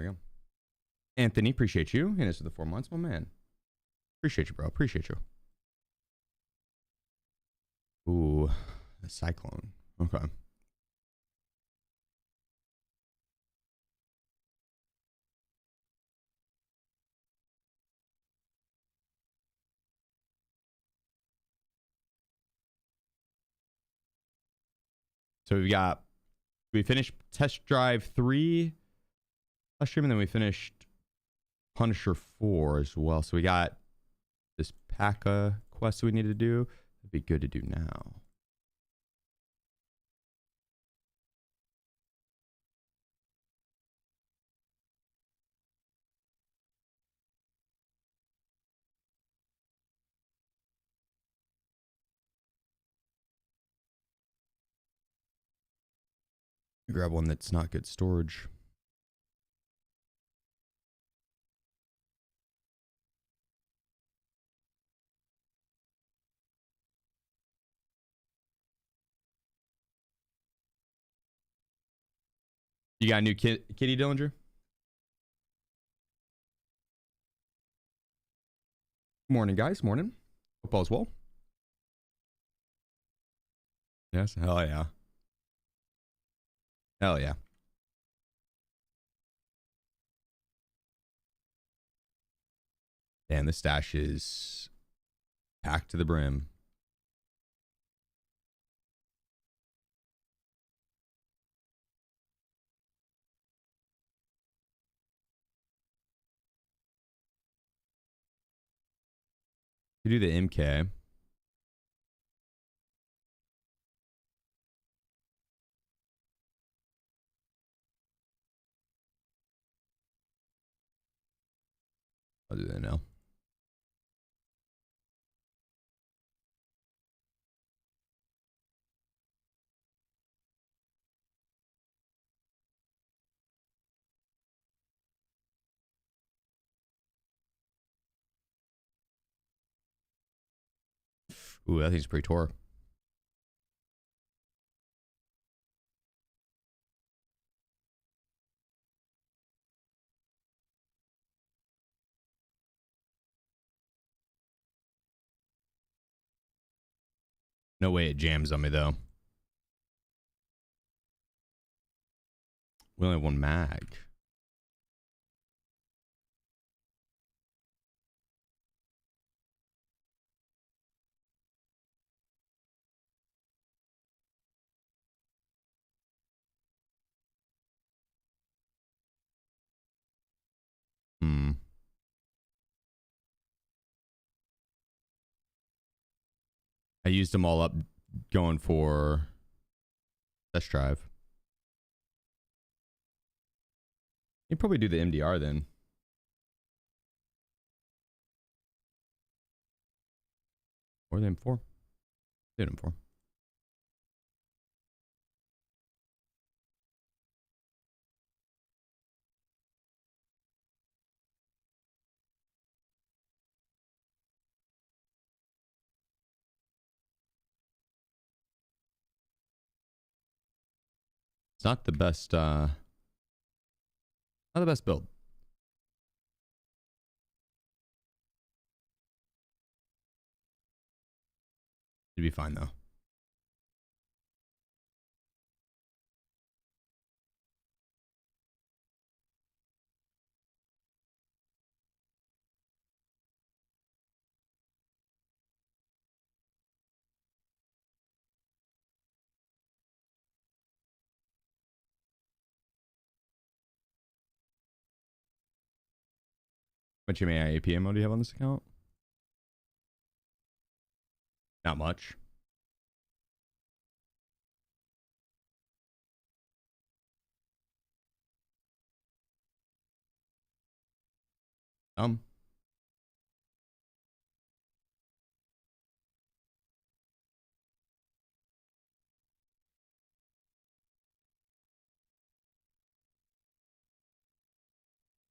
we go. Anthony, appreciate you. And this for the 4 months, my man. Appreciate you, bro. Appreciate you. Ooh, a cyclone. Okay. So we finished Test Drive 3 last stream, and then we finished Punisher 4 as well. So we got this P.A.C.A quest we need to do. It'd be good to do now. Grab one that's not good storage. You got a new kitty, Dillinger? Morning, guys. Morning. Hope all's well. Yes. Hell yeah. Hell yeah. And the stash is packed to the brim. You do the MK. I'll do that now. Ooh, that thing's pretty tore. No way it jams on me, though. We only have one mag. I used them all up going for test drive. You probably do the MDR then. Or the M4. Did M4. It's not the best not the best build. It'd be fine though. How much MAI AP ammo do you have on this account? Not much.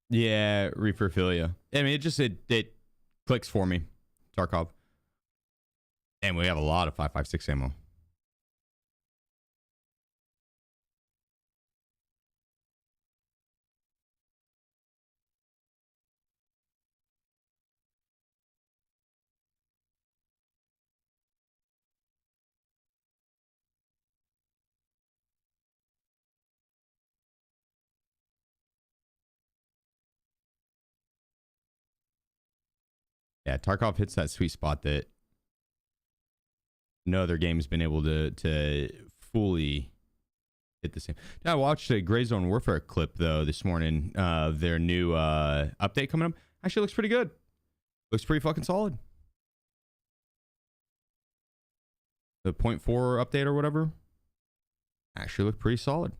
Yeah, Reeferphilia. I mean, it clicks for me. Tarkov. And we have a lot of 5.56 ammo. Yeah, Tarkov hits that sweet spot that no other game's been able to fully hit the same. Yeah, I watched a Gray Zone Warfare clip though this morning. Their new update coming up actually looks pretty good. Looks pretty fucking solid. The 0.4 update or whatever actually looked pretty solid.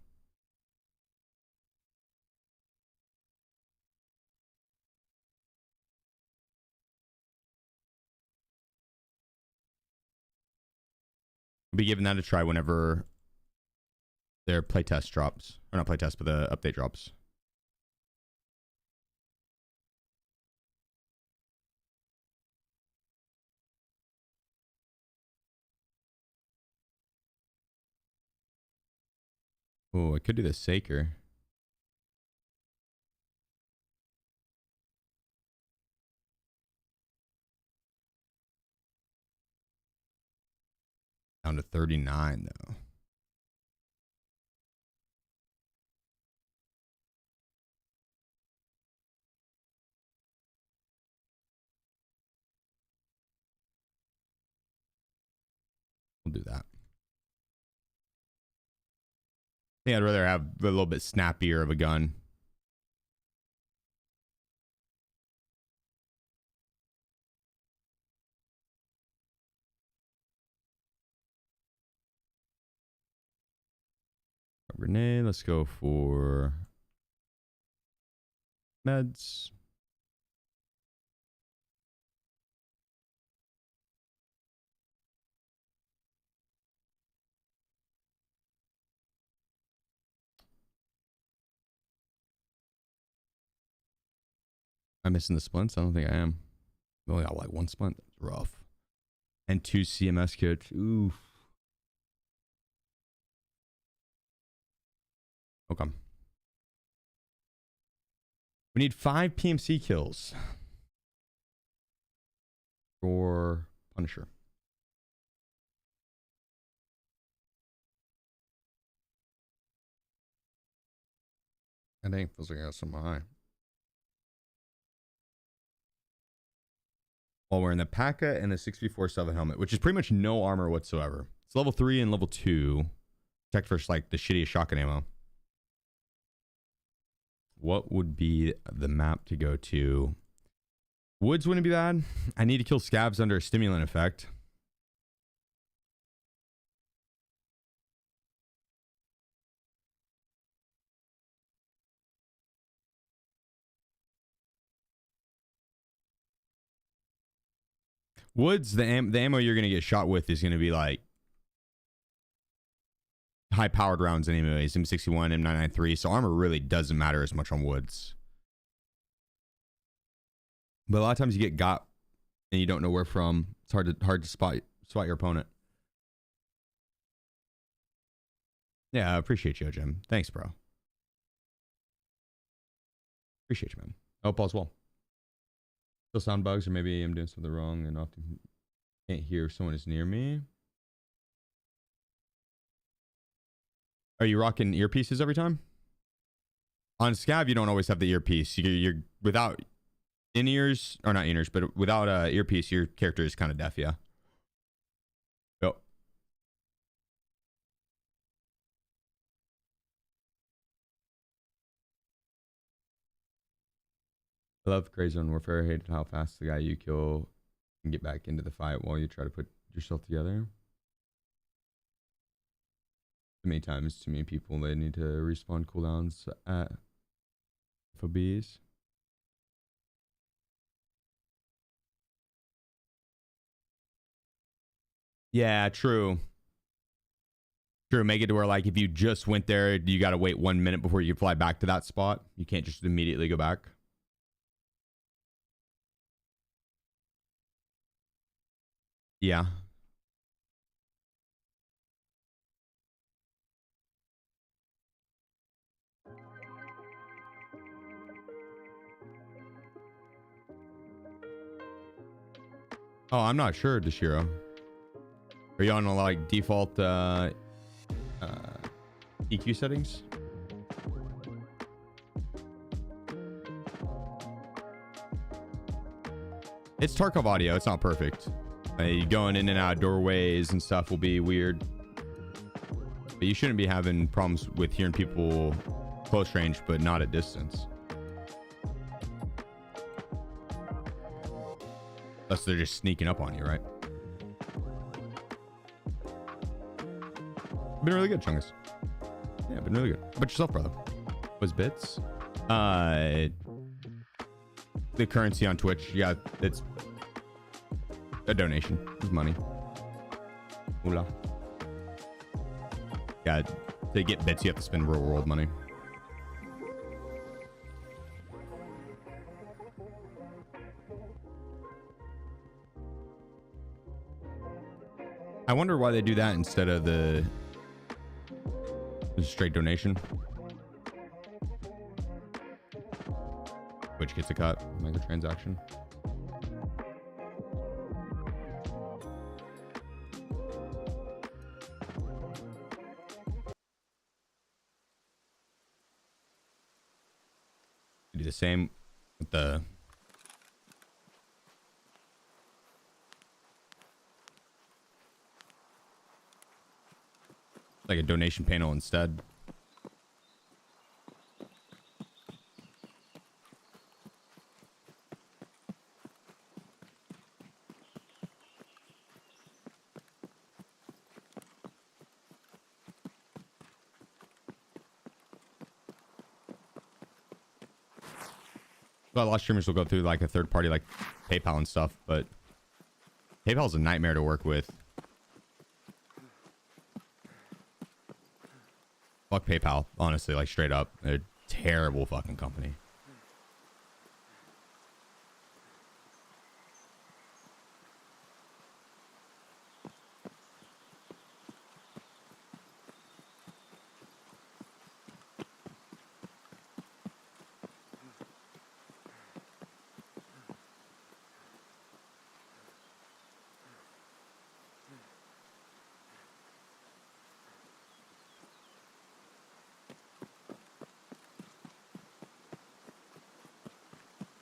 I'll be giving that a try whenever their playtest drops. Or not playtest, but the update drops. Oh, I could do the Saker. Down to 39 though. We'll do that. I think I'd rather have a little bit snappier of a gun. Grenade. Let's go for meds. Am I missing the splints? I don't think I am. I only got like one splint. That's rough. And 2 CMS kits. Oof. Okay. We need 5 PMC kills for Punisher. I think feels like I got some high. While wearing the P.A.C.A and the 6v47 helmet, which is pretty much no armor whatsoever. It's level 3 and level 2. Check for like the shittiest shotgun ammo. What would be the map to go to? Woods wouldn't be bad. I need to kill scavs under a stimulant effect. Woods, the ammo you're going to get shot with is going to be like high powered rounds anyways. M61, M993. So armor really doesn't matter as much on Woods. But a lot of times you get got and you don't know where from. It's hard to spot your opponent. Yeah, I appreciate you, Jim. Thanks, bro. Appreciate you, man. I hope all's well. Still sound bugs, or maybe I'm doing something wrong and often can't hear if someone is near me. Are you rocking earpieces every time? On Scav, you don't always have the earpiece. You're without in-ears, or not in-ears, but without earpiece, your character is kind of deaf, yeah. Yep. I love Gray Zone Warfare. I hate how fast the guy you kill can get back into the fight while you try to put yourself together. Too many times, too many people, they need to respawn cooldowns at FOBs. Yeah, true. True, make it to where like if you just went there, you got to wait 1 minute before you can fly back to that spot. You can't just immediately go back. Yeah. Oh, I'm not sure, Deshiro. Are you on like default EQ settings? It's Tarkov audio. It's not perfect. Going in and out of doorways and stuff will be weird. But you shouldn't be having problems with hearing people close range, but not at distance. Unless they're just sneaking up on you, right? Been really good, Chungus. Yeah, been really good. How about yourself, brother? Was bits? The currency on Twitch, yeah, it's a donation. It's money. Oola. Yeah, to get bits, you have to spend real world money. I wonder why they do that instead of the straight donation. Which gets a cut, microtransaction. Do the same with the like a donation panel instead. But a lot of streamers will go through like a third party like PayPal and stuff, but PayPal's a nightmare to work with. Fuck PayPal, honestly, like straight up. They're a terrible fucking company.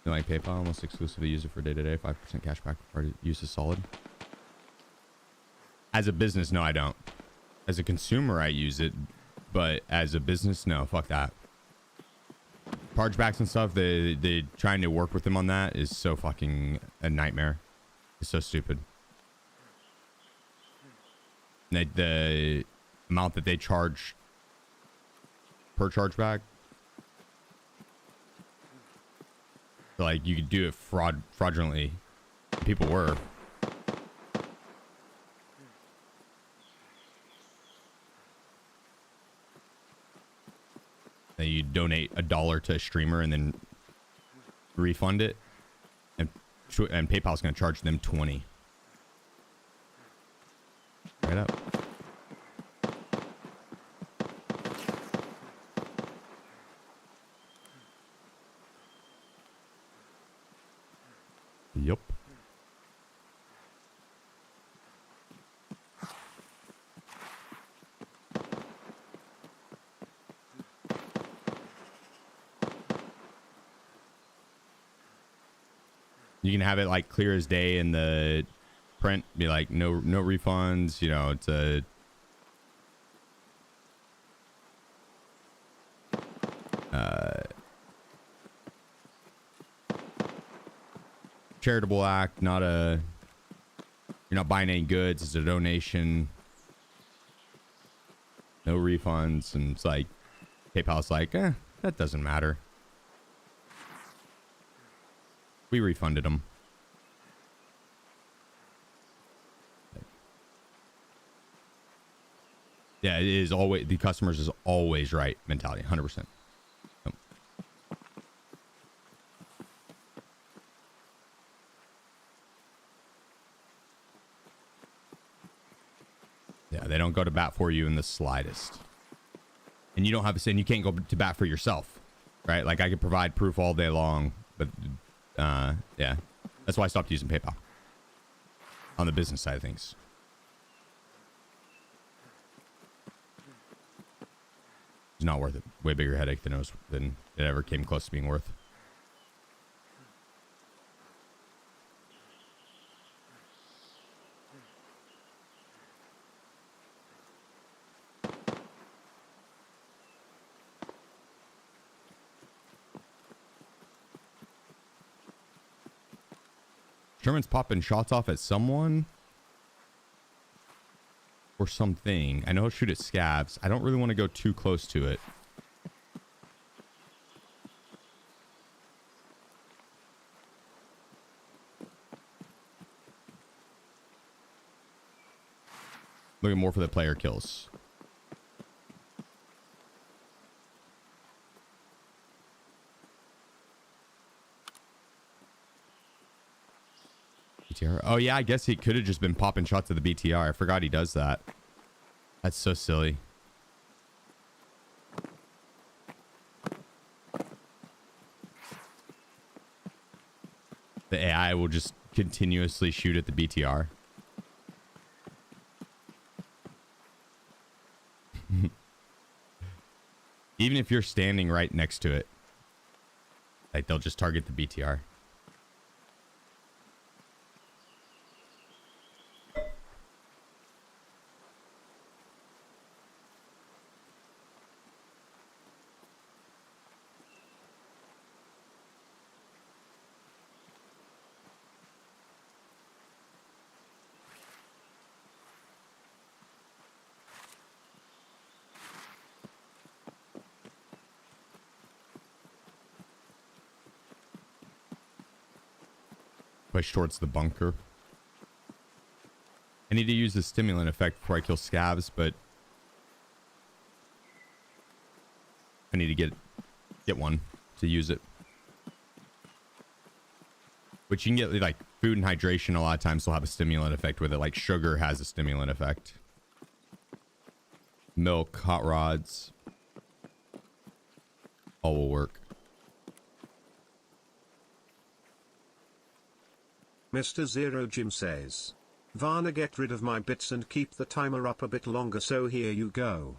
Like PayPal, almost exclusively use it for day-to-day. 5% cashback for use is solid. As a business, no, I don't. As a consumer, I use it, but as a business, no, fuck that. Chargebacks and stuff, they trying to work with them on that is so fucking a nightmare. It's so stupid. The amount that they charge per chargeback, like you could do it fraudulently. People were. And you donate $1 to a streamer and then refund it, and PayPal's gonna charge them 20. Right up. Yep. You can have it like clear as day in the print, be like no refunds, you know, it's a charitable act, not a, you're not buying any goods, it's a donation, no refunds. And it's like PayPal's like, that doesn't matter, we refunded them. Yeah, it is always, the customers is always right mentality, 100%. Yeah, they don't go to bat for you in the slightest. And you don't have to say, and you can't go to bat for yourself, right? Like I could provide proof all day long, but yeah, that's why I stopped using PayPal on the business side of things. It's not worth it. Way bigger headache than it ever came close to being worth. Sherman's popping shots off at someone or something. I know he'll shoot at scabs. I don't really want to go too close to it. Looking more for the player kills. BTR. Oh yeah, I guess he could have just been popping shots at the BTR. I forgot he does that. That's so silly. The AI will just continuously shoot at the BTR. Even if you're standing right next to it, like they'll just target the BTR. Push towards the bunker. I need to use the stimulant effect before I kill scabs, but I need to get one to use it. Which you can get, like, food and hydration a lot of times will have a stimulant effect with it. Like sugar has a stimulant effect. Milk, hot rods, all will work. Mr. Zero Jim says, Varna, get rid of my bits and keep the timer up a bit longer, so here you go.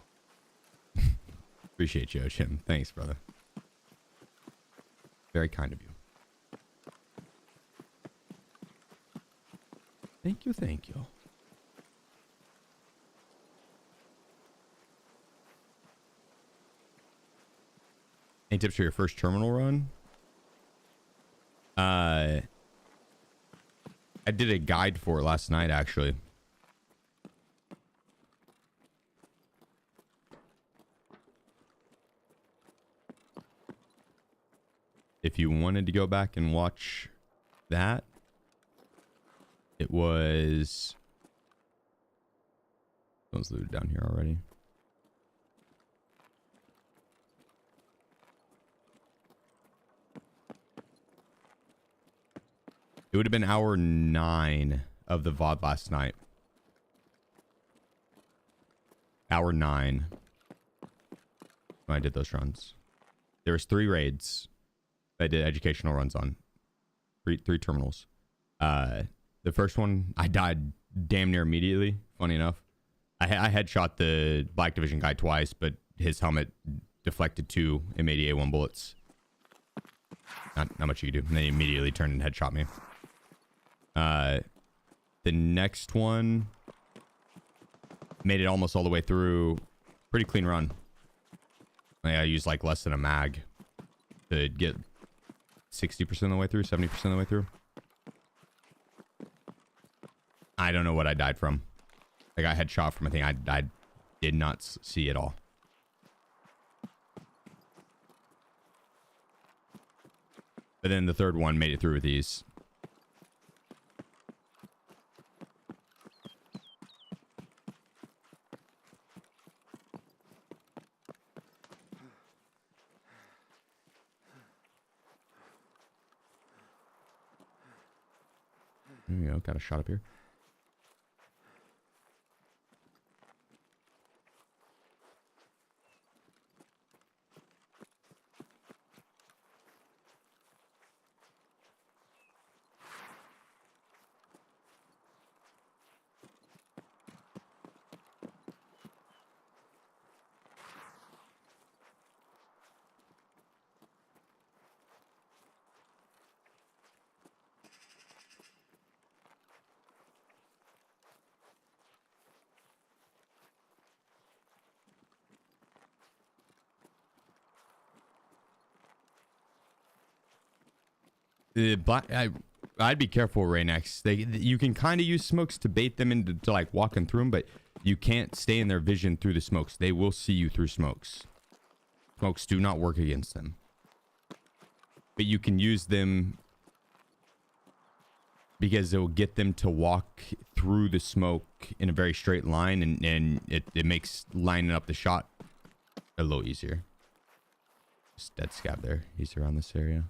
Appreciate you, Jim. Thanks, brother. Very kind of you. Thank you, thank you. Any tips for your first terminal run? I did a guide for it last night, actually. If you wanted to go back and watch that, it was... Someone's looted down here already. It would have been hour 9 of the VOD last night. Hour 9. When I did those runs. There was 3 raids I did educational runs on. Three terminals. The first one, I died damn near immediately, funny enough. I headshot the Black Division guy twice, but his helmet deflected 2 M80A1 bullets. Not much you could do. And then he immediately turned and headshot me. The next one made it almost all the way through. Pretty clean run. I used like less than a mag to get 60% of the way through, 70% of the way through. I don't know what I died from. I got headshot from a thing I did not see at all. But then the third one made it through with ease. There we go. Got a shot up here. The black, I'd be careful right next. You can kind of use smokes to bait them into like walking through them, but you can't stay in their vision through the smokes. They will see you through smokes. Smokes do not work against them. But you can use them because it will get them to walk through the smoke in a very straight line, and it makes lining up the shot a little easier. Just dead scab there. He's around this area.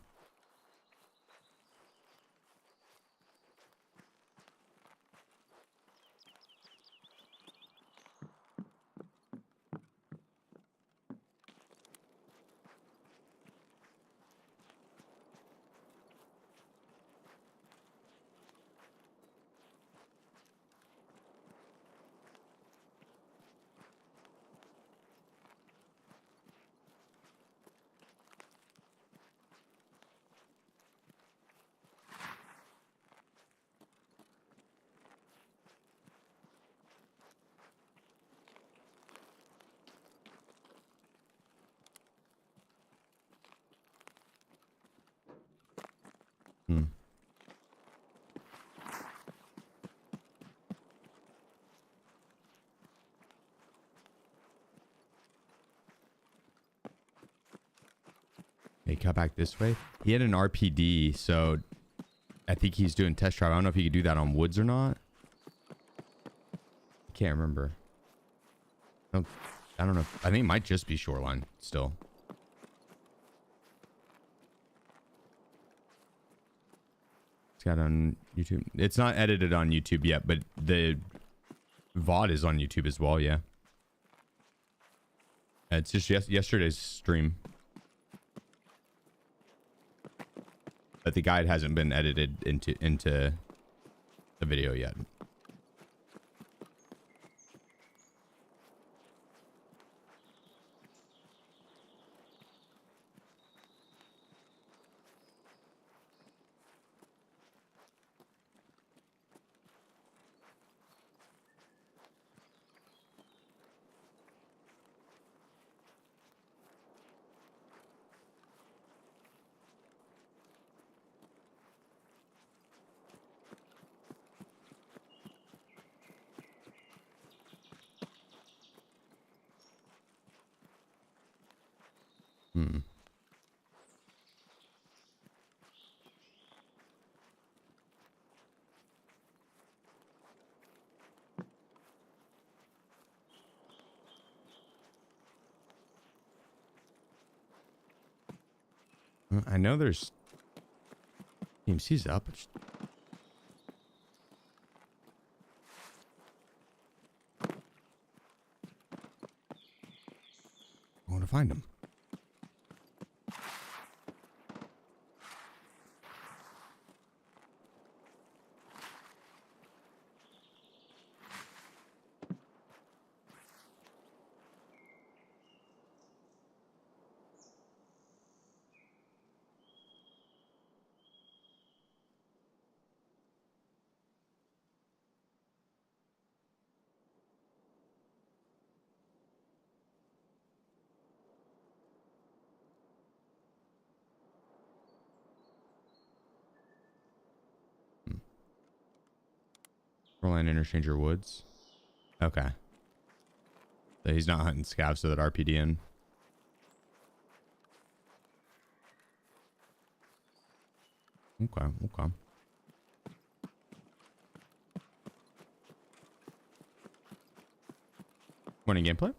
He cut back this way. He had an RPD, so I think he's doing test drive. I don't know if he could do that on woods or not. I can't remember. I don't know. I think it might just be shoreline still. It's got on YouTube. It's not edited on YouTube yet, but the VOD is on YouTube as well. Yeah. It's just yesterday's stream. But the guide hasn't been edited into the video yet. I know there's EMC's up. I want to find him. Shoreline Interchanger Woods. Okay. So he's not hunting scavs, so that RPD in. Okay, okay. Morning gameplay.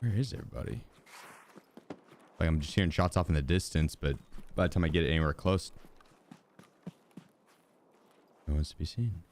Where is everybody? Like, I'm just hearing shots off in the distance, but by the time I get anywhere close, no one's to be seen.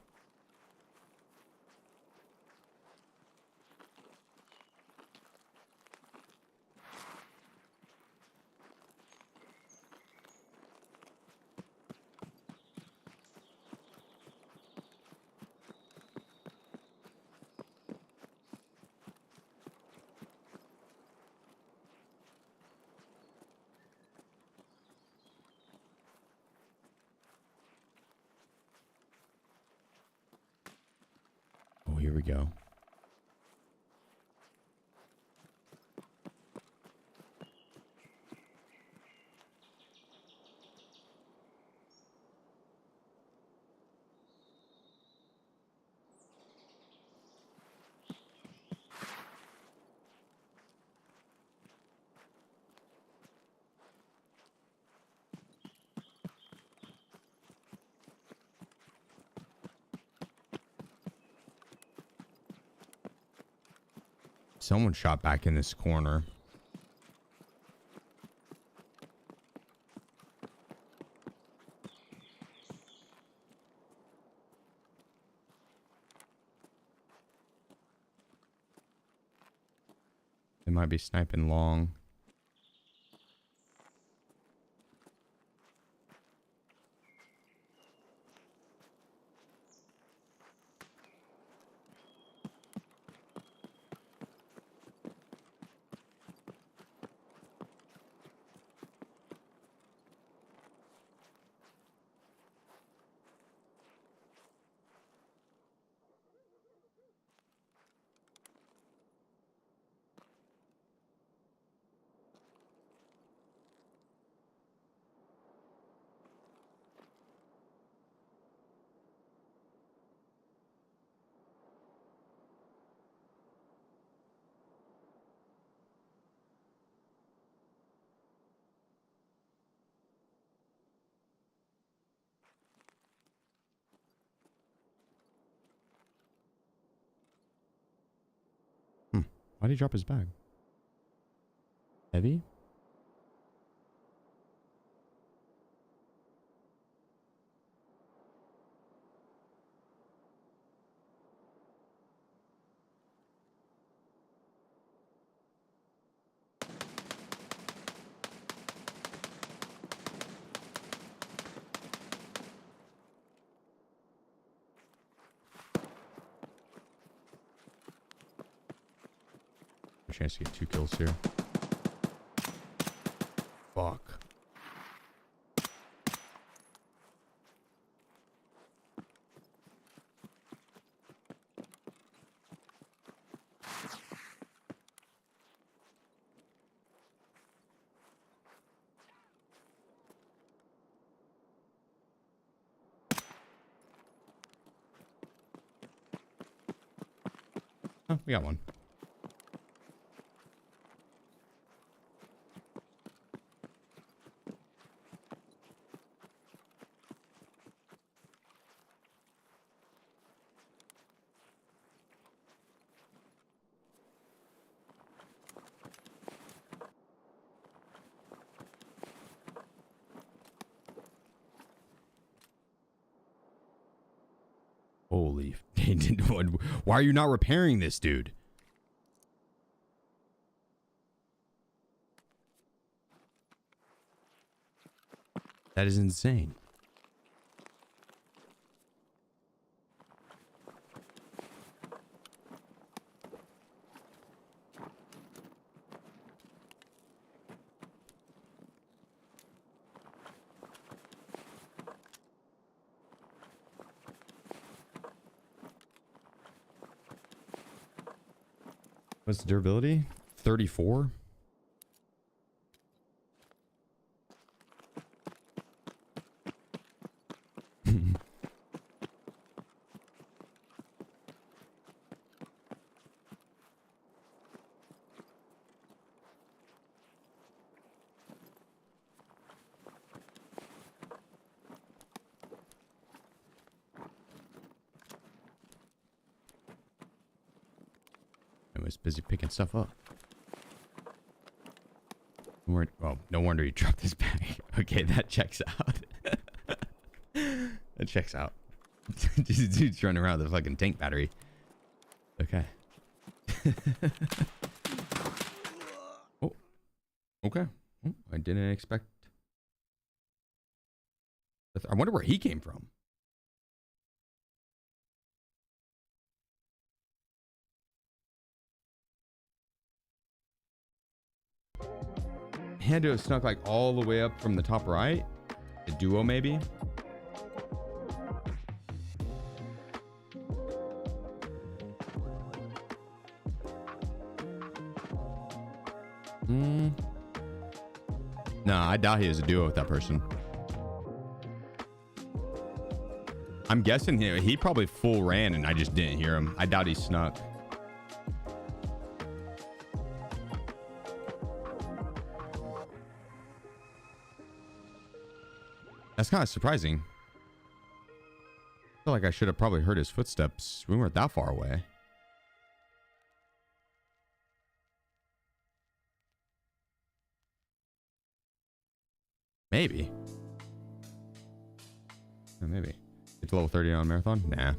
Here we go. Someone shot back in this corner. They might be sniping long. Why'd he drop his bag? Heavy? Chance to get 2 kills here. Fuck. Oh, we got one. Holy. Why are you not repairing this, dude? That is insane. What's the durability? 34? I was busy picking stuff up. Oh, no wonder he dropped his bag. Okay, that checks out. That checks out. Dude's running around with a fucking tank battery. Okay. Oh. Okay. Oh, I didn't expect. I wonder where he came from. He had to have snuck like all the way up from the top right. A duo maybe. No, I doubt he has a duo with that person. I'm guessing he probably full ran and I just didn't hear him. I doubt he snuck. That's kind of surprising. I feel like I should have probably heard his footsteps. We weren't that far away. Maybe. Maybe. Get to level 30 on marathon? Nah.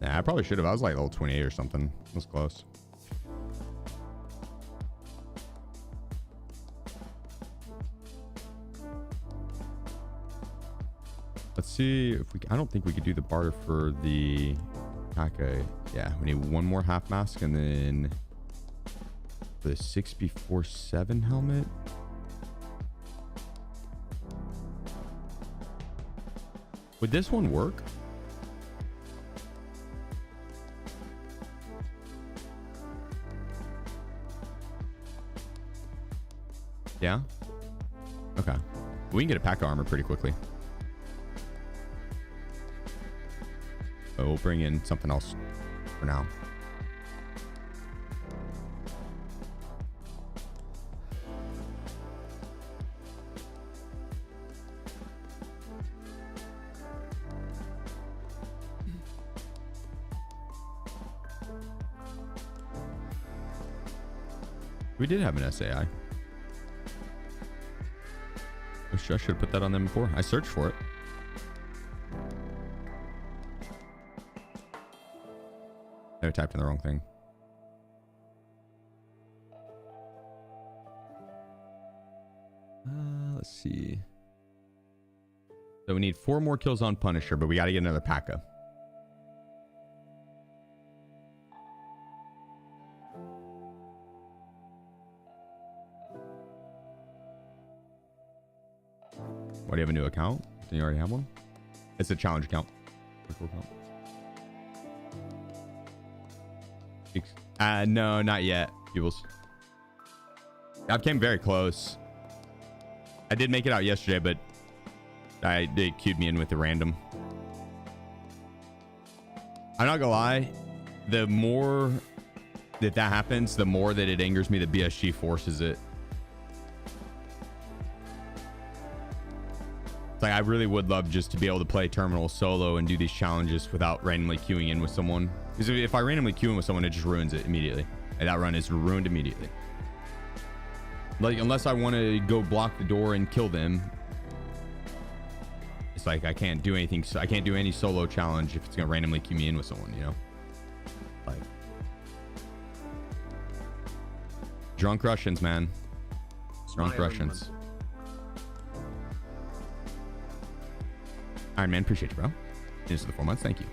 Nah, I probably should have. I was like level 28 or something. It was close. Let's see if we... I don't think we could do the barter for the... Okay. Yeah, we need one more half mask and then... For the 6B47 helmet. Would this one work? Yeah? Okay. We can get a pack of armor pretty quickly. But we'll bring in something else for now. We did have an SAI. I should have put that on them before. I searched for it. I typed in the wrong thing. Let's see. So we need 4 more kills on Punisher, but we got to get another P.A.K.A. Why do you have a new account? Do you already have one? It's a challenge account. No, not yet. Fuels. I came very close. I did make it out yesterday, but they queued me in with the random. I'm not gonna lie. The more that happens, the more that it angers me that BSG forces it. It's like I really would love just to be able to play Terminal solo and do these challenges without randomly queuing in with someone. Because if I randomly queue in with someone, it just ruins it immediately. And that run is ruined immediately. Like, unless I want to go block the door and kill them, it's like I can't do anything. I can't do any solo challenge if it's going to randomly queue me in with someone, you know? Like, drunk Russians, man. Drunk Russians. Iron Man, appreciate you, bro. Here's the 4 months. Thank you.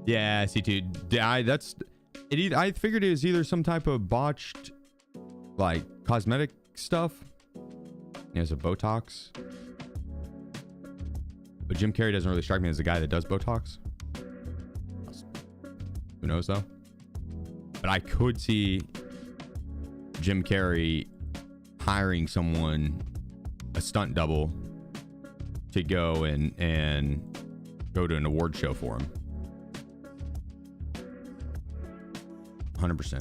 Yeah, C2. That's it. I figured it was either some type of botched, like, cosmetic stuff. There's a Botox. But Jim Carrey doesn't really strike me as a guy that does Botox. Who knows, though? But I could see Jim Carrey hiring someone, a stunt double, to go and go to an award show for him. 100%.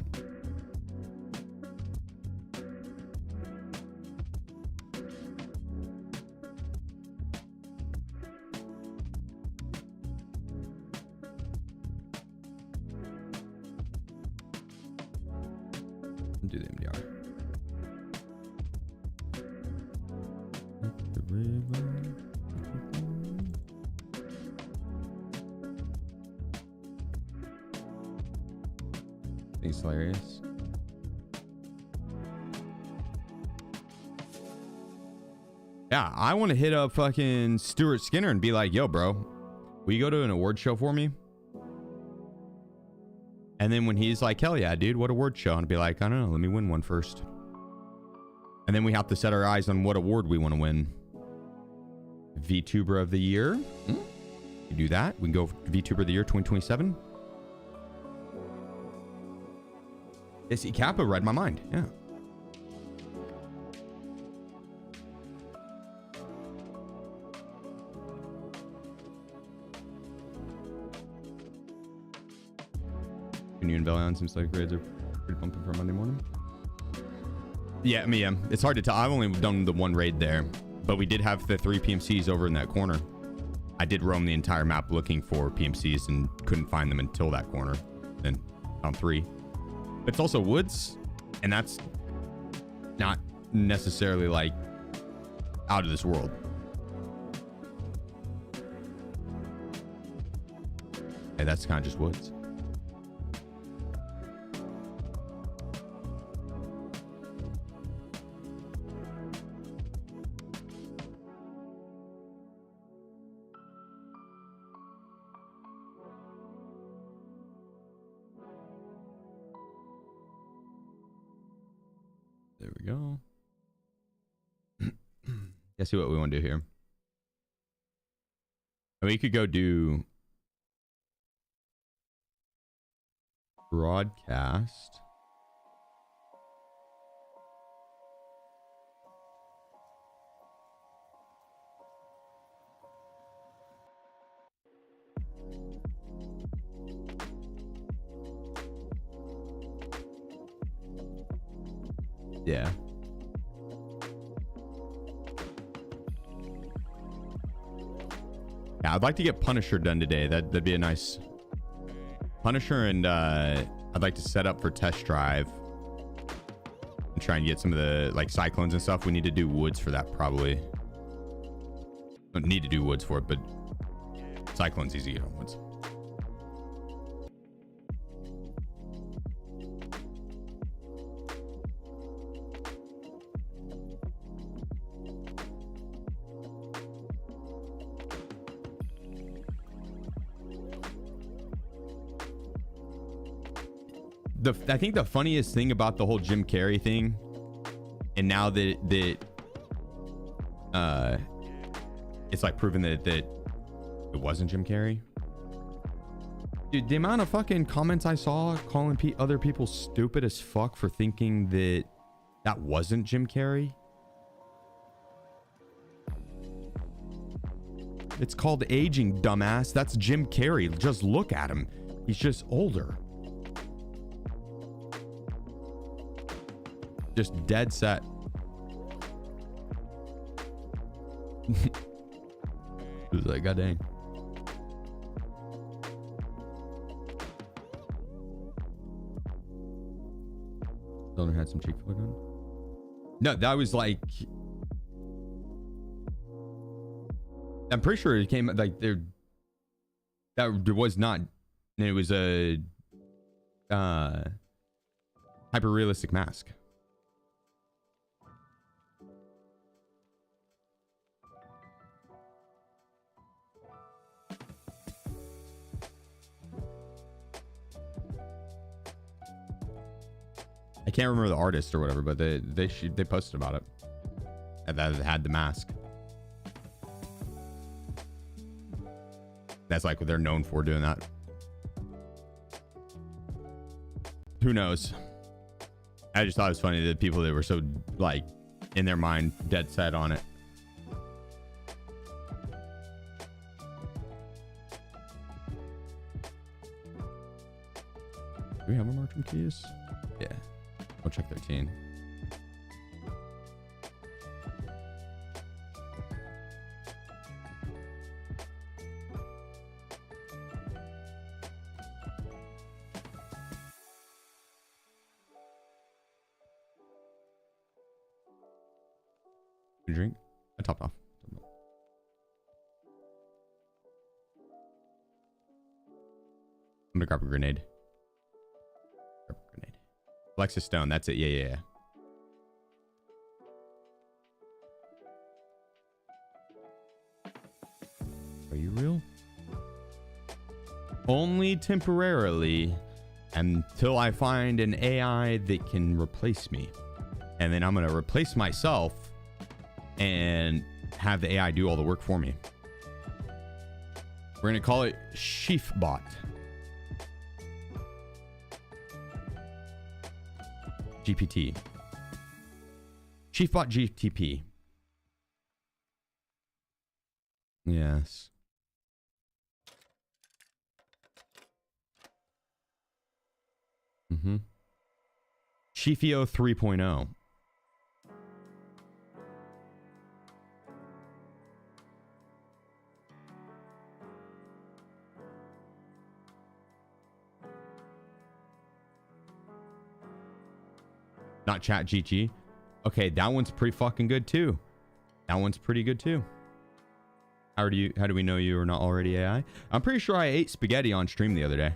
Do the MDR. He's hilarious. Yeah, I want to hit up fucking Stuart Skinner and be like, yo, bro, will you go to an award show for me? And then when he's like, hell yeah, dude, what award show? And I'd be like, I don't know, let me win one first. And then we have to set our eyes on what award we want to win. VTuber of the Year. You do that. We can go for VTuber of the Year 2027. SE Kappa read my mind. Yeah. New and Valiant seems like grades are pretty bumping for Monday morning. Yeah, I mean, it's hard to tell. I've only done the one raid there, but we did have the 3 PMCs over in that corner. I did roam the entire map looking for PMCs and couldn't find them until that corner. Then found 3. But it's also woods, and that's not necessarily like out of this world. Hey, that's kind of just woods. There we go. Let's see what we want to do here. I mean, you could go do broadcast. Yeah. Yeah, I'd like to get Punisher done today. That'd be a nice Punisher, and I'd like to set up for test drive and try and get some of the like cyclones and stuff. We need to do woods for that probably. Don't need to do woods for it, but cyclone's easy to get on woods. I think the funniest thing about the whole Jim Carrey thing, and now that it's like proven that it wasn't Jim Carrey. Dude, the amount of fucking comments I saw calling other people stupid as fuck for thinking that wasn't Jim Carrey. It's called aging, dumbass. That's Jim Carrey. Just look at him. He's just older. Just dead set. It was like, god dang. Zelda had some Chick-fil-A gun. No, that was like, I'm pretty sure it came like there. That was not. It was a hyper realistic mask. I can't remember the artist or whatever, but they posted about it. And that had the mask. That's like what they're known for, doing that. Who knows? I just thought it was funny that people that were so like in their mind dead set on it. Do we have more Marching keys? Yeah. Go check 13. Drink? I topped off. I'm gonna grab a grenade. Alexis Stone, that's it. Yeah. Are you real? Only temporarily, until I find an AI that can replace me. And then I'm going to replace myself and have the AI do all the work for me. We're going to call it SheefBot. GPT. SheefBot GTP. Yes. Sheefio 3.0. Not ChatGG. Okay, that one's pretty fucking good too. That one's pretty good too. How do we know you are not already AI? I'm pretty sure I ate spaghetti on stream the other day.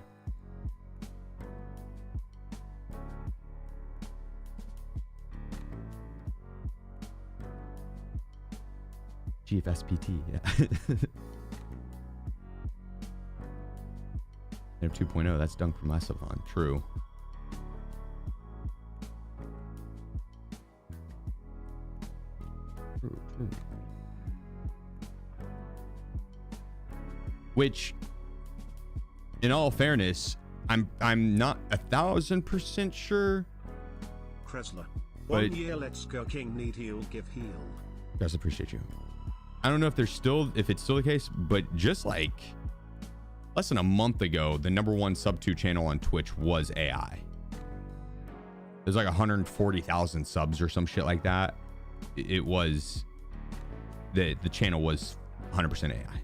GFSPT, yeah. And 2.0, that's Dunk from last on. True. True. Which, in all fairness, I'm not 1,000% sure. Kresler. 1 year, let's go king, need heal, give heal. Guys, appreciate you. I don't know if it's still the case, but just like less than a month ago, the #1 sub 2 channel on Twitch was AI. There's like 140,000 subs or some shit like that. It was the channel was 100% AI.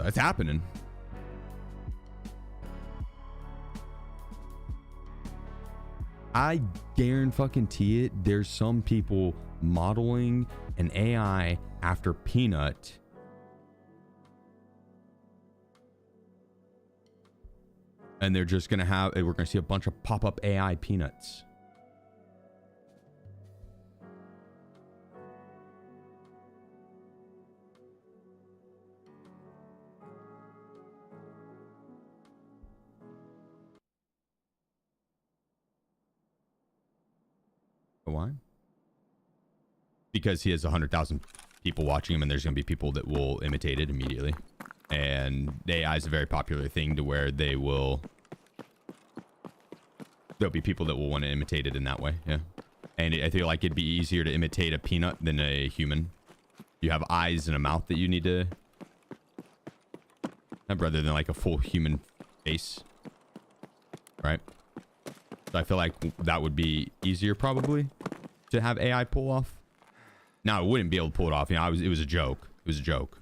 It's happening. I guarantee it. There's some people modeling an AI after Peanut. And they're just going to we're going to see a bunch of pop-up AI Peanuts. Why? Because he has 100,000 people watching him, and there's going to be people that will imitate it immediately. And AI is a very popular thing to where there'll be people that will want to imitate it in that way. Yeah. And I feel like it'd be easier to imitate a peanut than a human. You have eyes and a mouth that you need to have rather than like a full human face. Right? So I feel like that would be easier probably to have AI pull off. Now, it wouldn't be able to pull it off. You know, it was a joke. It was a joke.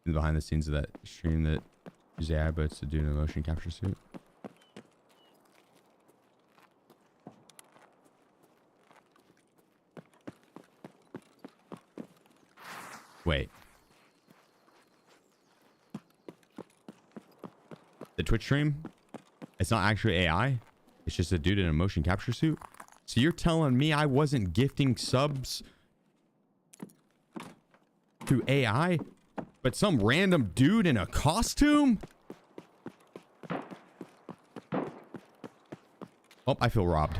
Behind the scenes of that stream that use AI bots to do an motion capture suit. Wait. The Twitch stream? It's not actually AI? It's just a dude in a motion capture suit? So you're telling me I wasn't gifting subs to AI? But some random dude in a costume? Oh, I feel robbed.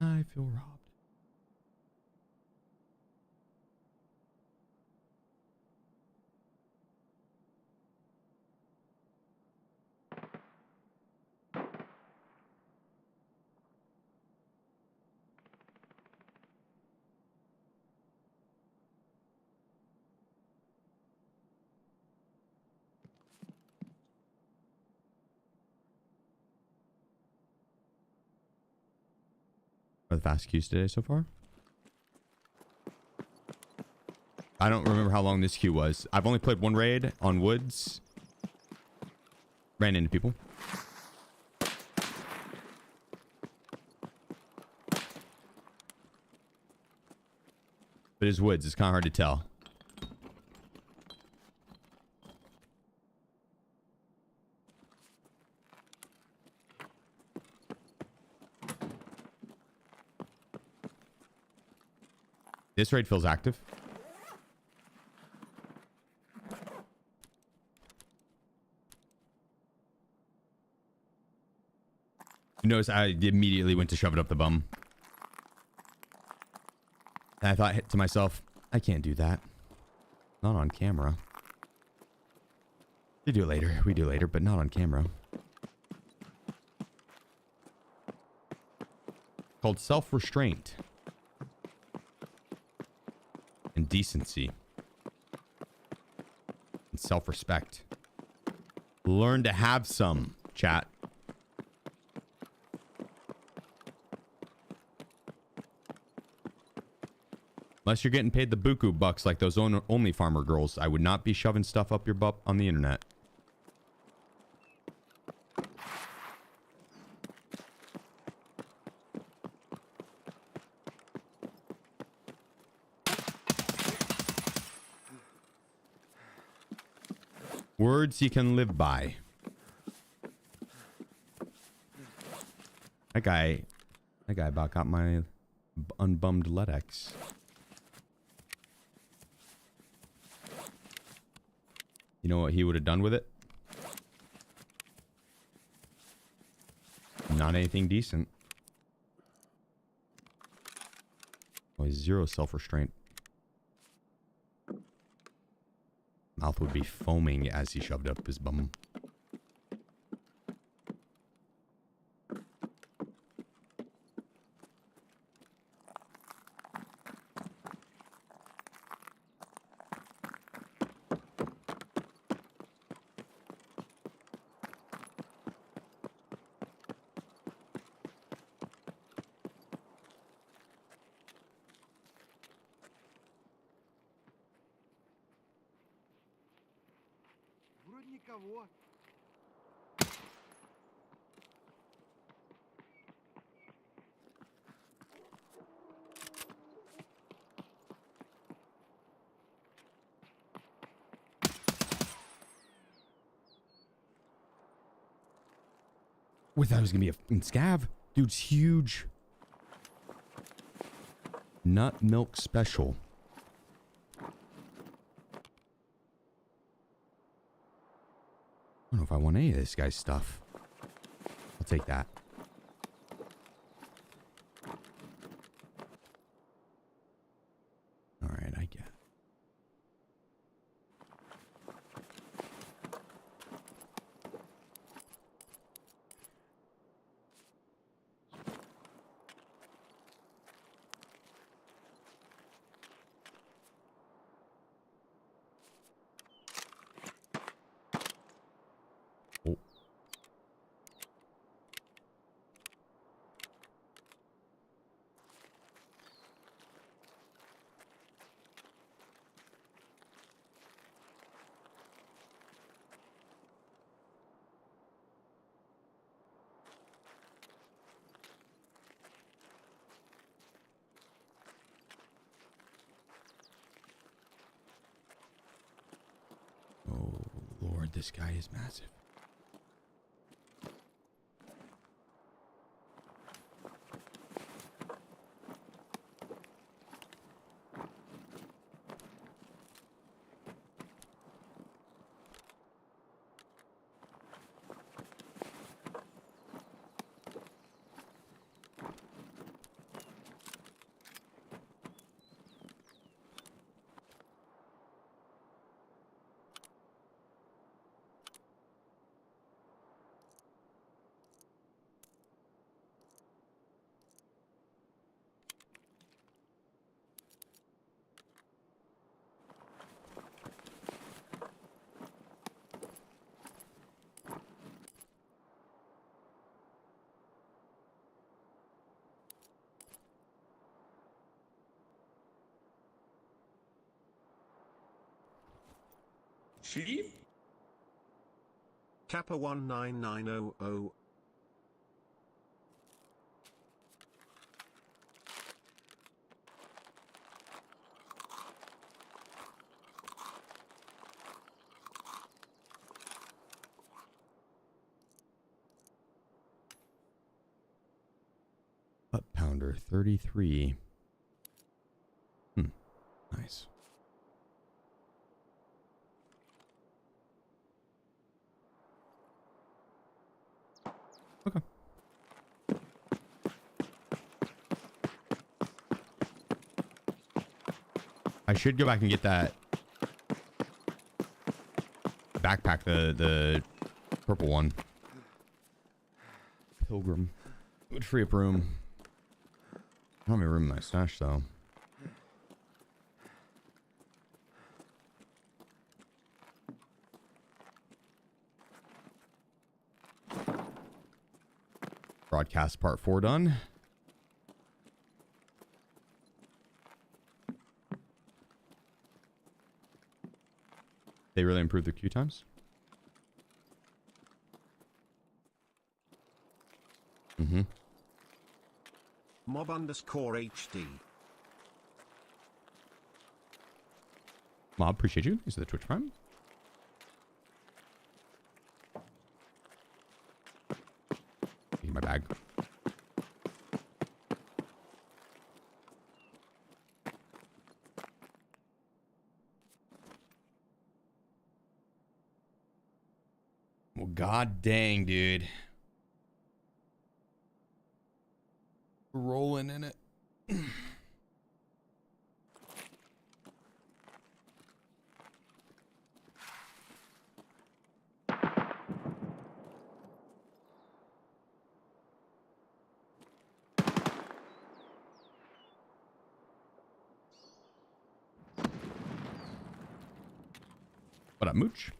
I feel robbed. are the fast queues today so far. I don't remember how long this queue was. I've only played one raid on Woods. Ran into people. But it's Woods. It's kind of hard to tell. This raid feels active. You notice I immediately went to shove it up the bum. And I thought to myself, I can't do that. Not on camera. We do it later. We do it later, but not on camera. Called self-restraint. And decency. And self-respect. Learn to have some, chat. Unless you're getting paid the buku bucks like those only farmer girls, I would not be shoving stuff up your butt on the internet. Words you can live by. That guy about got my unbummed LEDX. You know what he would have done with it? Not anything decent. Oh, zero self-restraint. Mouth would be foaming as he shoved up his bum. Никого. We thought it was gonna be a scav. Dude's huge. Nut milk special. I don't know if I want any of this guy's stuff. I'll take that. All right, I get it. Oh, Lord, this guy is massive. Sheep? Kappa 19900. Butt pounder 33. Nice. Okay. I should go back and get that backpack, the purple one. Pilgrim. It would free up room. I don't have any room in my stash though. Broadcast part 4 done. They really improved their queue times. Mob underscore HD. Mob, appreciate you. These are the Twitch Prime. Taking my bag. Well, god dang, dude. Rolling in it. What up, Mooch?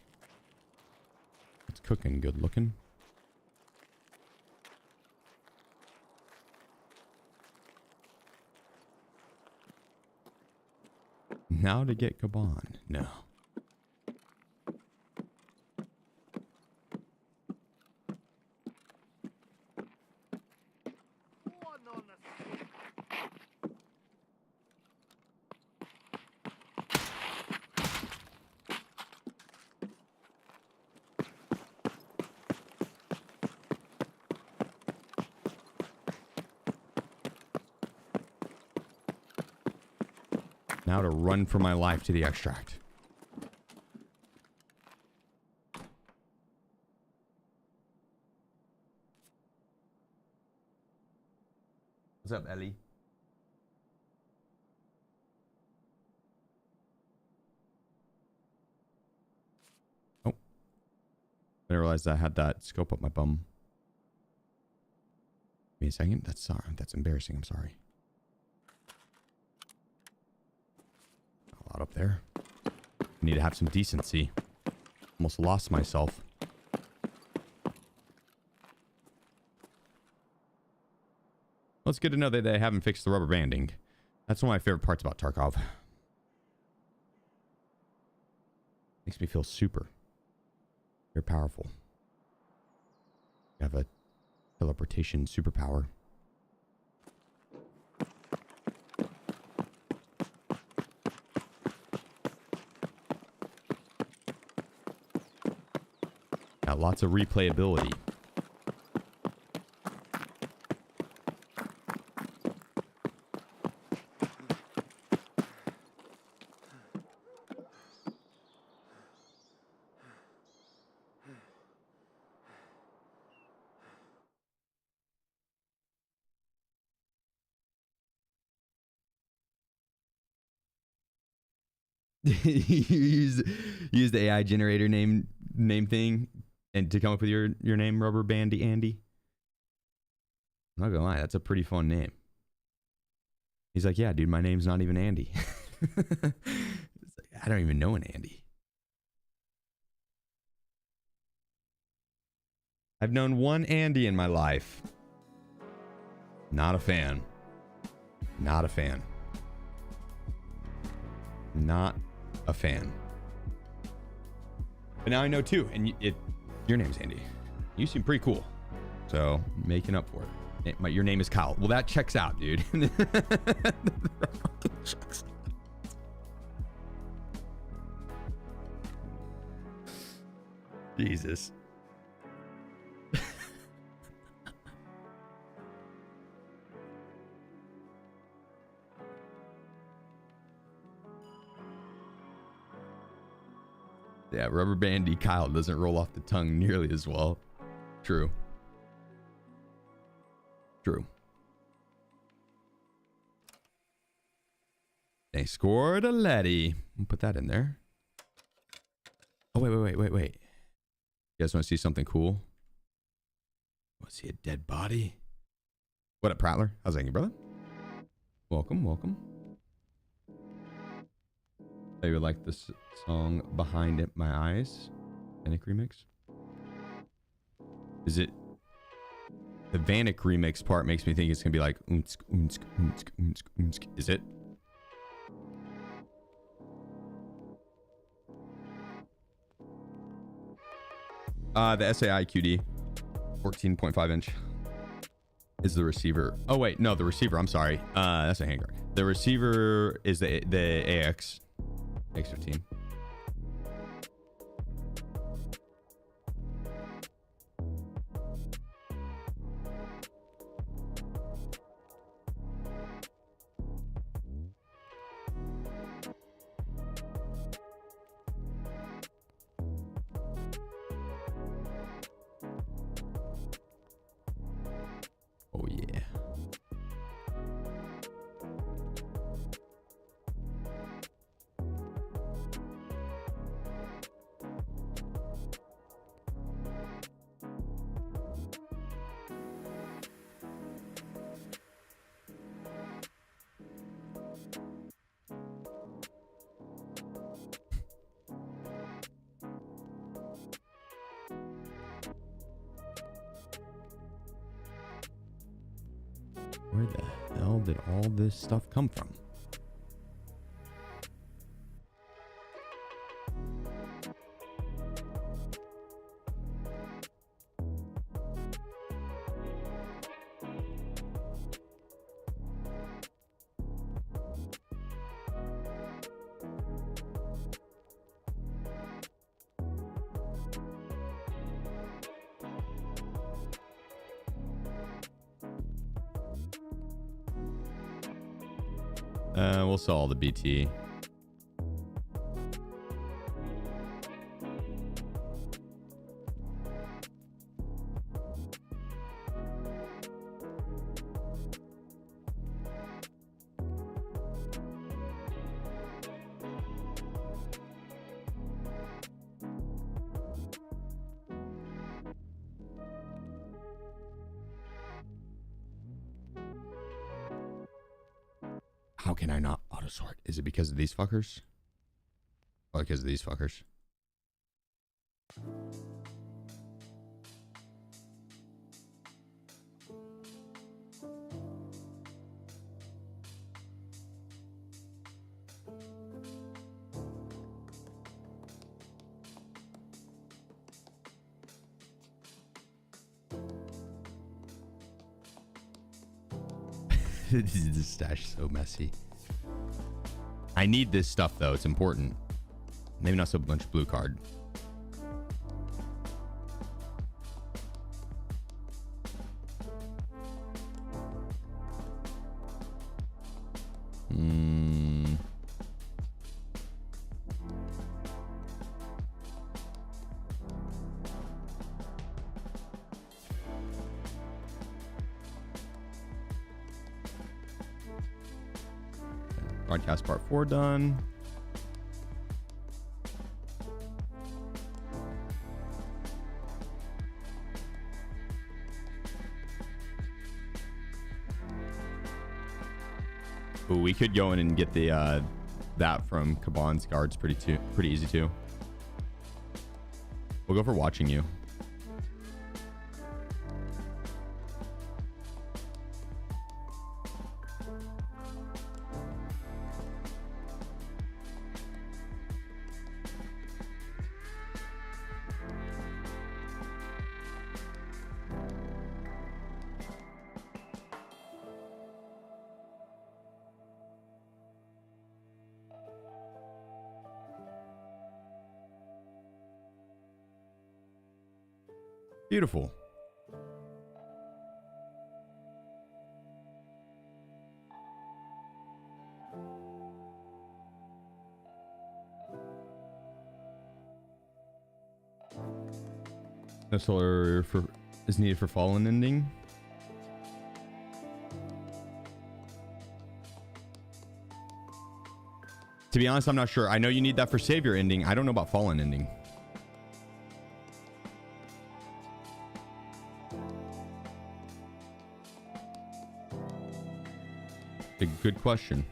It's cooking good looking. Now to get Gabon. No. Now to run for my life to the extract. What's up, Ellie? Oh. I didn't realize I had that scope up my bum. Give me a second. That's embarrassing. I'm sorry. A lot up there. I need to have some decency. Almost lost myself. Well, it's good to know that they haven't fixed the rubber banding. That's one of my favorite parts about Tarkov. Makes me feel super. You're powerful. You have a teleportation superpower. Got lots of replayability. use the AI generator name thing and to come up with your name, Rubber Bandy Andy. I'm not gonna lie, that's a pretty fun name. He's like, yeah, dude, my name's not even Andy. It's like, I don't even know an Andy. I've known one Andy in my life. Not a fan. Not a fan. Not a fan. But now I know too, and your name's Andy. You seem pretty cool, so making up for it. Your name is Kyle. Well, that checks out, dude. Jesus. Yeah, rubber bandy Kyle doesn't roll off the tongue nearly as well. True. True. They scored a Letty. Put that in there. Oh, wait. You guys want to see something cool? Want to see a dead body? What up, Prattler? How's it going, brother? Welcome. I would like this song Behind It My Eyes. Vanek remix. Is it? The Vanek remix part makes me think it's going to be like unsk, unsk, unsk, unsk, unsk. Is it? The SAI QD 14.5 inch is the receiver. Oh wait, no, the receiver. I'm sorry. That's a handguard. The receiver is the AX X15. Oh yeah. Where the hell did all this stuff come from? We'll sell all the BT. How can I not auto sort? Is it because of these fuckers? Oh, because of these fuckers. This stash is so messy. I need this stuff though. It's important. Maybe not so much blue card. Broadcast part 4 done. Ooh, we could go in and get the that from Kaban's guards pretty easy too. We'll go for watching you. Beautiful. No solar is needed for fallen ending. To be honest, I'm not sure. I know you need that for savior ending. I don't know about fallen ending. A good question.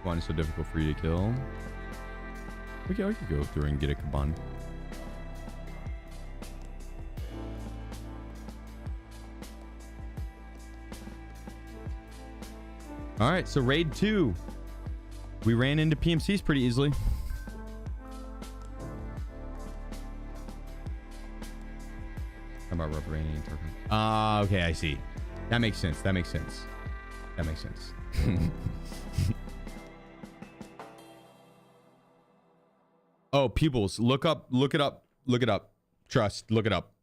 One is so difficult for you to kill. Okay, I could go through and get a Kaban. All right, so raid 2. We ran into PMCs pretty easily. How about rubber rain and Tarkov? Ah, okay, I see. That makes sense. That makes sense. That makes sense. Oh, pupils. Look it up. Look it up. Trust. Look it up.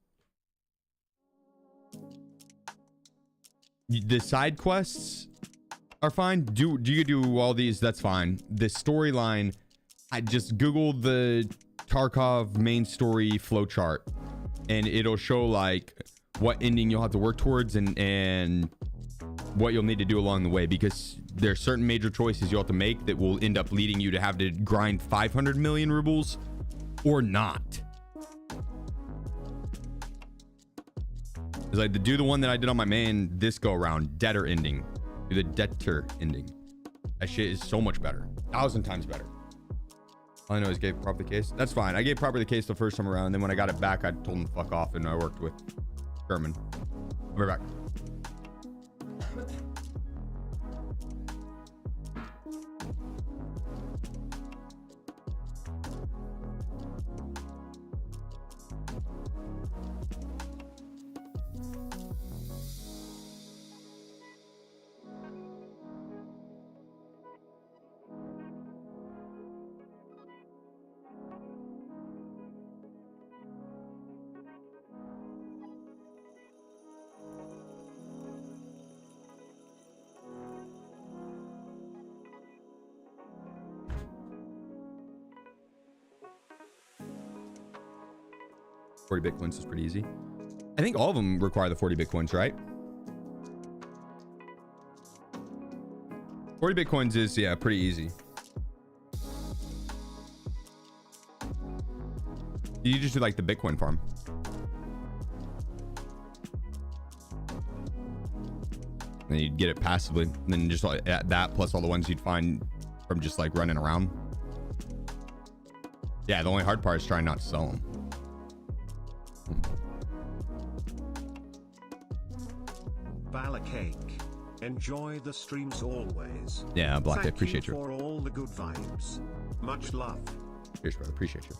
The side quests are fine. Do you do all these? That's fine. The storyline, I just Googled the Tarkov main story flowchart, and it'll show like what ending you'll have to work towards and what you'll need to do along the way, because there are certain major choices you'll have to make that will end up leading you to have to grind 500 million rubles or not. It's like to do the one that I did on my main this go around, debtor ending. Do the debtor ending. That shit is so much better. 1,000 times better. All I know is gave proper the case. That's fine. I gave proper the case the first time around. And then when I got it back, I told him to fuck off, and I worked with Sherman. I'll be right back. 40 Bitcoins is pretty easy. I think all of them require the 40 Bitcoins, right? 40 Bitcoins is, yeah, pretty easy. You just do like the Bitcoin farm. And you'd get it passively. And then just like that plus all the ones you'd find from just like running around. Yeah, the only hard part is trying not to sell them. Balacake. Enjoy the streams always. Yeah, Black, I Thank appreciate you. For all the good vibes. Much love. Cheers, brother. Appreciate you.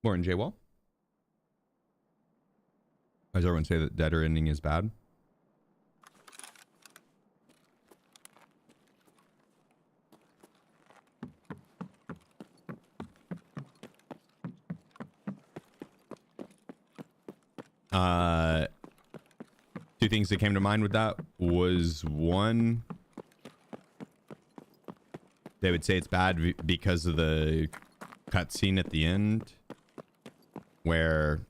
Morning, J-Wall. Does everyone say that debtor ending is bad? Two things that came to mind with that was, one, they would say it's bad because of the cutscene at the end where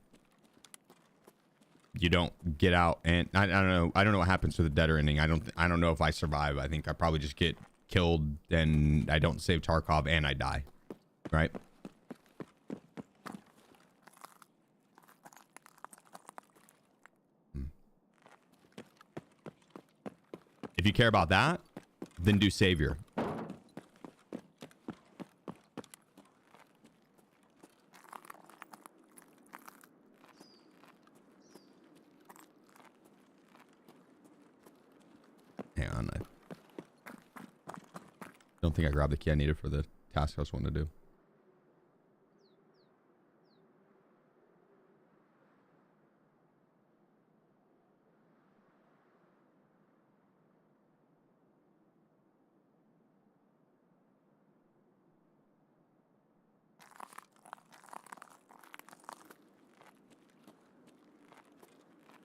you don't get out, and I don't know what happens to the debtor ending. I don't know if I survive. I think I probably just get killed and I don't save Tarkov and I die, right? If you care about that, then do Savior. Don't think I grabbed the key I needed for the task I was wanting to do.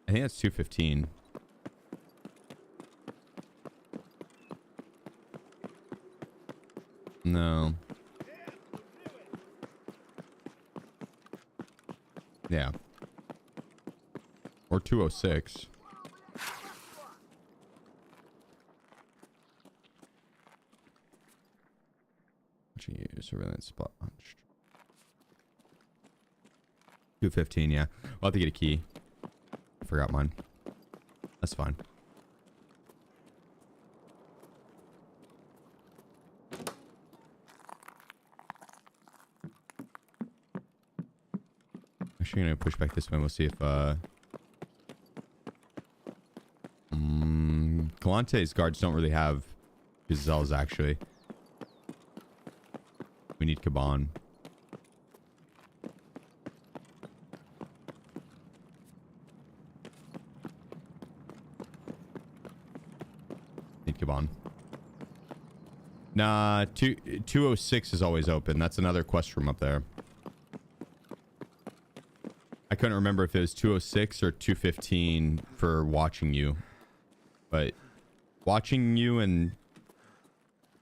I think that's 215. No. Yeah. Or 206. Surveillance spot. 215, yeah. We'll have to get a key. I forgot mine. That's fine. Actually, I'm gonna push back this way. We'll see if Calante's guards don't really have gazelles actually. We need Caban. Need Caban. Nah, 206 is always open. That's another quest room up there. I couldn't remember if it was 206 or 215 for watching you. But watching you, and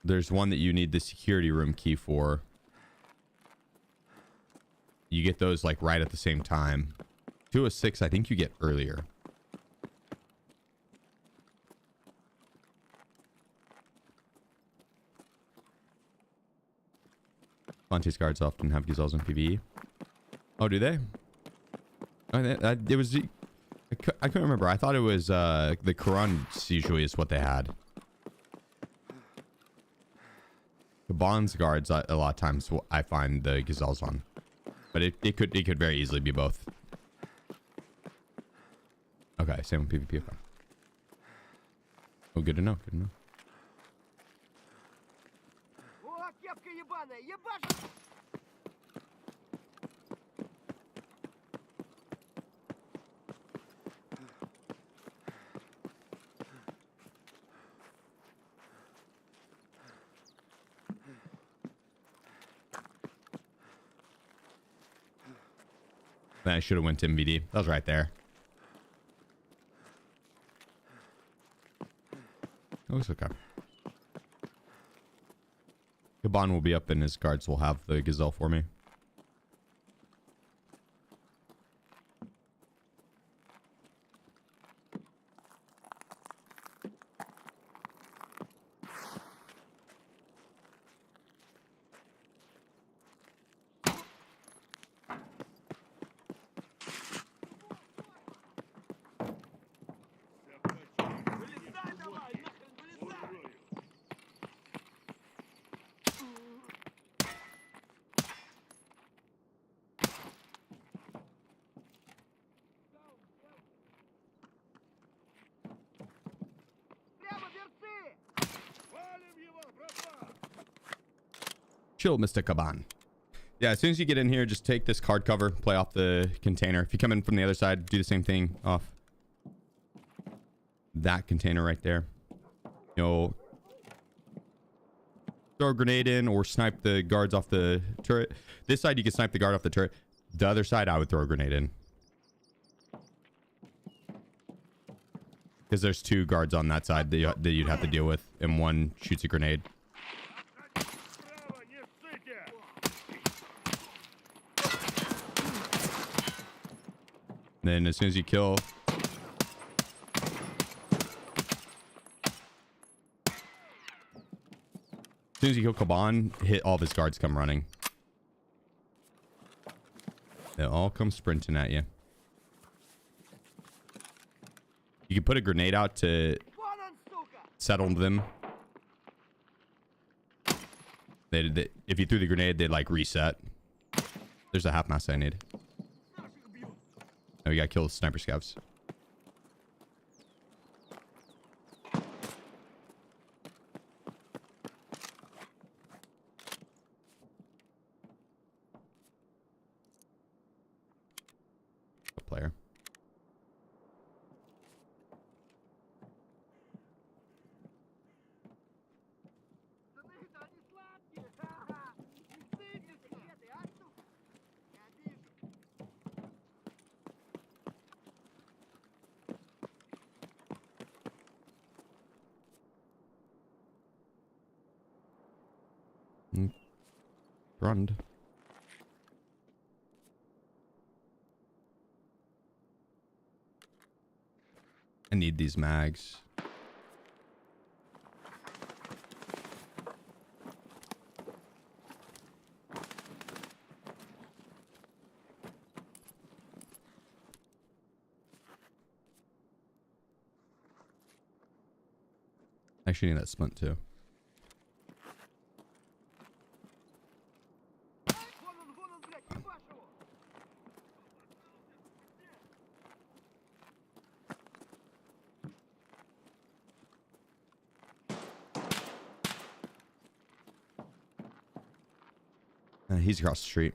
there's one that you need the security room key for. You get those like right at the same time. 206, I think you get earlier. Fonte's guards often have gazelles in PvE. Oh, do they? Oh, it was... I couldn't remember. I thought it was the Quran usually is what they had. The Bond's guards a lot of times I find the gazelles on. But it could very easily be both. Okay, same with PvP. Okay. Oh, good to know. Good to know. О, кепка ебаная, ебашь! Then I should have went to MVD. That was right there. It looks okay. Gabon will be up and his guards will have the gazelle for me. Вылезай давай, нахрен вылезай! Прямо берцы! Валим его, братва! Chill, Mr. Caban. Yeah, as soon as you get in here, just take this card cover, play off the container. If you come in from the other side, do the same thing off that container right there. You'll throw a grenade in or snipe the guards off the turret. This side, you can snipe the guard off the turret. The other side, I would throw a grenade in. Because there's two guards on that side that you'd have to deal with, and one shoots a grenade. Справа, не ссыте! Then as soon as you kill... As soon as you kill Caban, hit all of his guards come running. They all come sprinting at you. You can put a grenade out to Вон он, сука! settle them. If you threw the grenade, they'd like reset. There's a half mass I need. Наших бьют! Oh, we gotta kill the sniper scavs. Run. I need these mags. I actually need that splint too. Вон он, блядь, ебашь его! He's across the street.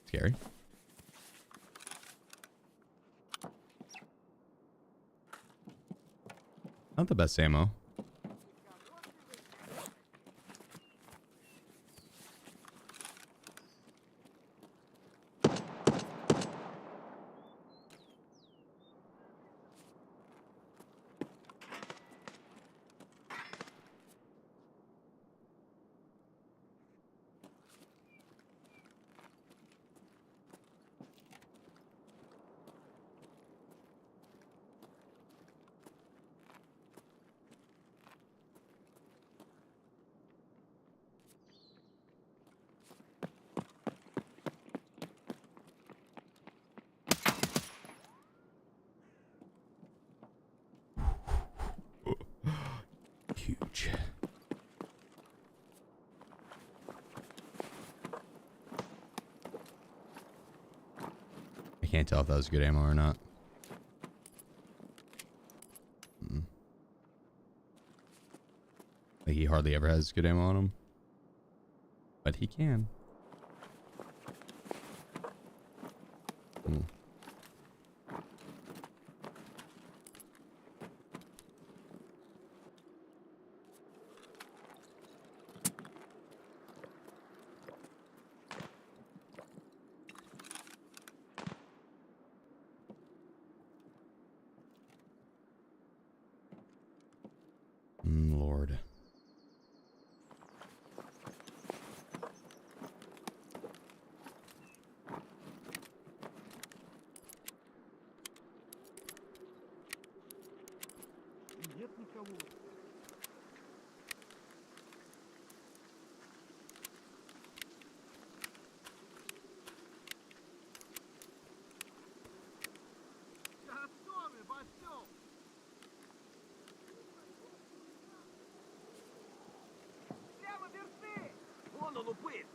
Scary. Not the best ammo. Huge. I can't tell if that was good ammo or not. Like he hardly ever has good ammo on him. But he can. Lord. Нет никого. Готовы, Бастён! Прямо берцы! Вон он упырь!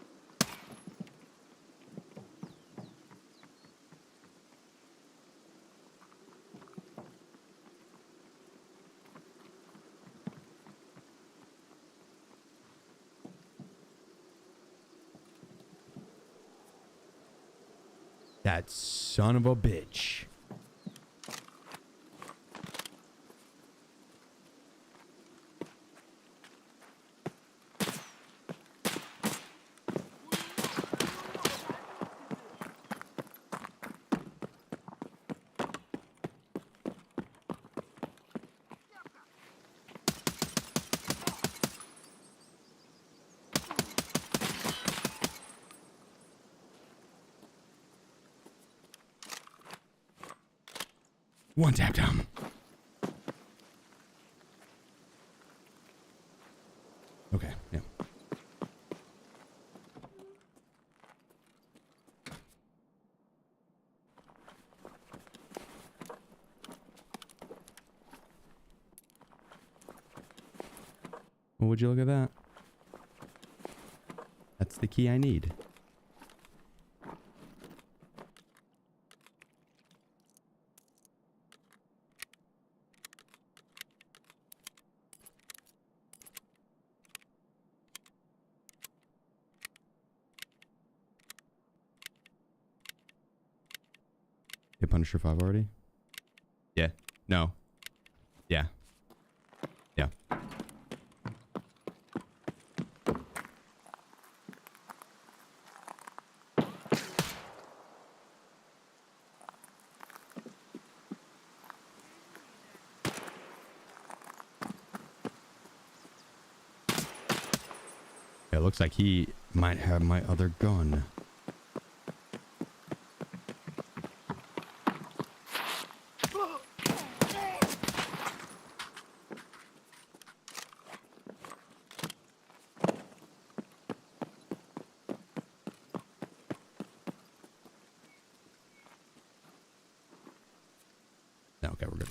That son of a bitch. One tap down. Okay, yeah. Well, would you look at that? That's the key I need. Hit Punisher 5 already? Yeah. No. Yeah. Yeah. It looks like he might have my other gun. Okay, we're good.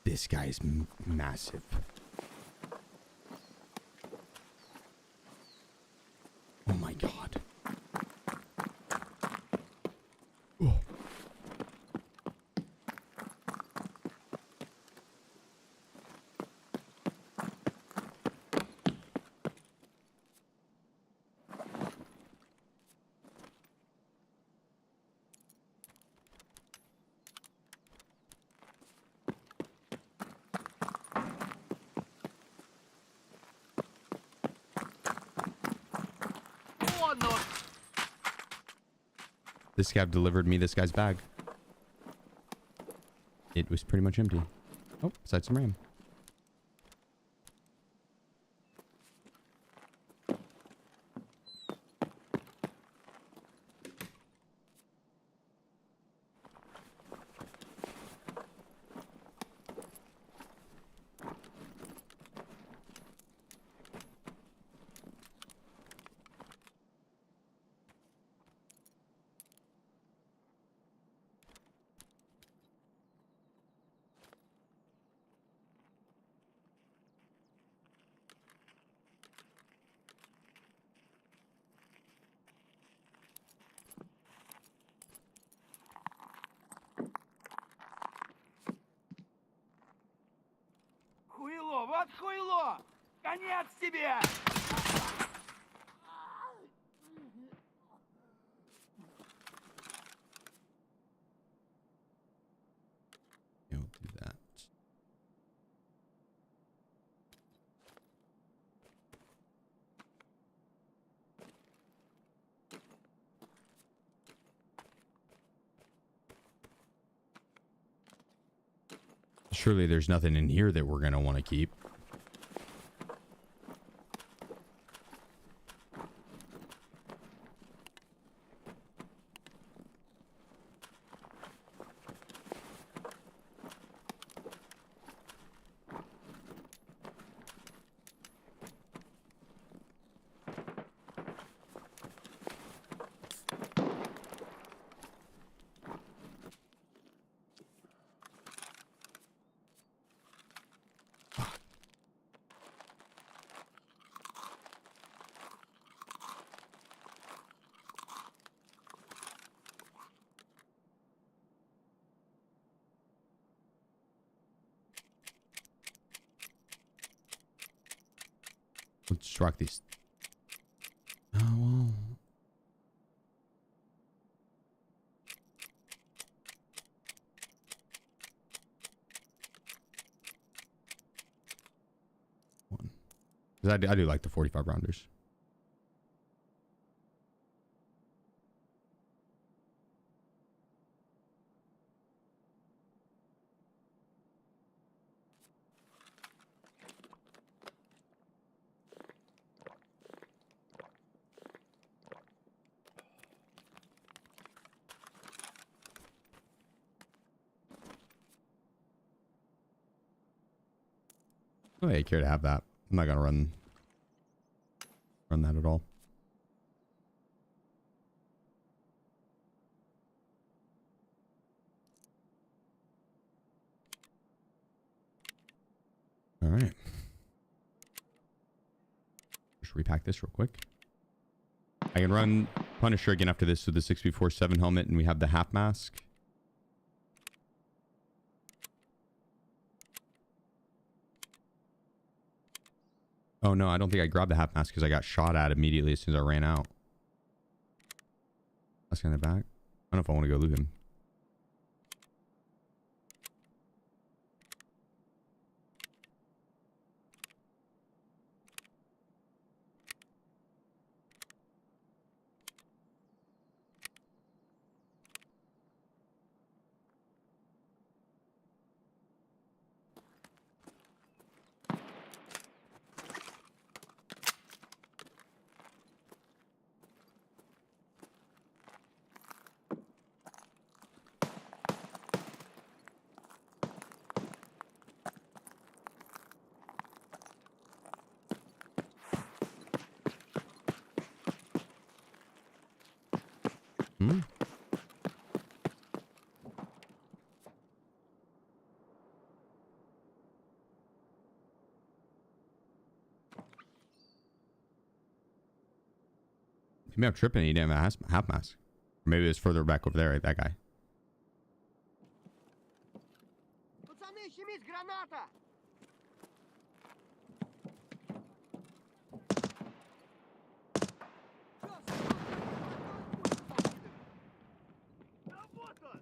This guy's massive. Oh my god. Oh. This guy delivered me this guy's bag. It was pretty much empty. Oh, besides some RAM. Хуйло, вот хуйло! Конец тебе! We'll do that. Surely there's nothing in here that we're going to want to keep. Let's just rock these. Oh, well. One. 'Cause I do like the 45 rounders. Oh, I care to have that. I'm not gonna run that at all. All right. Just repack this real quick. I can run Punisher again after this with the 6v47 helmet, and we have the half mask. Oh no, I don't think I grabbed the half mask because I got shot at immediately as soon as I ran out. That's in the back. I don't know if I want to go loot him. Maybe I'm tripping. He didn't have a half mask. Or maybe it's further back over there, right? That guy. Пацаны, щемись, граната! Да вот он!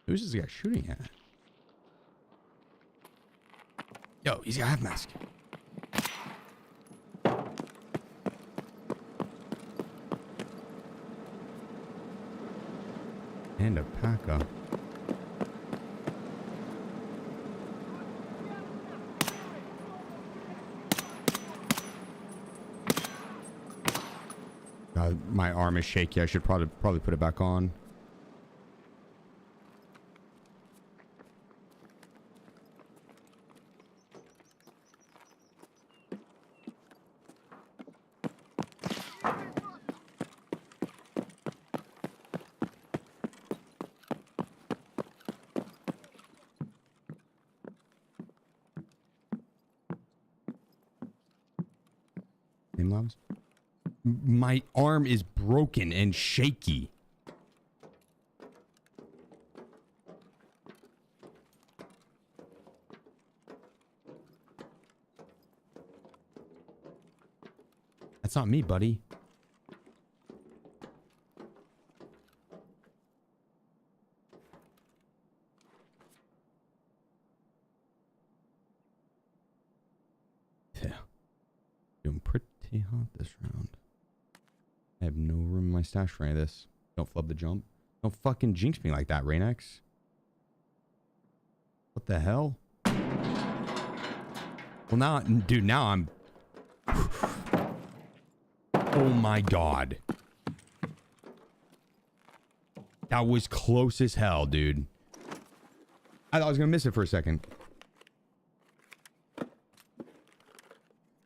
Who's this guy shooting at? Yo, he's got a half mask. And a P.A.K.A. God, my arm is shaky. I should probably put it back on. Name labs? My arm is broken and shaky. That's not me, buddy. Yeah. Doing pretty hot this round. I have no room in my stash for any of this. Don't flub the jump. Don't fucking jinx me like that, Raynex. What the hell? Well, now, dude, now I'm... Oh my god. That was close as hell, dude. I thought I was gonna miss it for a second.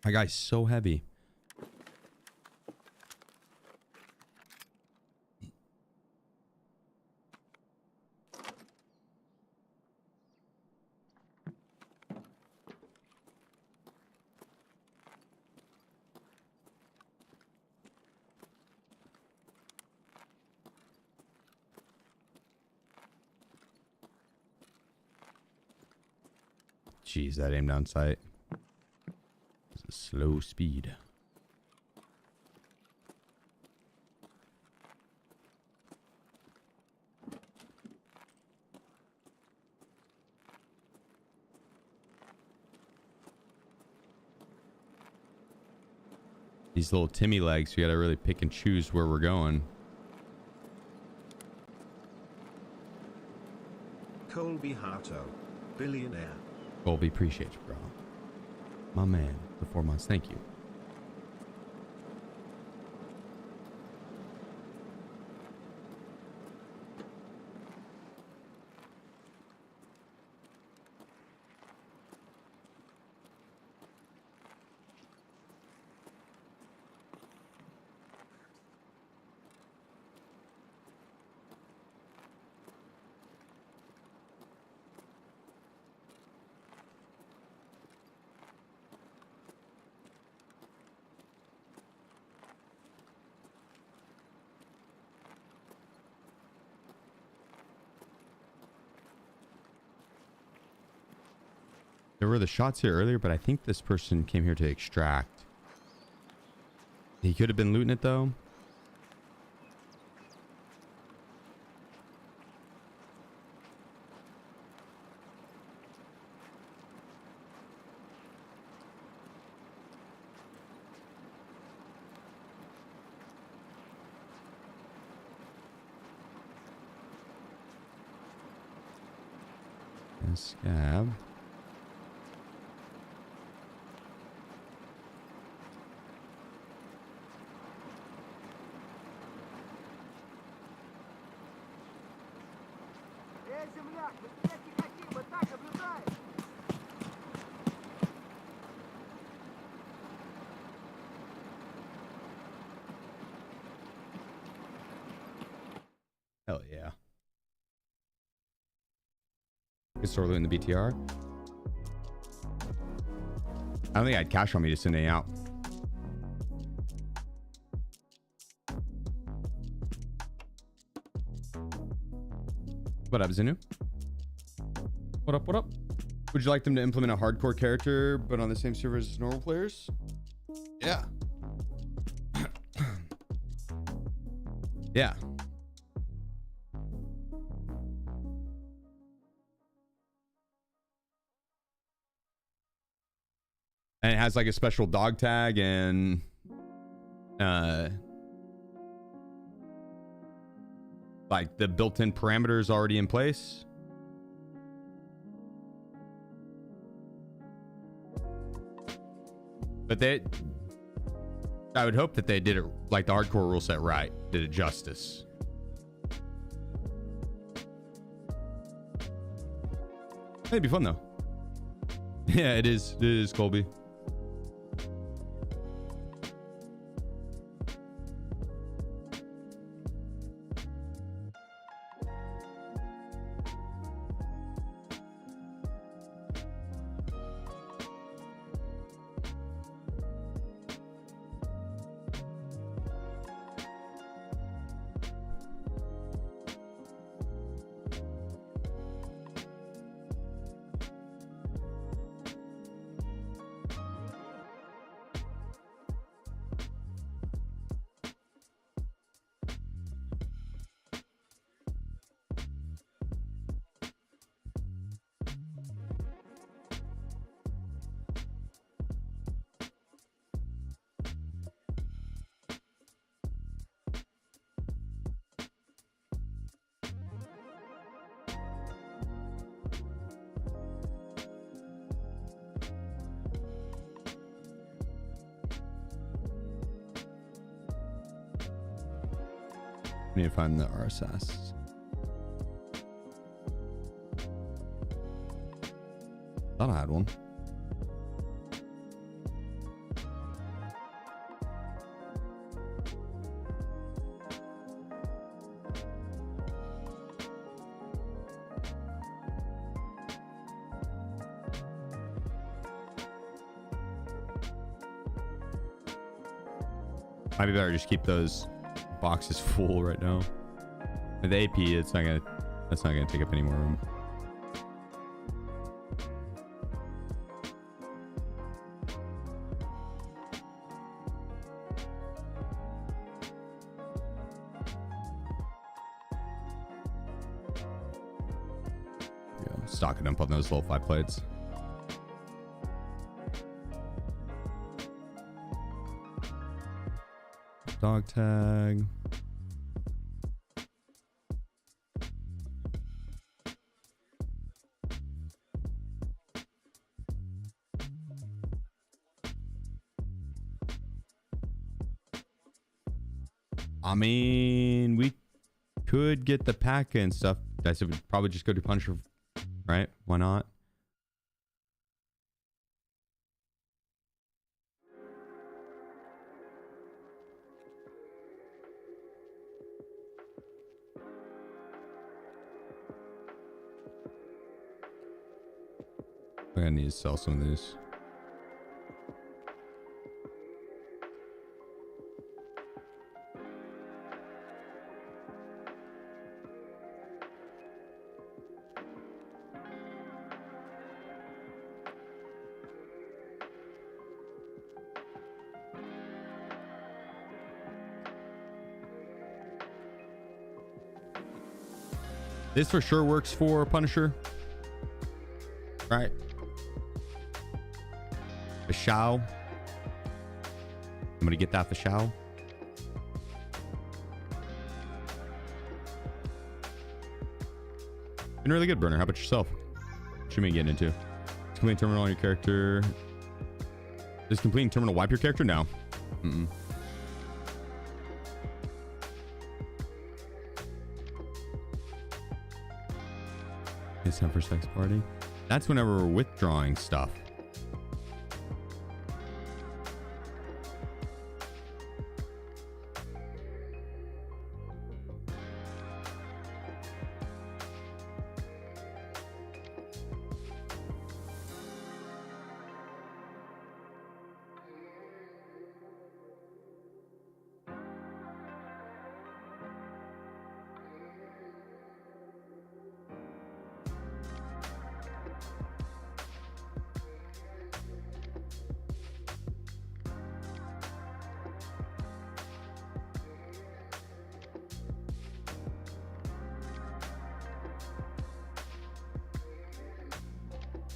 My guy's so heavy. Jeez, that aim down sight. It's a slow speed. These little Timmy legs, we gotta really pick and choose where we're going. Colby Harto, billionaire. Colby, appreciate you, bro. My man, the 4 months. Thank you. There were the shots here earlier, but I think this person came here to extract. He could have been looting it, though. Scab. Земляк, быстрее тихоти, мы так наблюдаем! Hell yeah. Good story in the BTR. I don't think I had cash on me to send any out. What up, Zenu? What up, what up? Would you like them to implement a hardcore character, but on the same server as normal players? Yeah. Yeah. And it has like a special dog tag and like the built-in parameters already in place. But I would hope that they did it like the hardcore rule set right, did it justice. It'd be fun though. Yeah, it is. It is, Colby. Need to find the RSS. Thought I had one. Might be better just keep those boxes full right now. With the AP, that's not gonna take up any more room. There we go. Stock it up on those little 5 plates. Dog tag. I mean, we could get the pack and stuff. I said we'd probably just go to Punisher, right? Why not? I need to sell some of these. This for sure works for Punisher, right? The Shao. I'm gonna get that for Shao. Been really good, Burner. How about yourself? What you been getting into? Is completing terminal on your character? Does completing terminal wipe your character? No. Mm-mm. It's time for sex party. That's whenever we're withdrawing stuff.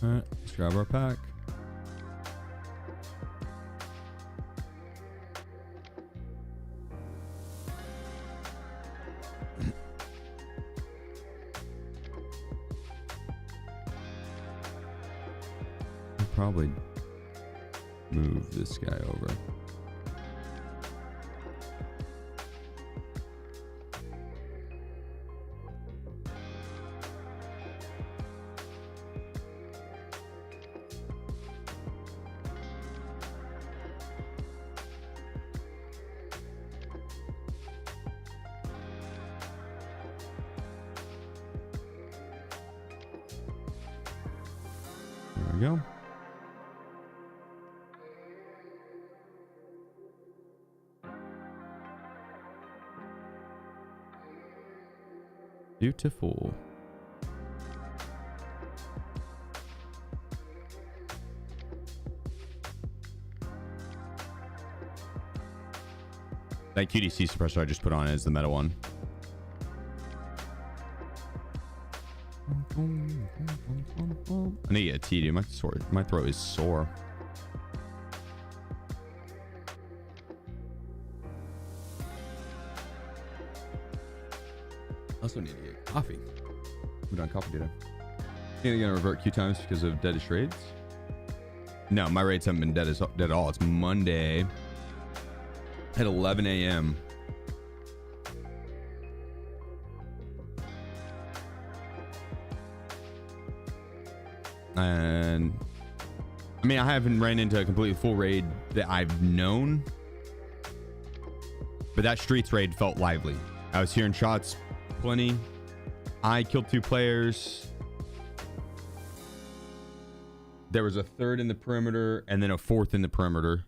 All right, let's grab our pack. I'll probably move this guy over. There we go. Beautiful. That QDC suppressor I just put on is the meta one. I need to get a tea, dude. My throat is sore. I also need to get coffee. We don't have coffee today. Think they're gonna revert queue times because of deadish raids? No, my raids haven't been dead at all. It's Monday at 11 a.m. And I mean, I haven't ran into a completely full raid that I've known, but that streets raid felt lively. I was hearing shots plenty. I killed 2 players. There was a 3rd in the perimeter and then a 4th in the perimeter.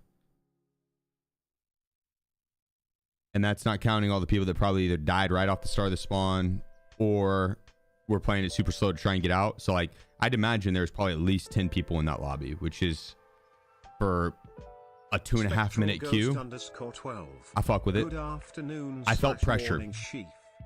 And that's not counting all the people that probably either died right off the start of the spawn or were playing it super slow to try and get out. So like, I'd imagine there's probably at least 10 people in that lobby, which is for a 2.5 minute queue. I fuck with it. I felt pressure.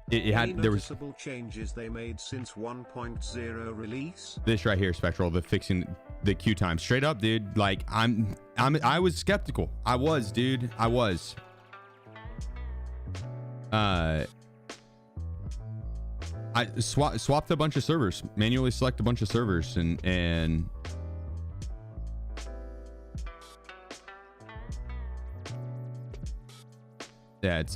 It had, there was changes they made since 1.0 release. This right here, Spectral, the fixing the queue time. Straight up, dude. Like I was skeptical. I was, dude. I was. I swapped a bunch of servers, manually select a bunch of servers, and yeah, it's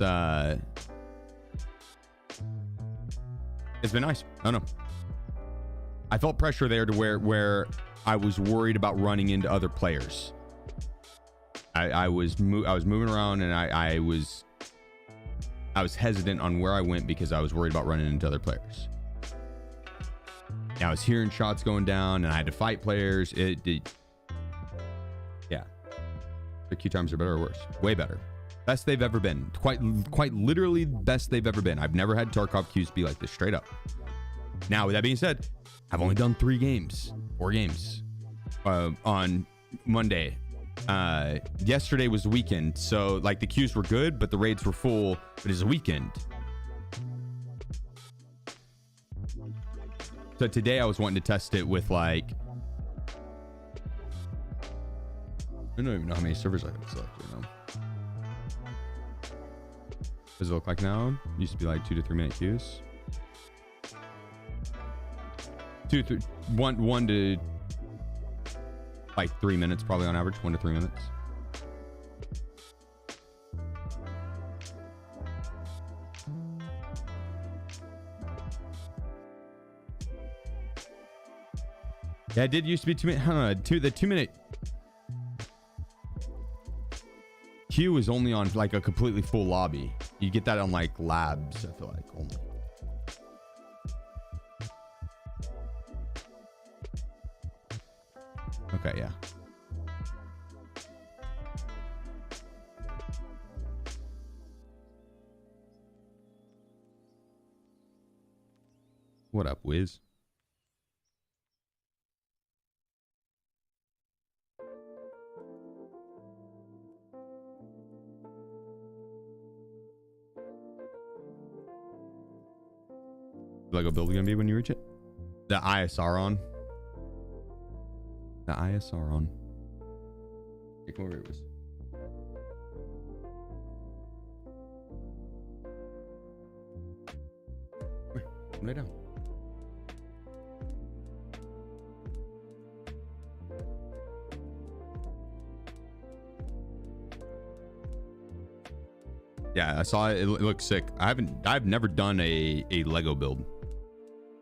been nice. I don't know. I felt pressure there to where I was worried about running into other players. I was moving around and I was hesitant on where I went because I was worried about running into other players. And I was hearing shots going down and I had to fight players. Yeah. The queue times are better or worse? Way better. Best they've ever been. Quite literally best they've ever been. I've never had Tarkov queues be like this, straight up. Now, with that being said, I've only done 4 games on Monday. Yesterday was the weekend, so like the queues were good, but the raids were full. But it's a weekend. So today I was wanting to test it with like, I don't even know how many servers I can select, you know. What does it look like now? Used to be like 2 to 3 minute queues. 1 to like 3 minutes probably on average. 1 to 3 minutes. Yeah, it did used to be 2 minutes. I don't know, the 2 minute queue is only on like a completely full lobby. You get that on like labs, I feel like, only. Okay, yeah. What up, Wiz? Lego build gonna be when you reach it? The ISR on? the ISR on. Take over it was. Lay down. Yeah, I saw it. It looks sick. I've never done a Lego build.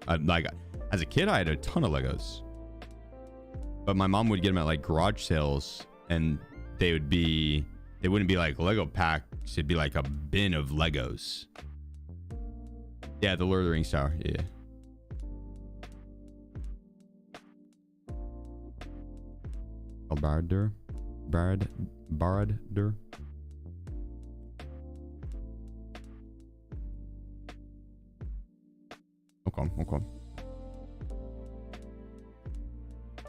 Like as a kid, I had a ton of Legos, but my mom would get them at like garage sales, and they wouldn't be like Lego packs. It'd be like a bin of Legos. Yeah, the Lord of the Rings tower. Yeah. Called Barad-dur. Okay.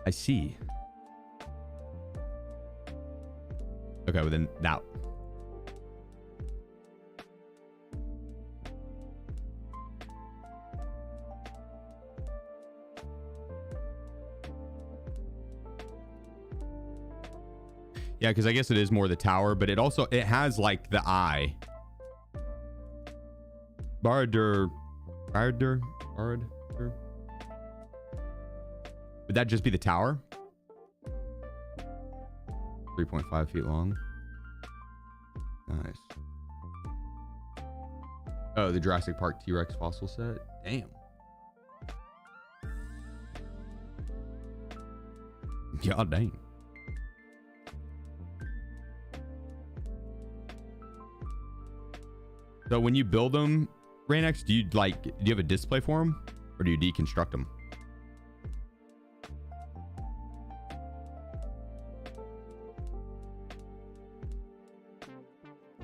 I see. Okay, well then now. Yeah, because I guess it is more the tower, but it has like the eye. Barad-dur. Would that just be the tower? 3.5 feet long. Nice. Oh, the Jurassic Park T-Rex fossil set. Damn. God dang. So when you build them, Ranex, do you have a display for them, or do you deconstruct them?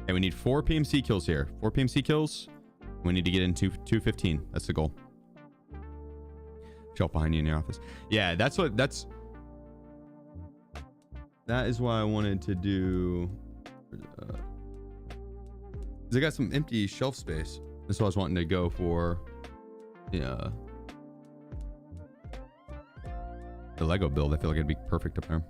Okay, we need 4 PMC kills here. 4 PMC kills. We need to get into 215. That's the goal. Shelf behind you in your office. Yeah, that is what I wanted to do. I got some empty shelf space. That's what I was wanting to go for. Yeah. The Lego build, I feel like it'd be perfect up there.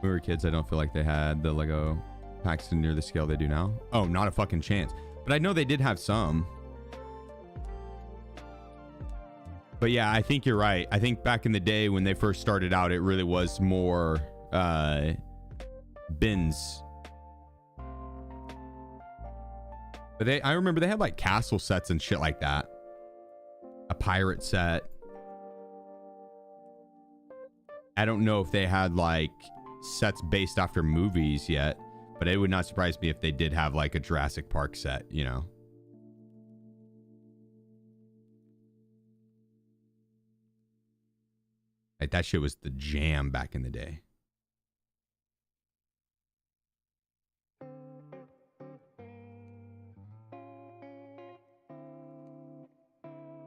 When we were kids, I don't feel like they had the Lego packs near the scale they do now. Oh, not a fucking chance. But I know they did have some. But yeah, I think you're right. I think back in the day when they first started out, it really was more bins. But I remember they had like castle sets and shit like that. A pirate set. I don't know if they had like sets based after movies yet, but it would not surprise me if they did have like a Jurassic Park set, you know. Like that shit was the jam back in the day.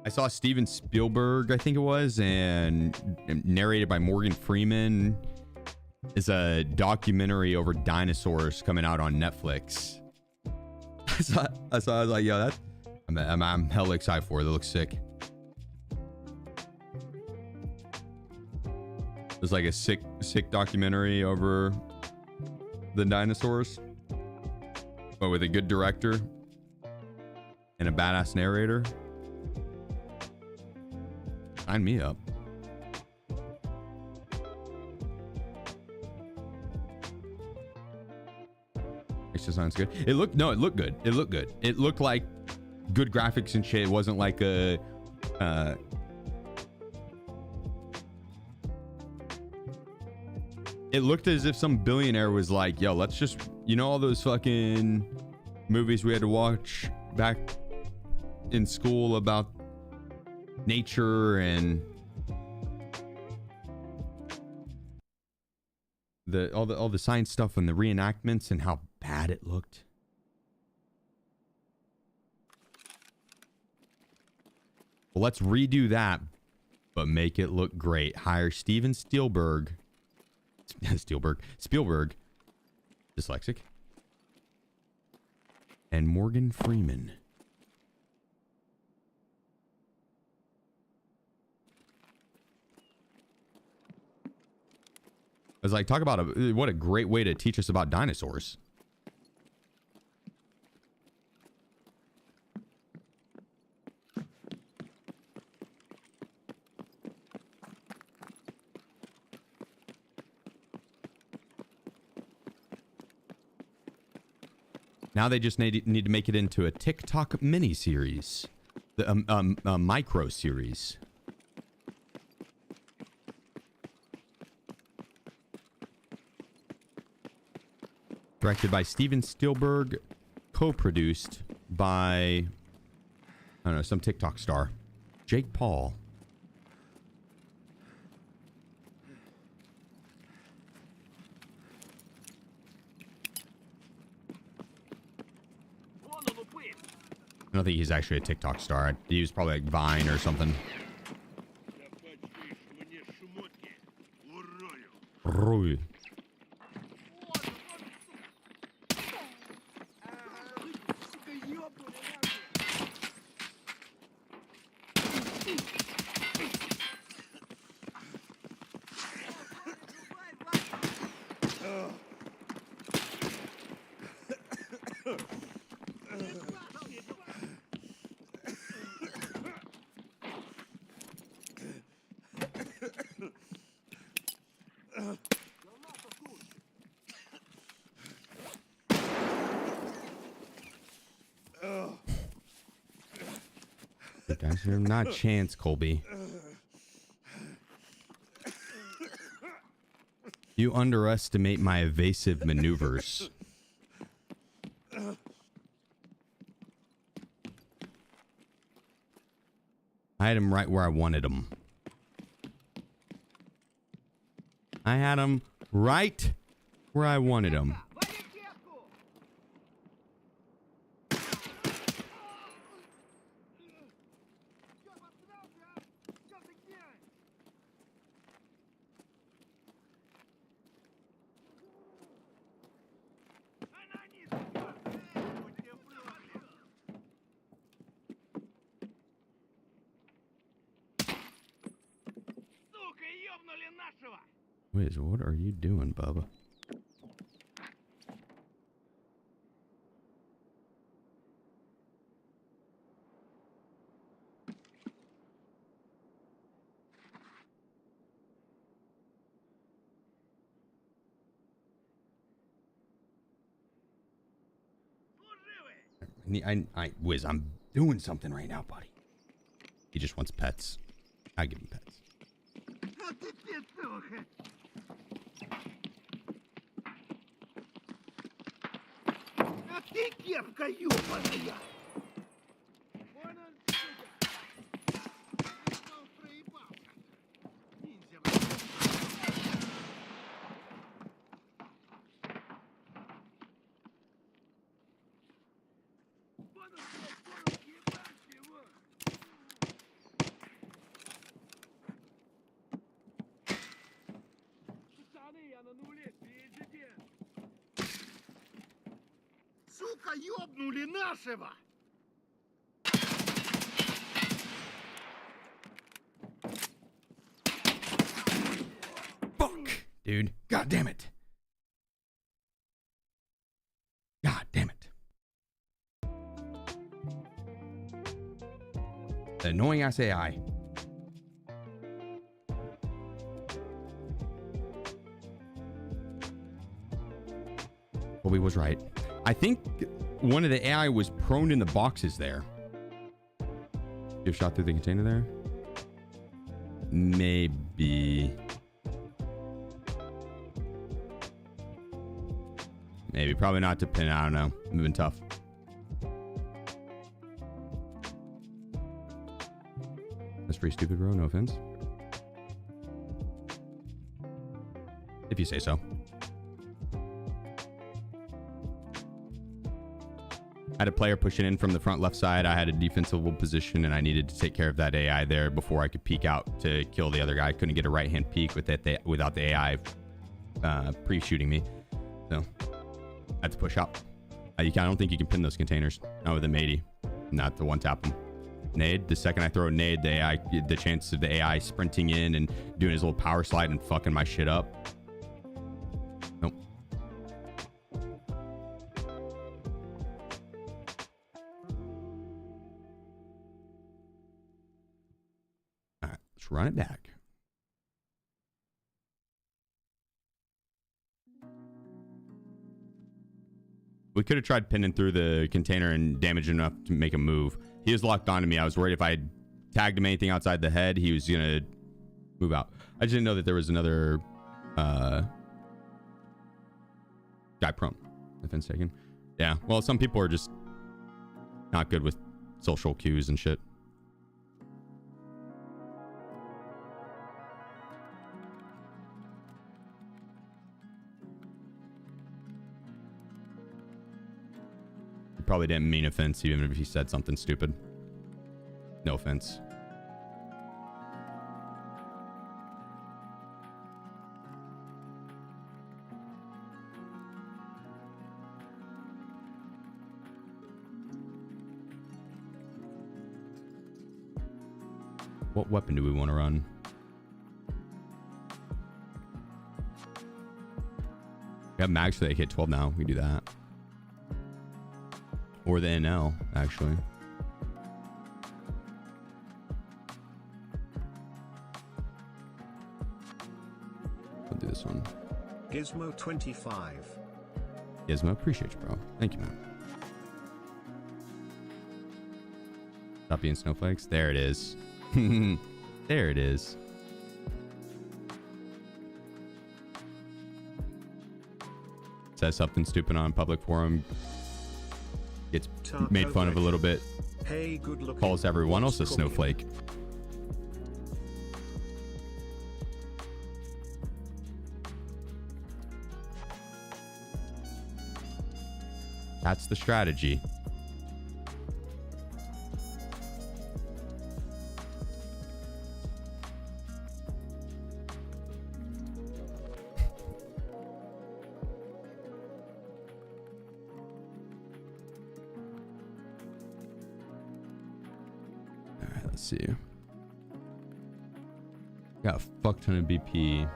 I saw Steven Spielberg, I think it was, and narrated by Morgan Freeman. Is a documentary over dinosaurs coming out on Netflix. I saw, I was like, yo, I'm hella excited for it. It looks sick. It's like a sick documentary over the dinosaurs, but with a good director and a badass narrator. Sign me up. It sounds good. It looked good. It looked good. It looked like good graphics and shit. It wasn't like a it looked as if some billionaire was like, yo, let's just, you know, all those fucking movies we had to watch back in school about nature and all the science stuff and the reenactments and how bad it looked. Well, let's redo that, but make it look great. Hire Steven Spielberg, dyslexic, and Morgan Freeman. I was like, talk about what a great way to teach us about dinosaurs. Now they just need to make it into a TikTok mini series, a micro series. Directed by Steven Spielberg, co-produced by, I don't know, some TikTok star, Jake Paul. I don't think he's actually a TikTok star. He was probably like Vine or something. Roy. Guys, you're not a chance, Colby. You underestimate my evasive maneuvers. I had him right where I wanted him. I had him right where I wanted him. Wiz, what are you doing, Bubba? Wiz, I'm doing something right now, buddy. He just wants pets. I give him pets. Ты кепка ёбаная! Вон он, сука! Он проебался! Ниндзя, вон он, блядь, ебать его! Пацаны, я на нуле, видите? Сука, ёбнули нашего! Fuck, dude. God damn it. God damn it. The annoying ass AI. Bobby was right. I think one of the AI was prone in the boxes there. You have shot through the container there? Maybe. Maybe. Probably not to pin. I don't know. It's been tough. That's pretty stupid, bro. No offense. If you say so. I had a player pushing in from the front left side. I had a defensible position, and I needed to take care of that AI there before I could peek out to kill the other guy. I couldn't get a right-hand peek with that without the AI pre-shooting me. So I had to push out. I don't think you can pin those containers. Not with a matey. Not the one tap them. Nade. The second I throw a nade, the chance of the AI sprinting in and doing his little power slide and fucking my shit up. Nope. All right, let's run it back. We could have tried pinning through the container and damage enough to make him move. He was locked onto me. I was worried if I tagged him anything outside the head, he was gonna move out. I just didn't know that there was another guy prone. If I'm mistaken. Yeah. Well, some people are just not good with social cues and shit. Probably didn't mean offense even if he said something stupid. No offense. What weapon do we want to run? We have mags for the AK-12 now. We do that. Or the NL, actually. I'll do this one. Gizmo 25. Gizmo, appreciate you, bro. Thank you, man. Stop being snowflakes. There it is. There it is. Says something stupid on a public forum. Gets made fun of a little bit. Hey, good looking. Calls everyone else a snowflake. That's the strategy. See, got a fuck ton of BP.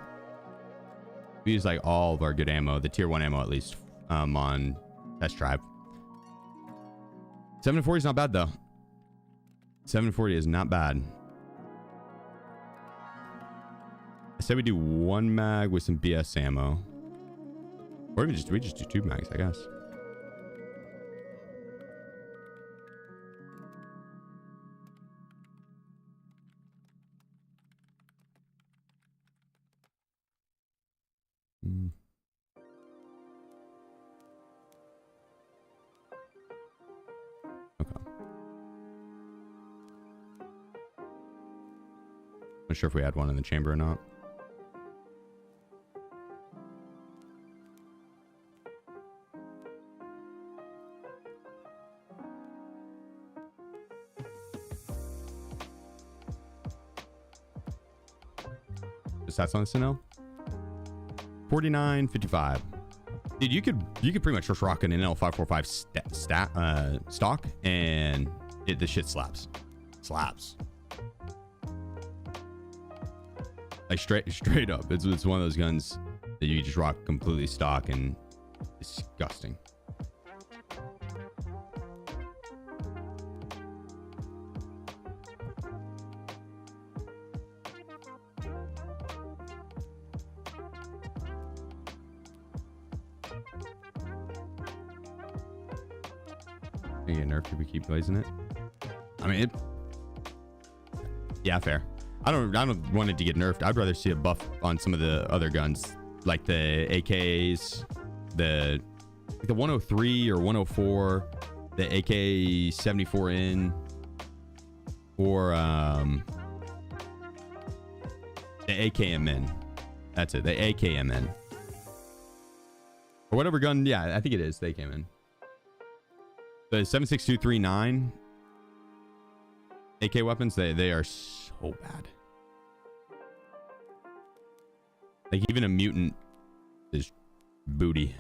We use like all of our good ammo, the tier 1 ammo at least, on test drive. 740 is not bad though. 740 is not bad. I said we do 1 mag with some BS ammo, or even we just do 2 mags, I guess. Not sure if we had one in the chamber or not. Just stats on this NL. 49.55. Dude, you could pretty much just rock an NL 545 stock and the shit slaps. Slaps. Like straight up. It's one of those guns that you just rock completely stock and disgusting. Can you get nerfed if we keep blazing it? I mean, yeah, fair. I don't want it to get nerfed. I'd rather see a buff on some of the other guns, like the AKs, the 103 or 104, the AK-74N, or the AKMN. That's it, the AKMN. Or whatever gun, yeah, I think it is the AKMN. The 7.6239 AK weapons, they are so bad. Like even a mutant is booty.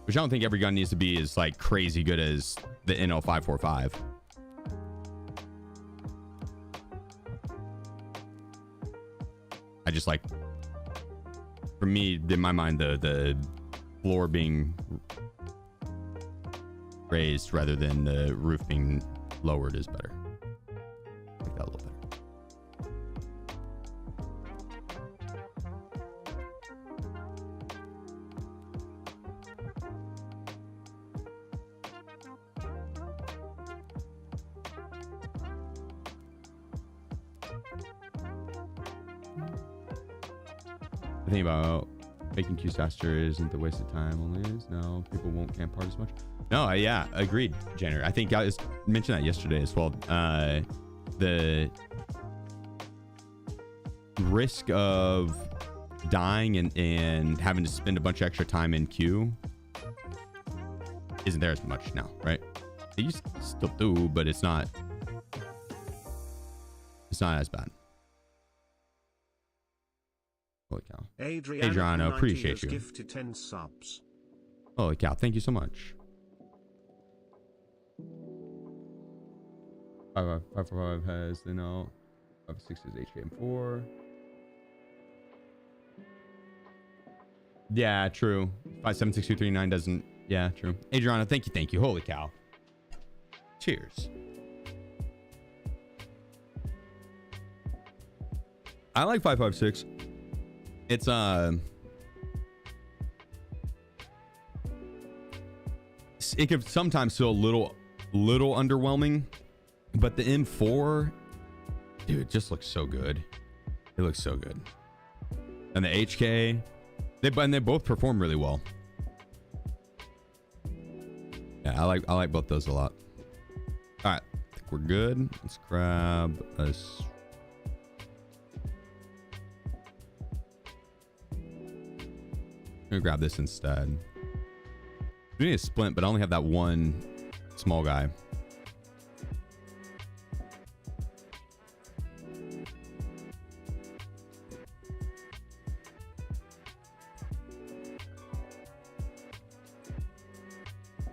Which I don't think every gun needs to be as like crazy good as the NL545. I just like, for me, in my mind, the floor being raised rather than the roof being lowered is better. I like that a little better. The thing about making queues faster isn't the waste of time only is. No, people won't camp hard as much. No, yeah, agreed, Jenner. I think I just mentioned that yesterday as well. The risk of dying and having to spend a bunch of extra time in queue isn't there as much now, right? You still do, but it's not as bad. Holy cow. Adriano, appreciate you. Gifted 10 subs. Holy cow, thank you so much. 545 has the no. 56 is HKM4. Yeah, true. 576239 doesn't. Yeah, true. Adriano, thank you. Holy cow. Cheers. I like 556. It's it could sometimes feel a little underwhelming, but the M4, dude, it just looks so good. It looks so good. And the HK, they both perform really well. Yeah, I like both those a lot. All right, I think we're good. Let's grab us. I'm gonna grab this instead. We need a splint, but I only have that one small guy.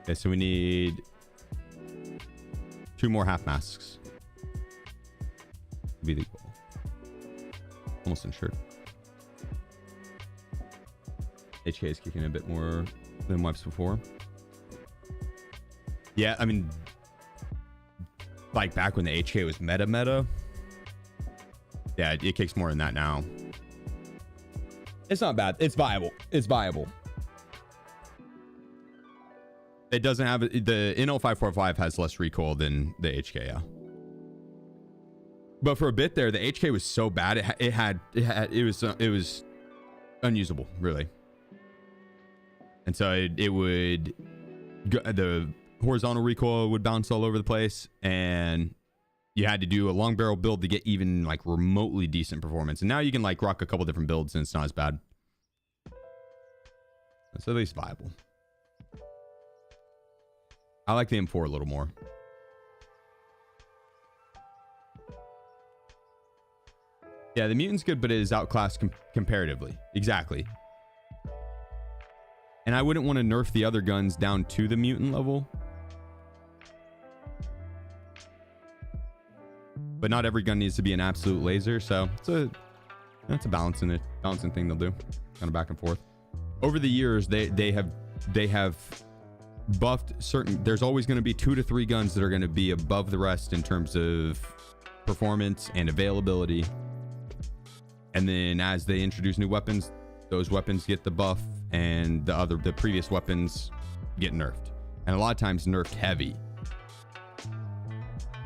Okay, so we need 2 more half masks. Be the goal. Almost insured. HK is kicking a bit more than wipes before. Yeah, I mean, like back when the HK was meta. Yeah, it kicks more than that now. It's not bad. It's viable. It doesn't have the NL545 has less recoil than the HK. Yeah. But for a bit there, the HK was so bad. It was unusable, really. And so it would the horizontal recoil would bounce all over the place, and you had to do a long barrel build to get even like remotely decent performance. And now you can like rock a couple different builds and it's not as bad. It's at least viable. I like the M4 a little more. Yeah, the mutant's good, but it is outclassed comparatively. Exactly. And I wouldn't want to nerf the other guns down to the mutant level. But not every gun needs to be an absolute laser, so that's a balancing thing they'll do. Kind of back and forth. Over the years, they have buffed certain. There's always going to be 2 to 3 guns that are going to be above the rest in terms of performance and availability. And then as they introduce new weapons, those weapons get the buff, and the previous weapons get nerfed, and a lot of times nerfed heavy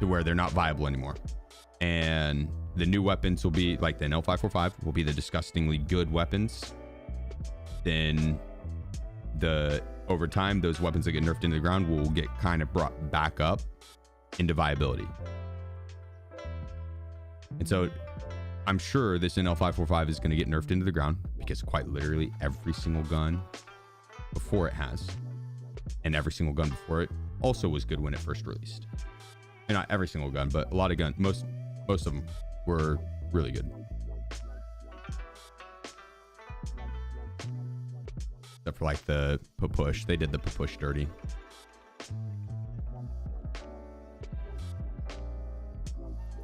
to where they're not viable anymore. And the new weapons will be like the NL545 will be the disgustingly good weapons. Then over time, those weapons that get nerfed into the ground will get kind of brought back up into viability. And so I'm sure this NL545 is going to get nerfed into the ground because quite literally every single gun before it has, and every single gun before it also was good when it first released. And not every single gun, but a lot of guns, most of them were really good. Except for like the push, they did the push dirty.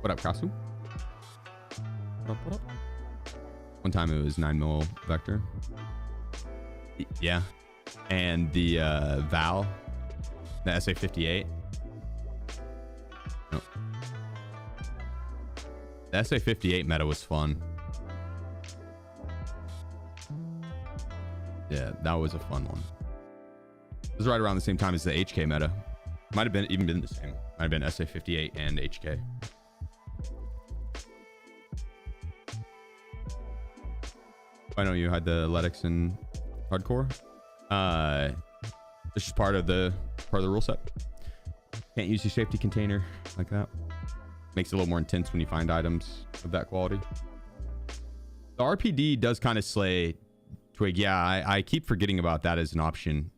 What up, Kasu? What up? One time it was 9mm vector. Yeah. And the Val, the SA-58. No. The SA-58 meta was fun. Yeah, that was a fun one. It was right around the same time as the HK meta. Might have been even been the same. Might have been SA-58 and HK. I know you had the Letics in hardcore. It's just part of the rule set. Can't use your safety container like that. Makes it a little more intense when you find items of that quality. The RPD does kind of slay Twig. Yeah, I keep forgetting about that as an option.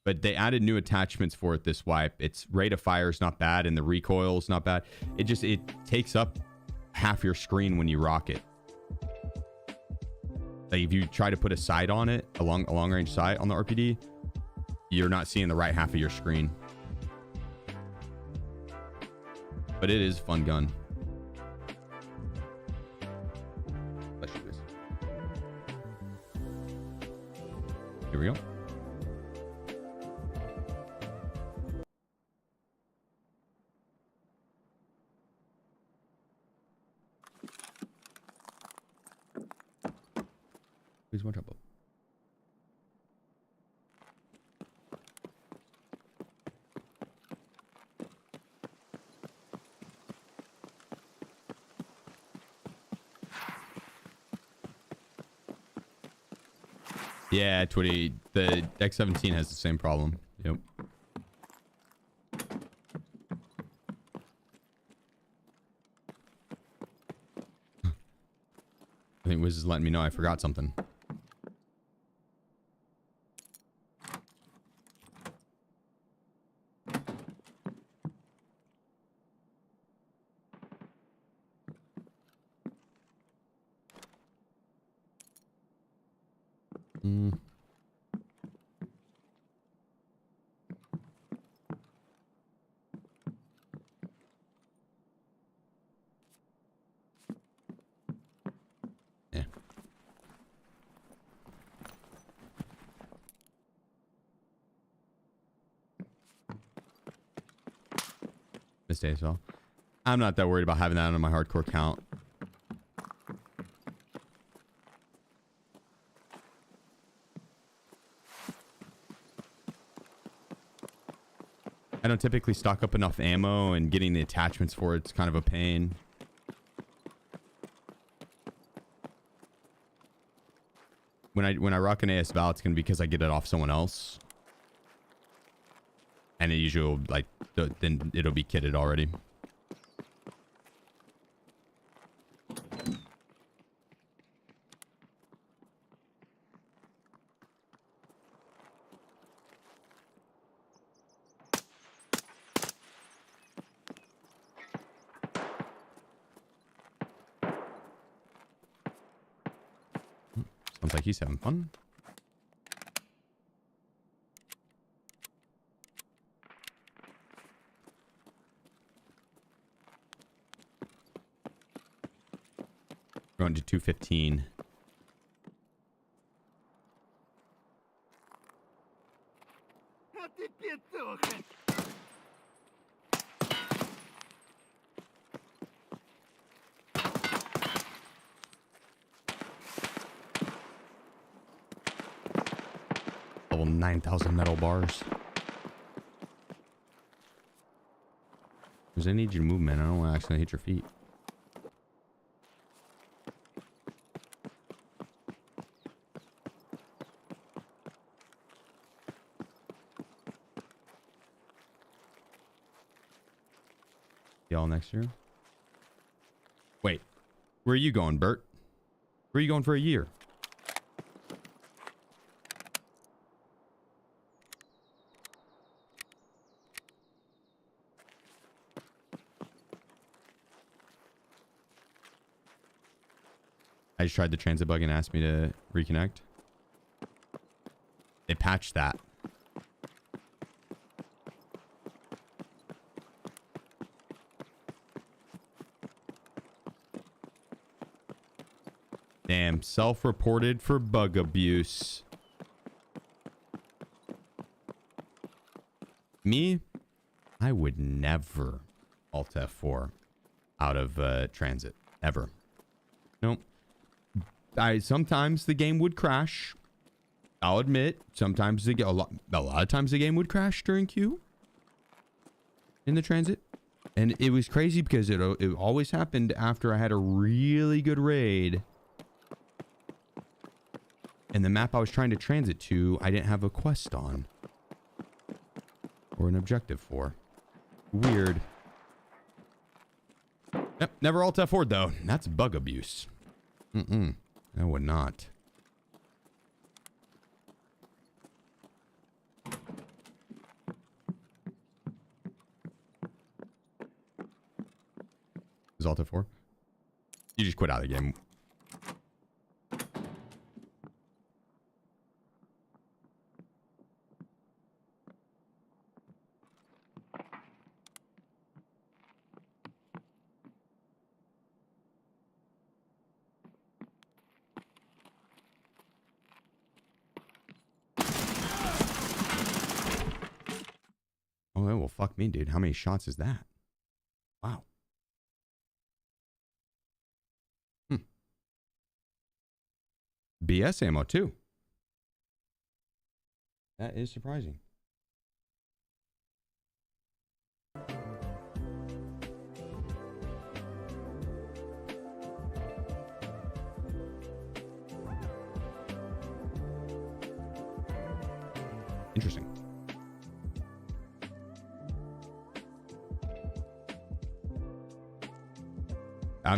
But they added new attachments for it this wipe. Its rate of fire is not bad, and the recoil is not bad. It takes up half your screen when you rock it. Like if you try to put a sight on it, a long range sight on the RPD, you're not seeing the right half of your screen. But it is a fun gun. Let's do this. Here we go. Please watch out. Yeah, Twitty, the X17 has the same problem. Yep. I think Wiz is letting me know I forgot something. Yeah. Missed ASL. I'm not that worried about having that on my hardcore count. I don't typically stock up enough ammo, and getting the attachments for it's kind of a pain. When I rock an AS Val, it's gonna be because I get it off someone else, and it usually will, like then it'll be kitted already. Sounds like he's having fun. Going to 215. А ты петуха! Level 9,000 metal bars. Because I need you to move, man. I don't want to accidentally hit your feet. Y'all next year? Wait, where are you going, Bert? Where are you going for a year? I just tried the transit bug and asked me to reconnect. They patched that. Damn, self-reported for bug abuse. Me, I would never Alt F4 out of transit, ever. Nope. Sometimes the game would crash. I'll admit, sometimes a lot of times the game would crash during queue in the transit. And it was crazy because it always happened after I had a really good raid. And the map I was trying to transit to, I didn't have a quest on. Or an objective for. Weird. Yep, never Alt F4 though. That's bug abuse. I would not. Is Alt F4? You just quit out of the game. Oh, well, fuck me, dude. How many shots is that? Wow. BS ammo, too. That is surprising. Interesting.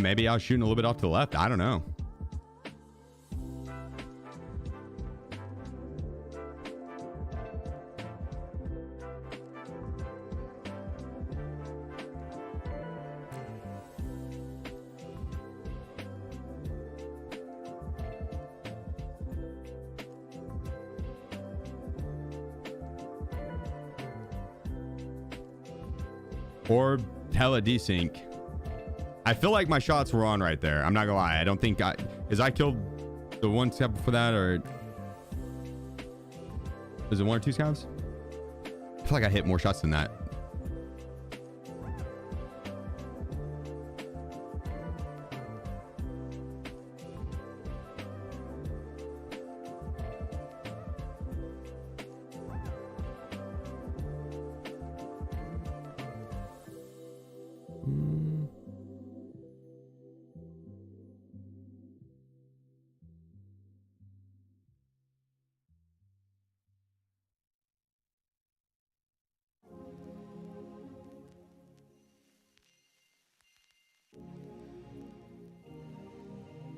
Maybe I was shooting a little bit off to the left. I don't know. Or hella desync. I feel like my shots were on right there. I'm not gonna lie. I don't think because I killed the one scout before that, or was it one or two scouts? I feel like I hit more shots than that.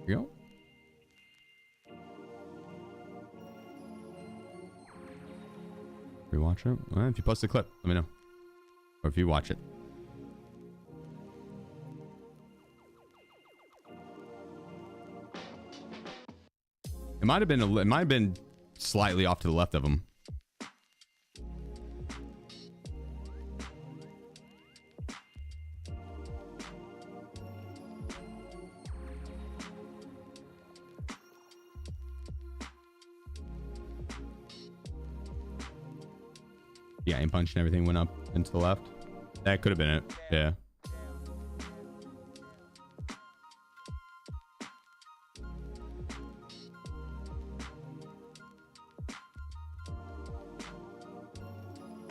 Here we go. Rewatch it. Well, if you post the clip, let me know. Or if you watch it. It might have been slightly off to the left of him. Yeah, aim punch and everything went up and to the left. That could have been it. Yeah.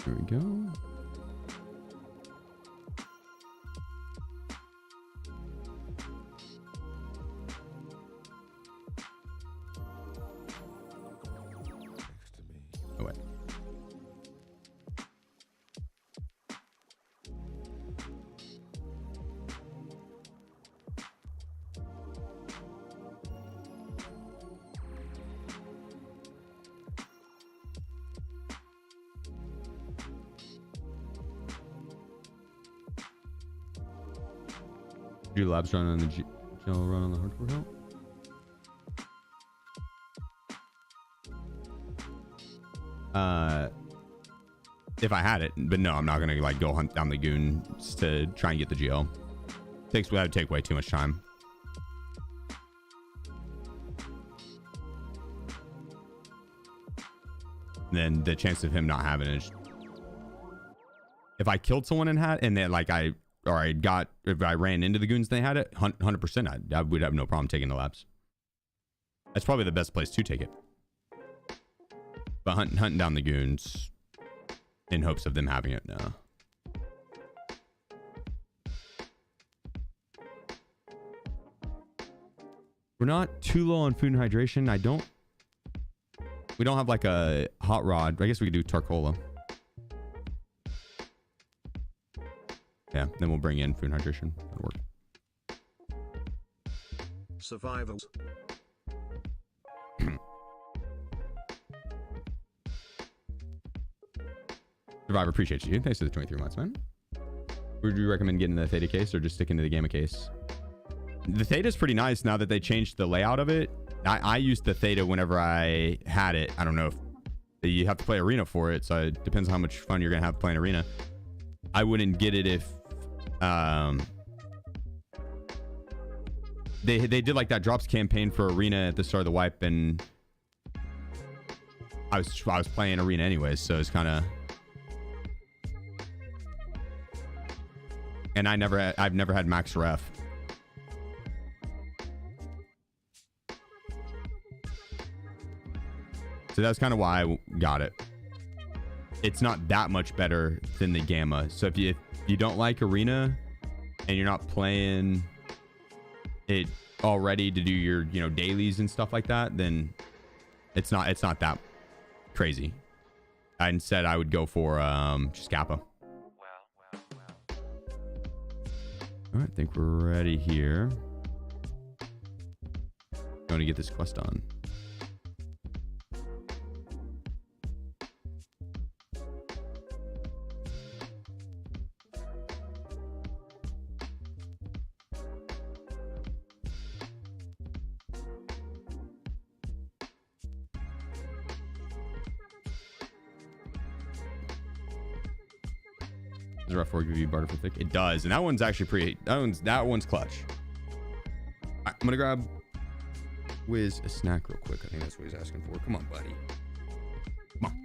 There we go. Oh, wait. Do labs run on the gel run on the hardcore hill? if I had it, but no, I'm not gonna like go hunt down the goons to try and get the GL. That would take way too much time. And then the chance of him not having it is, if I killed someone and had, and then like if I ran into the goons and they had it, 100%, I would have no problem taking the labs. That's probably the best place to take it. But hunting down the goons in hopes of them having it, no. We're not too low on food and hydration. We don't have like a hot rod. I guess we could do Tarkola. Yeah, then we'll bring in food and hydration. That'll work. Survivors. Survivor, appreciate you. Thanks for the 23 months, man. Would you recommend getting the Theta case or just sticking to the Gamma case? The Theta's pretty nice now that they changed the layout of it. I used the Theta whenever I had it. I don't know if you have to play arena for it, so it depends on how much fun you're gonna have playing arena. I wouldn't get it if they did like that drops campaign for arena at the start of the wipe, and I was playing arena anyways, so it's kind of. And I've never had max ref. So that's kind of why I got it. It's not that much better than the Gamma. So if you don't like arena and you're not playing it already to do your dailies and stuff like that, then it's not that crazy. Instead, I would go for just Kappa. All right, I think we're ready here. Going to get this quest on. Does Rough 4 give you butter for thick? It does, and that one's actually pretty. That one's clutch. Right, I'm gonna grab Wiz a snack real quick. I think that's what he's asking for. Come on, buddy. Come on.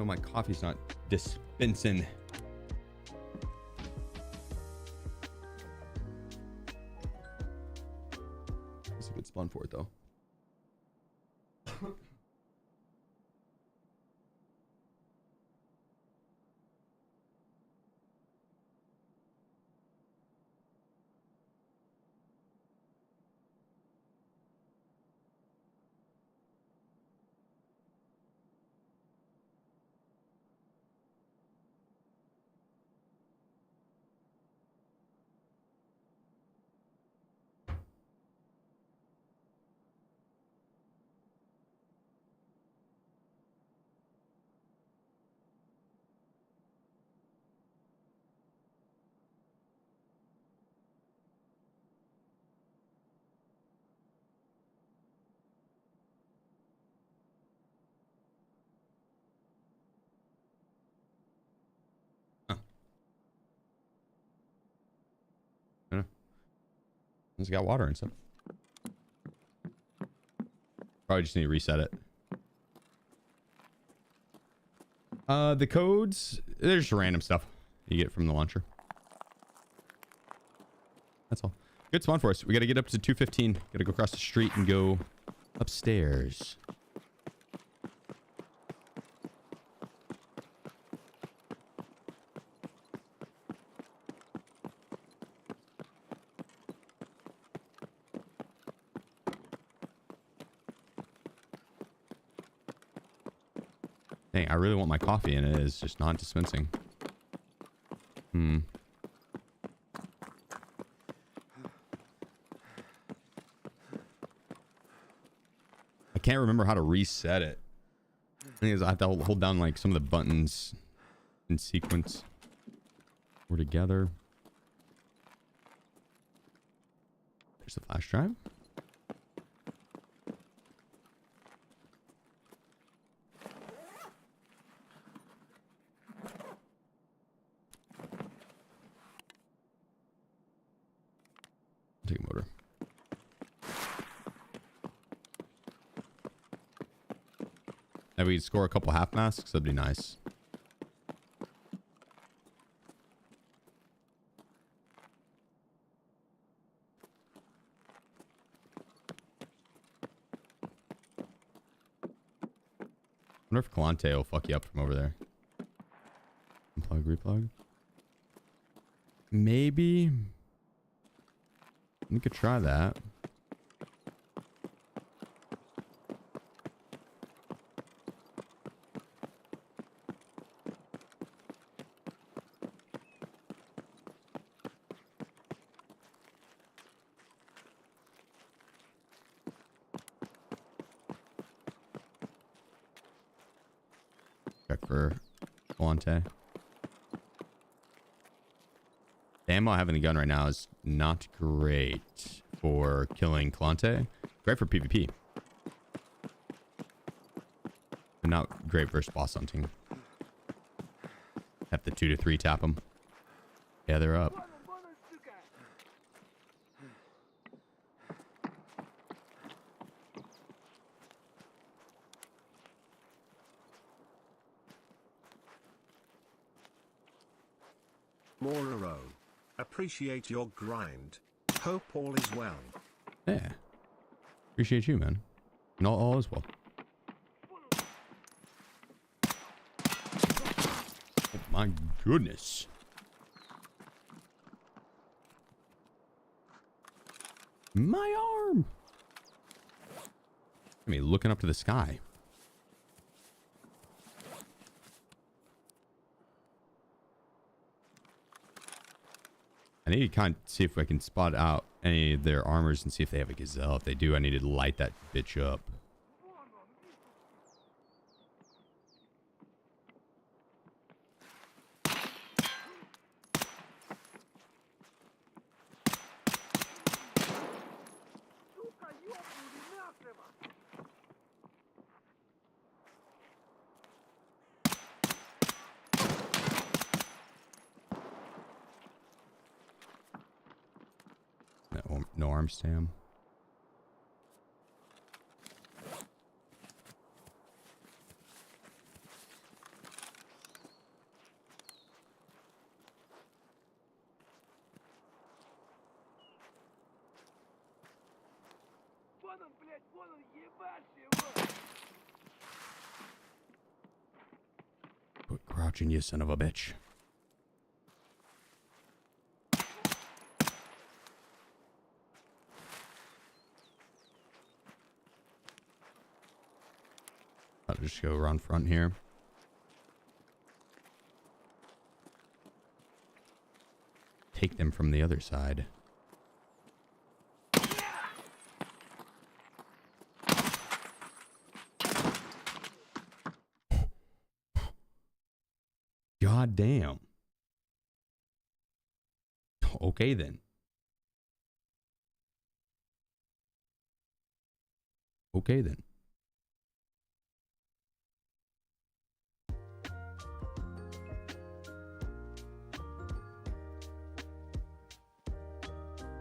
No, my coffee's not dispensing. That's a good spawn for it though. Yeah. It's got water and stuff. Probably just need to reset it. The codes, they're just random stuff you get from the launcher. That's all. Good spawn for us. We got to get up to 215. Got to go across the street and go upstairs. Dang, I really want my coffee and it is just not dispensing. I can't remember how to reset it. I think I have to hold down like some of the buttons in sequence. We're together. There's the flash drive. Take a motor. If we score a couple half masks, that'd be nice. I wonder if Calante will fuck you up from over there. Unplug, replug. Maybe. We could try that. Check for Calante. The ammo I have in the gun right now is not great for killing Calante. Great for PvP. But not great versus boss hunting. Have to 2 to 3 tap them. Yeah, they're up. Moraro. Appreciate your grind. Hope all is well. Yeah. Appreciate you, man. And all is well. Oh my goodness. My arm. I mean, looking up to the sky. I need to kind of see if I can spot out any of their armors and see if they have a gazelle. If they do, I need to light that bitch up. No arm stam. он, блядь, вон он, ебашь его! Quit crouching, you son of a bitch. I'll just go around front here. Take them from the other side. God damn. Okay then. Okay then.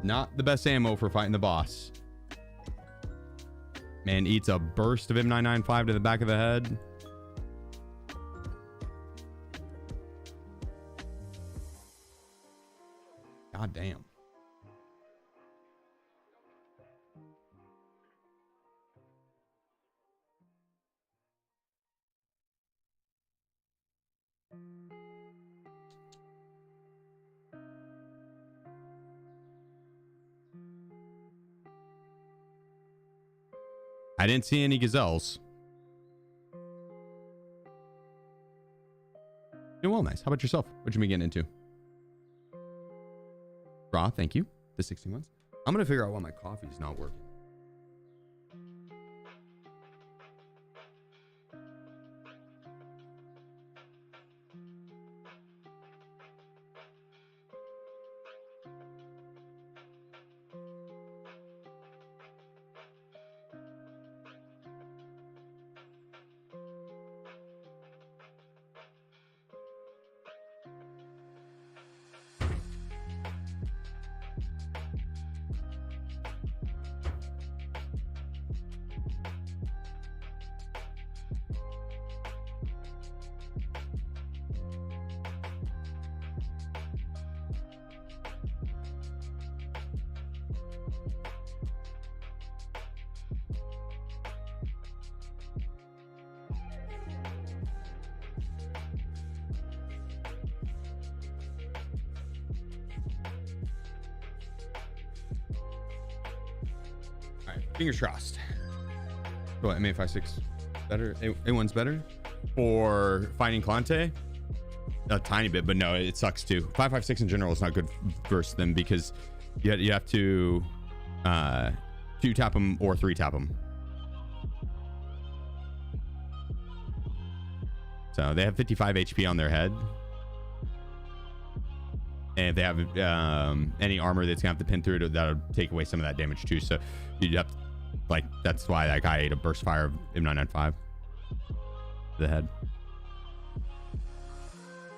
Not the best ammo for fighting the boss. Man eats a burst of M995 to the back of the head. God damn. I didn't see any gazelles. Doing well, nice. How about yourself? What'd you be getting into? Raw, thank you. The 60 months. I'm gonna figure out why my coffee's not working. Fingers crossed. What, MA56 better? A1's better? For fighting Clante? A tiny bit, but no, it sucks too. 556 in general is not good versus them because you have to 2-tap them or 3-tap them. So they have 55 HP on their head. And if they have any armor that's gonna have to pin through it, that'll take away some of that damage too. So you'd have to, like, that's why that guy ate a burst fire of M995 to the head.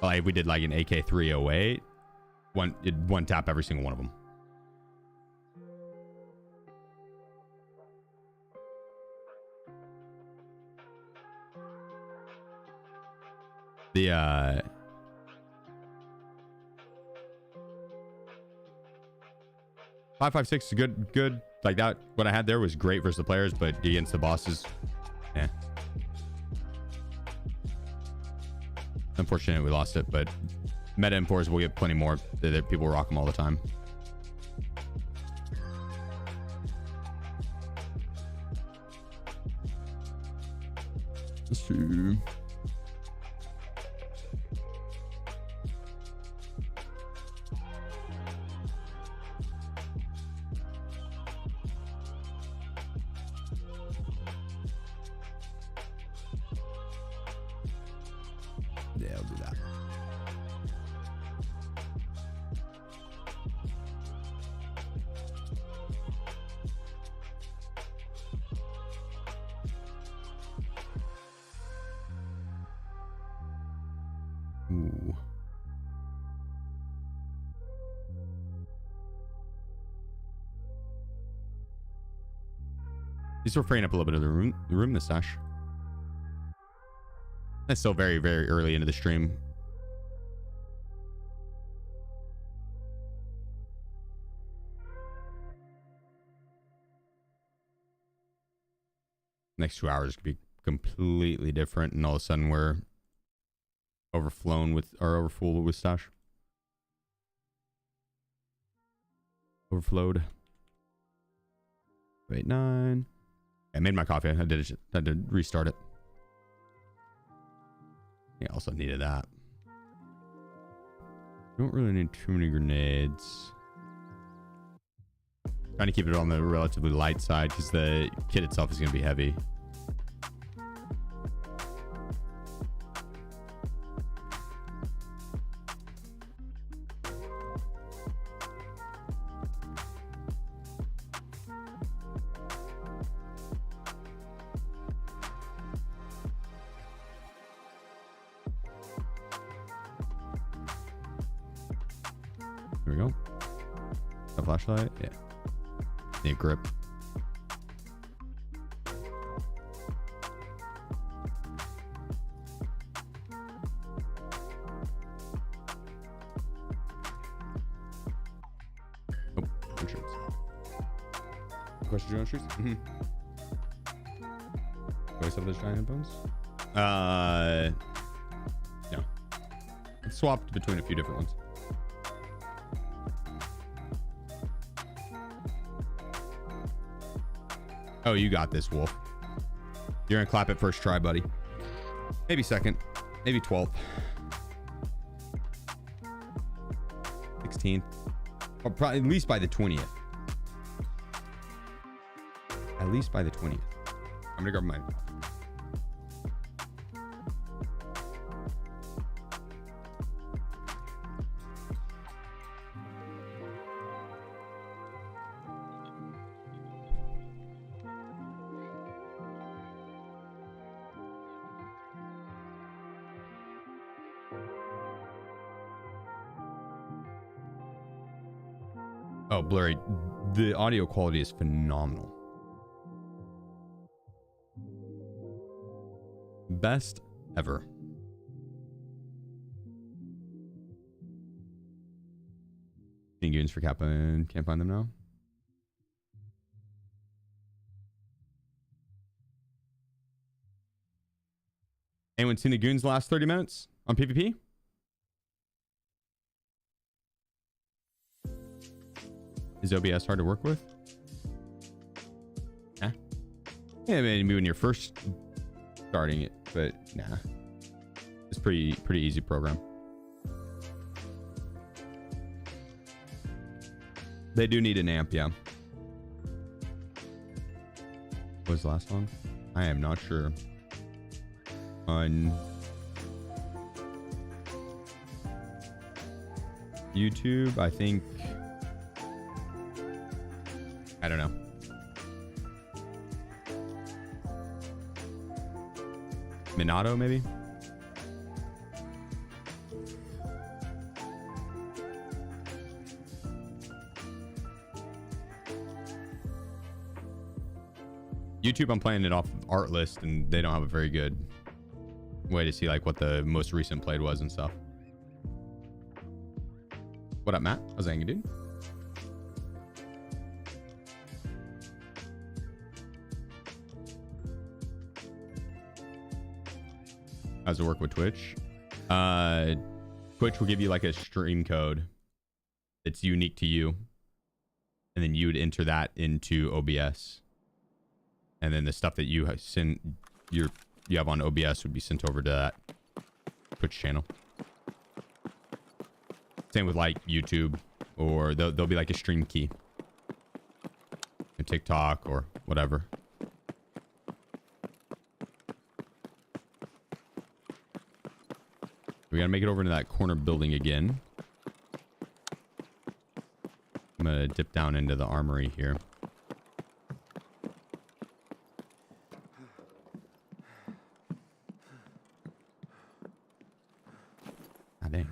Like we did like an AK-308, one tap every single one of them. The 556 is good. Like that, what I had there was great versus the players, but against the bosses, yeah. Unfortunately, we lost it, but meta M4s will get plenty more. People rock them all the time. Let's see. Yeah, I'll do that. Ooh. These were freeing up a little bit of the room this Sash. That's still very, very early into the stream. Next 2 hours could be completely different, and all of a sudden we're overflown with, or overfull with stash. Overflowed. 8-9. I made my coffee. I had to restart it. Yeah, also needed that. Don't really need too many grenades. Trying to keep it on the relatively light side because the kit itself is going to be heavy. Here we go. A flashlight? Yeah. Need grip. Oh, insurance. Question on streets? Mm-hmm. Voice of those giant bones? No. It's swapped between a few different ones. Oh, you got this, Wolf. You're gonna clap it first try, buddy. Maybe second. Maybe 12th. 16th. Or probably at least by the 20th. At least by the 20th. I'm gonna grab mine. Oh, blurry. The audio quality is phenomenal. Best ever. Any goons for Kappa and can't find them now? Anyone seen the goons the last 30 minutes on PvP? Is OBS hard to work with? Nah. Yeah, maybe when you're first starting it, but nah. It's pretty easy program. They do need an amp, yeah. What was the last one? I am not sure. On YouTube, I think, I don't know. Minato, maybe? YouTube, I'm playing it off of art list, and they don't have a very good way to see like what the most recent played was and stuff. What up, Matt? How's it going, dude? How's it work with Twitch? Twitch will give you like a stream code that's unique to you, and then you would enter that into OBS, and then the stuff that you send you have on OBS would be sent over to that Twitch channel. Same with like YouTube, or there'll be like a stream key, a TikTok or whatever. We gotta make it over into that corner building again. I'm gonna dip down into the armory here. Ah, dang.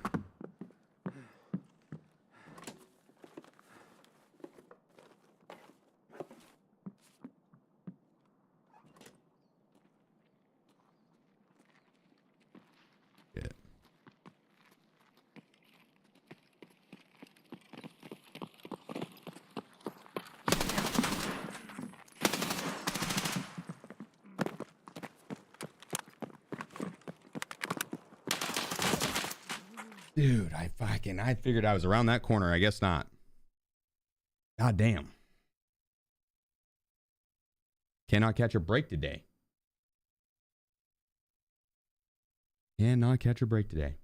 Dude, I figured I was around that corner. I guess not. God damn. Cannot catch a break today. Cannot catch a break today.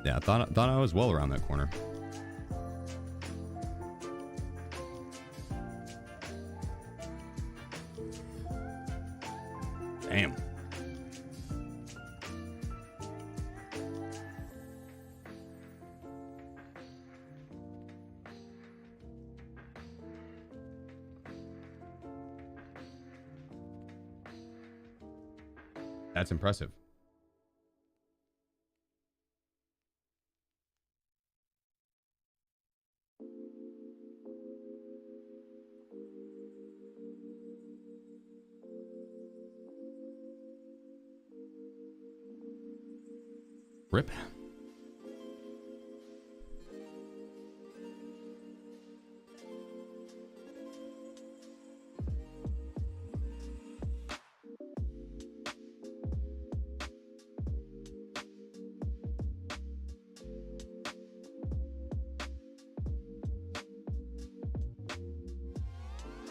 Yeah, I thought I was well around that corner. Damn. That's impressive. Rip.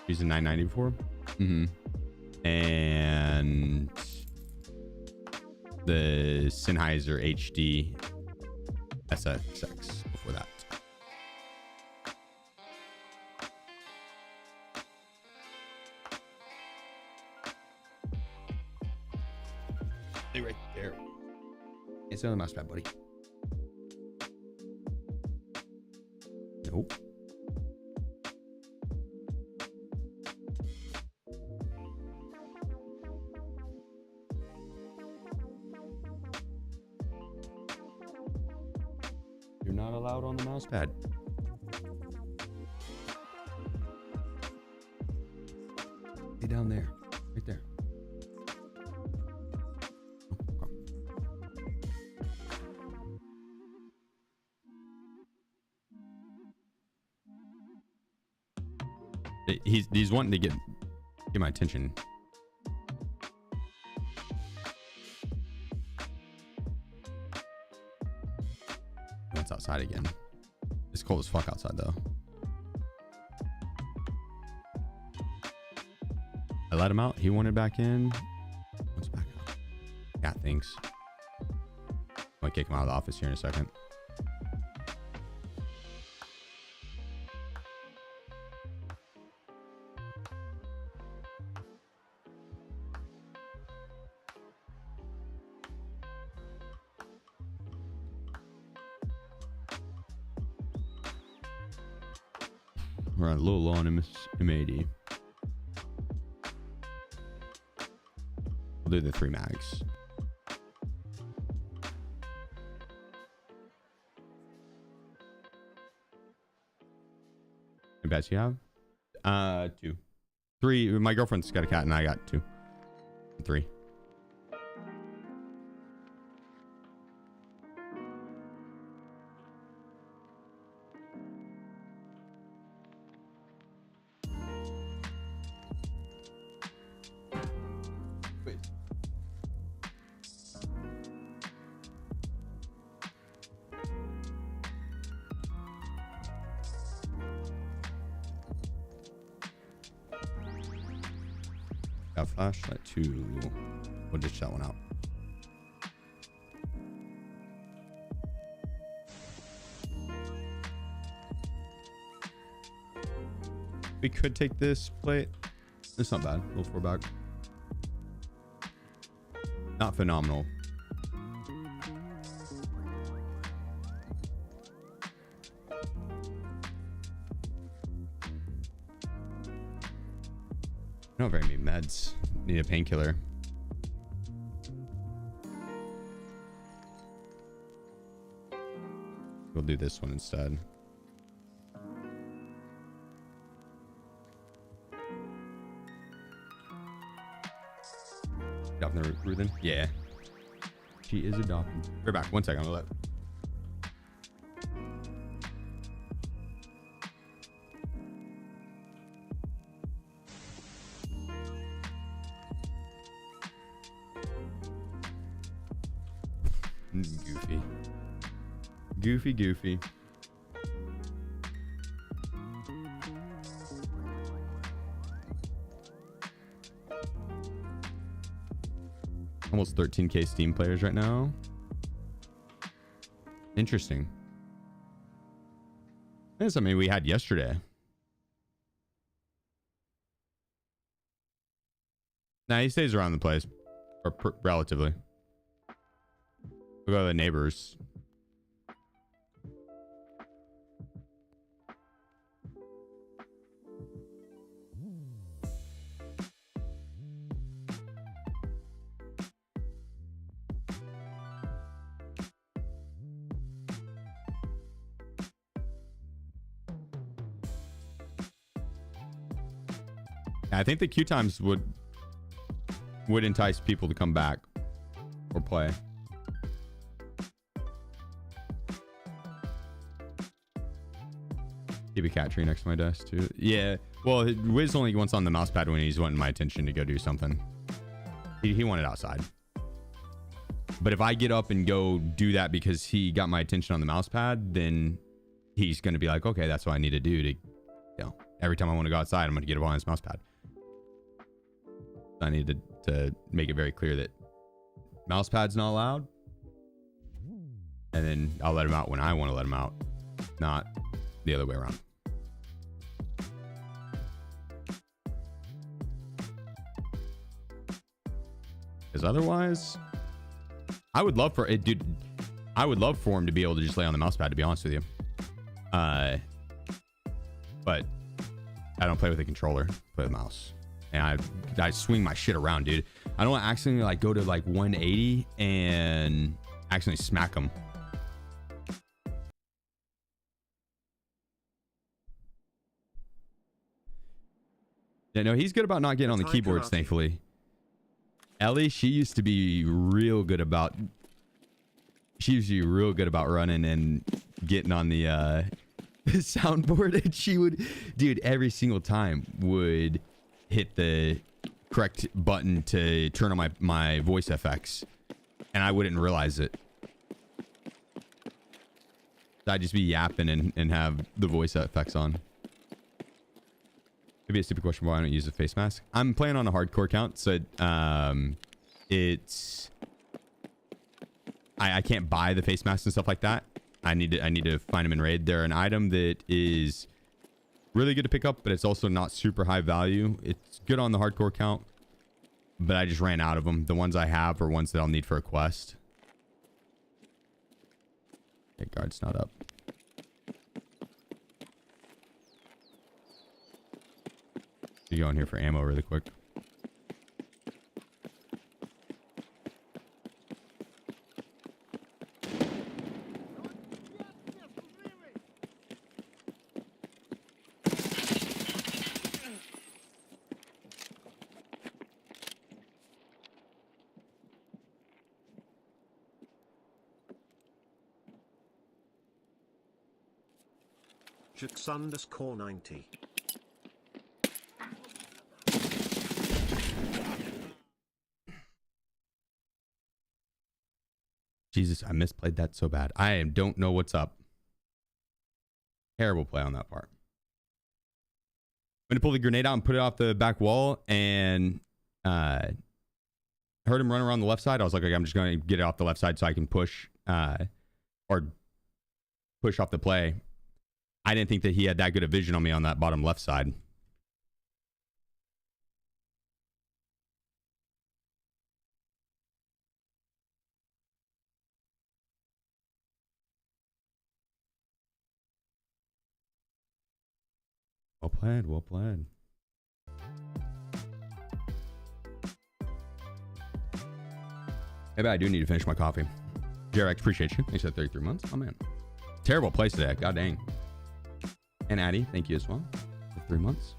Using 994. And the Sennheiser HD SXX before that. Stay right there. It's on the mouse pad, buddy. Nope. You're not allowed on the mouse pad. Stay down there. Right there. He's wanting to get my attention. It's outside again. It's cold as fuck outside though. I let him out. He wanted back in. What's back out? Yeah, thanks. Might kick him out of the office here in a second. We're a little low on M80. We'll do the 3 mags. How many bets you have? 2. 3. My girlfriend's got a cat and I got 2. 3. Got flashlight 2. We'll ditch that one out. We could take this plate. It's not bad. Little 4 back. Not phenomenal. Not very many meds. Need a painkiller. We'll do this one instead. Adopting the Ruthin? Yeah. She is adopted. We're back. 1 second. I'm gonna let. Goofy, goofy. Almost 13K Steam players right now. Interesting. That's something we had yesterday. Nah, he stays around the place. Or relatively. We'll go to the neighbors. I think the queue times would entice people to come back or play. Keep a cat tree next to my desk too. Yeah. Well, Wiz only wants on the mouse pad when he's wanting my attention to go do something. He wanted outside. But if I get up and go do that because he got my attention on the mouse pad, then he's going to be like, okay, that's what I need to do to, you know, every time I want to go outside, I'm going to get up on his mouse pad. I need to make it very clear that mouse pad's not allowed. And then I'll let him out when I want to let him out, not the other way around. Because otherwise, I would love for it, dude. I would love for him to be able to just lay on the mouse pad, to be honest with you. But I don't play with a controller, I play with a mouse. And I swing my shit around, dude. I don't want to accidentally like go to like 180 and accidentally smack him. Yeah, no, he's good about not getting on the keyboards, thankfully. Ellie, she used to be real good about running and getting on the soundboard, and she would, dude, every single time would hit the correct button to turn on my voice FX, and I wouldn't realize it. I'd just be yapping and have the voice FX on. Maybe a stupid question why I don't use a face mask. I'm playing on a hardcore count, so it's I can't buy the face masks and stuff like that. I need to find them in raid. They're an item that is really good to pick up, but it's also not super high value. It's good on the hardcore count, but I just ran out of them. The ones I have are ones that I'll need for a quest. Okay, guard's not up. You go in here for ammo really quick. Jux_90. Jesus, I misplayed that so bad. I don't know what's up. Terrible play on that part. I'm gonna pull the grenade out and put it off the back wall, and heard him run around the left side. I was like, okay, I'm just gonna get it off the left side so I can push or push off the play. I didn't think that he had that good a vision on me on that bottom left side. Well played, well played. Maybe I do need to finish my coffee. JRX, appreciate you. Thanks for 33 months. Oh, man. Terrible place today. God dang. And Addie, thank you as well for 3 months.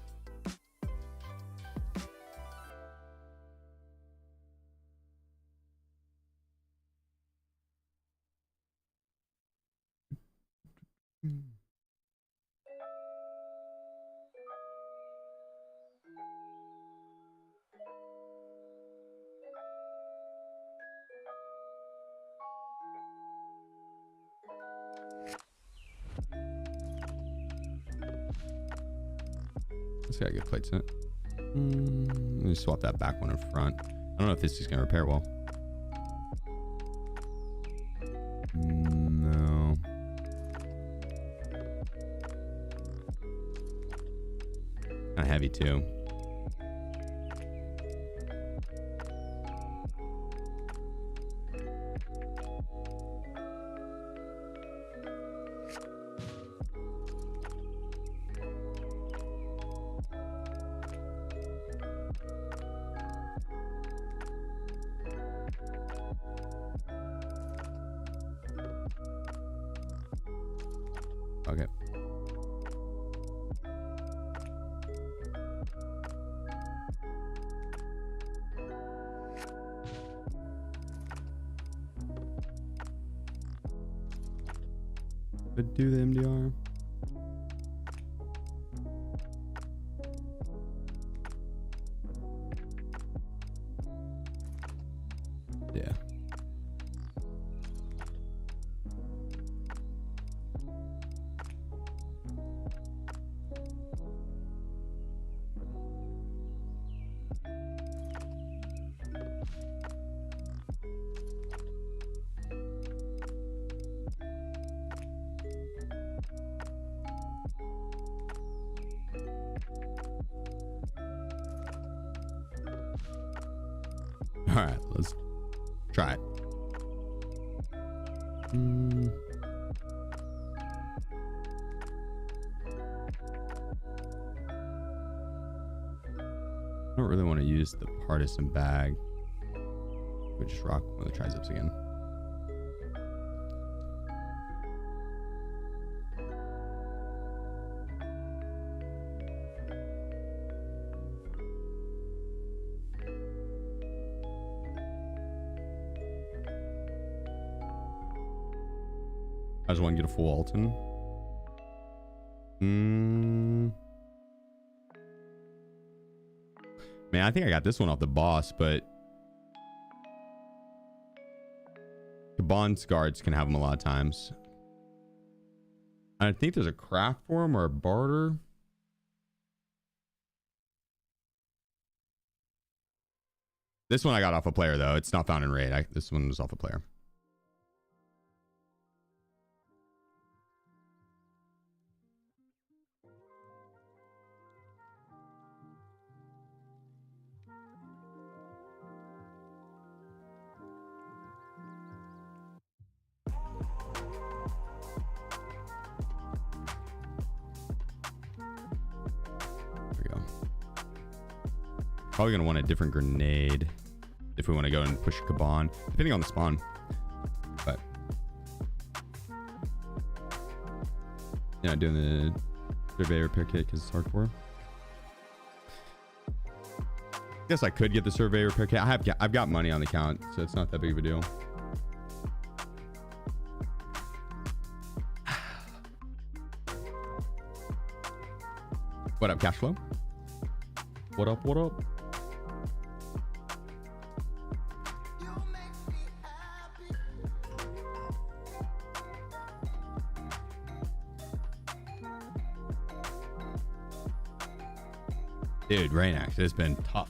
It's got good plates in it. Let me swap that back one in front. I don't know if this is going to repair well. No. Kind of heavy too. Okay. Could do the MDR. Yeah. All right, let's try it. I don't really want to use the partisan bag. We just rock one of the triceps again. I just want to get a full Alton. Man, I think I got this one off the boss, but the Bond's guards can have them a lot of times. I think there's a craft for them or a barter. This one I got off a player though. It's not found in raid. This one was off a player. Probably gonna want a different grenade if we want to go and push Kaban, depending on the spawn. But yeah, doing the survey repair kit because it's hardcore. Guess I could get the survey repair kit. I've got money on the account, so it's not that big of a deal. What up, Cashflow? What up? What up? Dude, Rainax, it's been tough.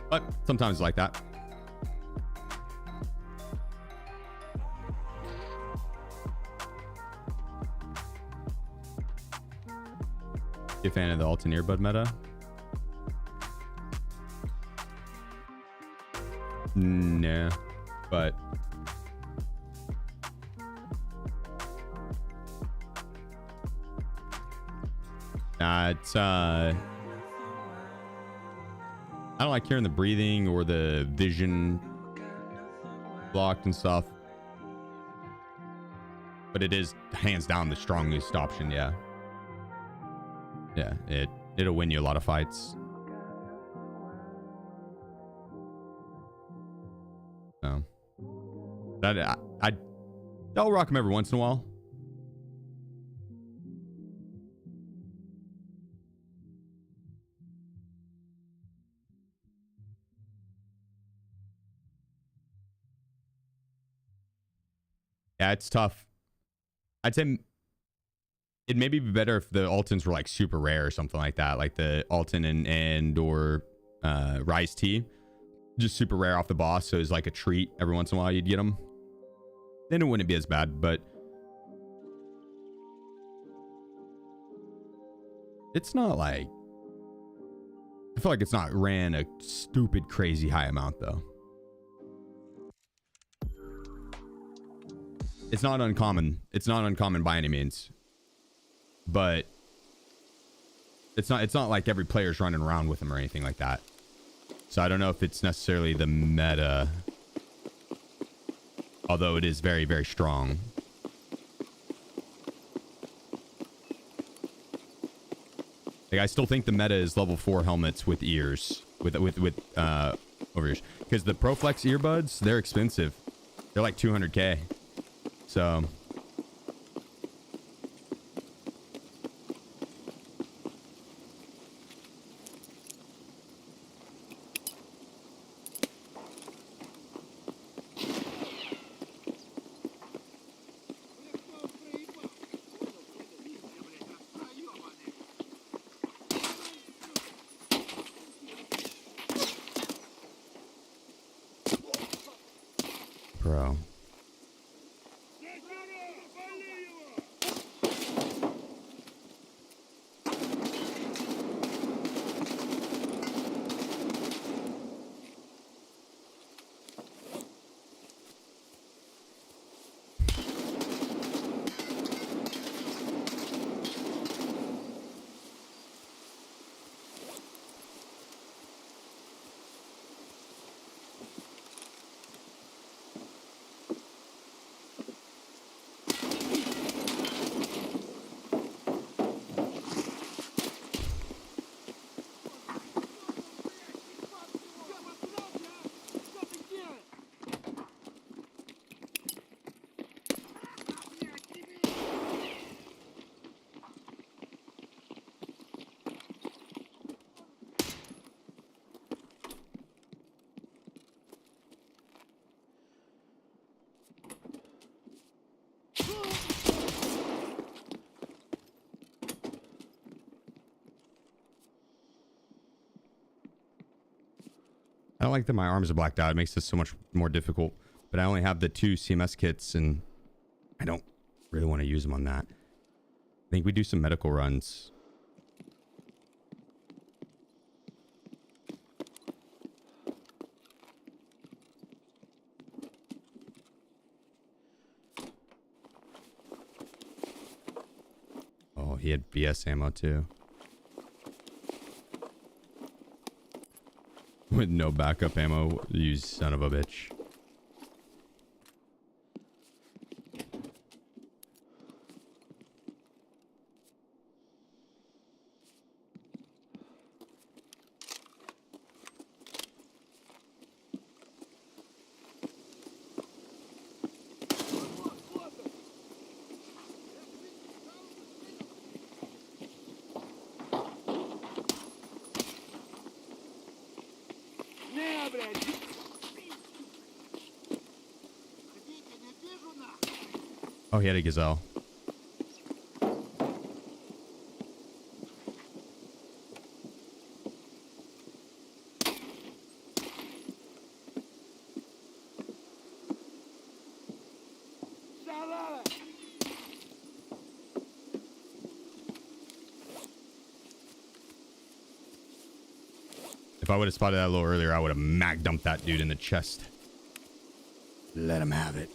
But sometimes it's like that. You a fan of the Alton earbud meta? Nah, but it's I don't like hearing the breathing or the vision blocked and stuff, but it is hands down the strongest option. Yeah, it'll win you a lot of fights. So I'll rock them every once in a while. Yeah, it's tough. I'd say it may be better if the Altons were like super rare or something like that, like the Alton and or Rise T, just super rare off the boss. So it's like a treat every once in a while you'd get them. Then it wouldn't be as bad, but it's not like, I feel like it's not ran a stupid crazy high amount though. It's not uncommon. It's not uncommon by any means, but it's not like every player's running around with them or anything like that. So I don't know if it's necessarily the meta, although it is very, very strong. Like, I still think the meta is level 4 helmets with ears, with over ears, because the ProFlex earbuds, they're expensive. They're like 200K. So bro. I don't like that my arms are blacked out. It makes this so much more difficult. But I only have the 2 CMS kits, and I don't really want to use them on that. I think we do some medical runs. Oh, he had BS ammo too. With no backup ammo, you son of a bitch. Oh, he had a gazelle. If I would have spotted that a little earlier, I would have mag dumped that dude in the chest. Let him have it.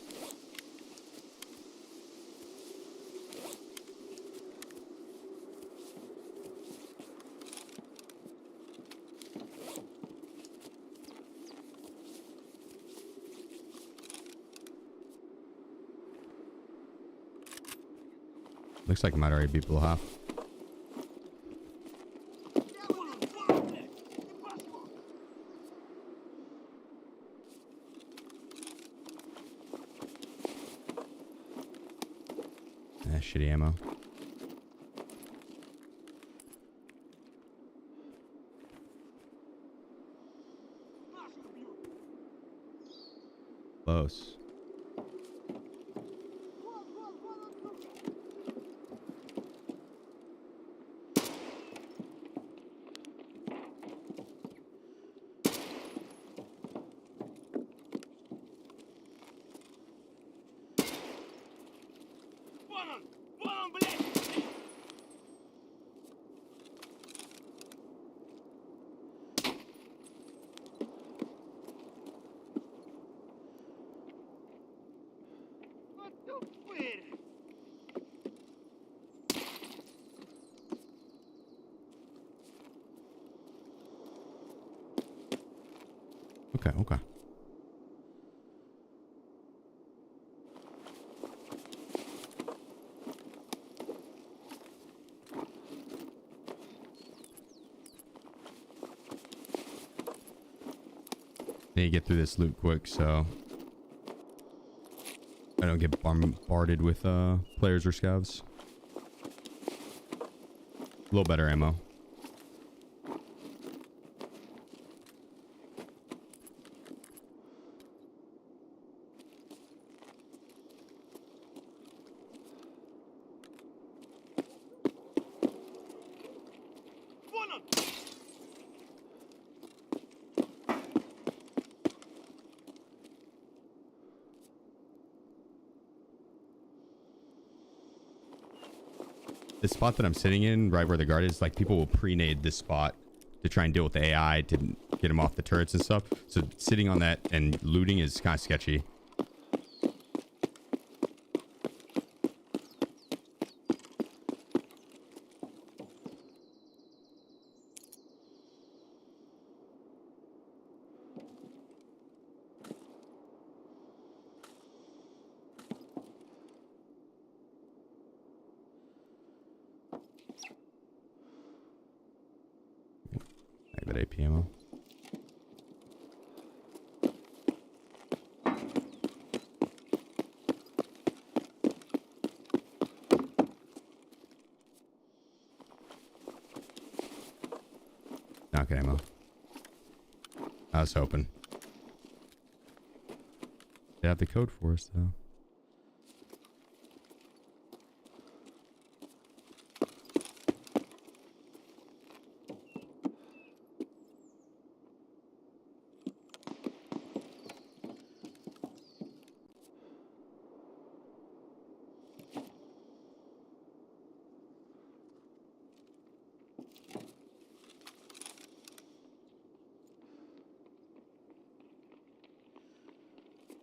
Looks like it might already be below half. Shitty ammo. Close. он, блядь! Вот тупырь! Okay, okay. Need to get through this loot quick so I don't get bombarded with players or scavs. A little better ammo. Вон он! This spot that I'm sitting in, right where the guard is, like people will pre-nade this spot to try and deal with the AI to get him off the turrets and stuff. So sitting on that and looting is kind of sketchy. Like that AP ammo. Knock ammo. I was hoping. They have the code for us though.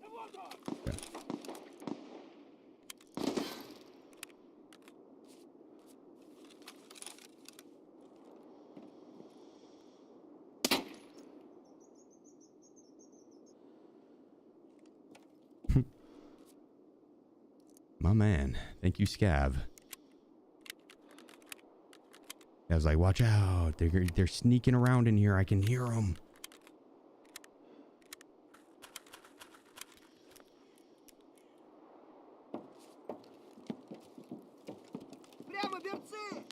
Вот он! Okay. My man. Thank you, Scav. I was like, watch out. They're sneaking around in here. I can hear them. Прямо берцы!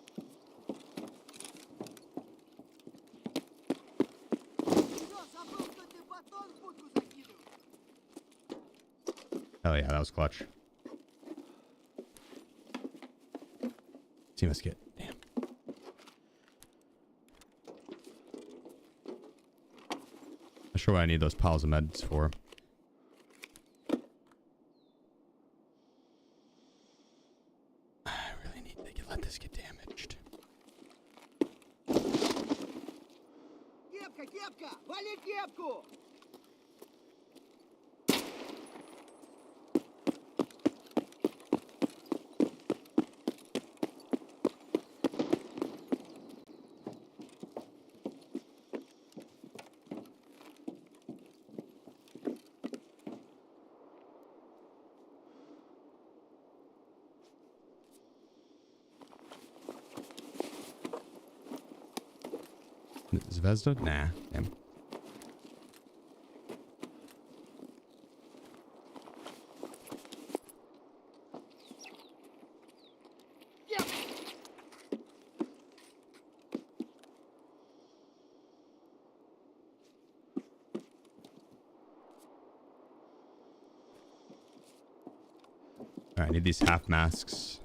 Что, забыл, что ты батон в будку закидывал? Hell yeah, that was clutch. See, let's get. Damn. Not sure what I need those piles of meds for. I really need to let this get damaged. Кепка, кепка! Вали кепку! Zvezda? Nah. Damn. Alright, I need these half masks.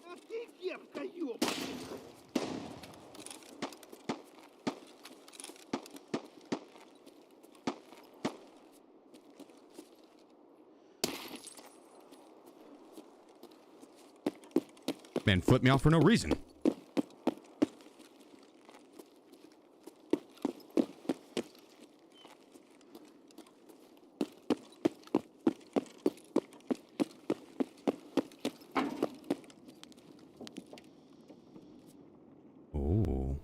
А ты кепка, ёбаный! Man, flip me off for no reason. Oh.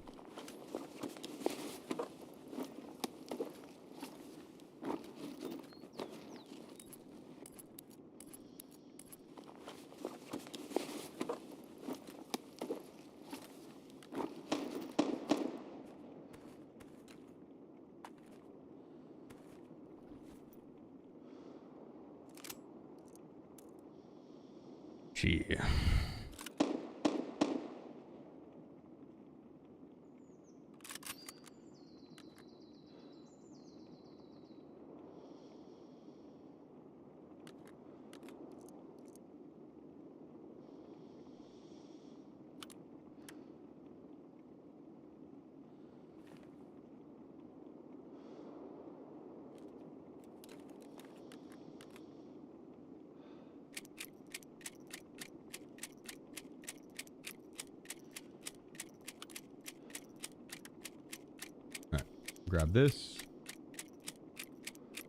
Gee. All right, grab this.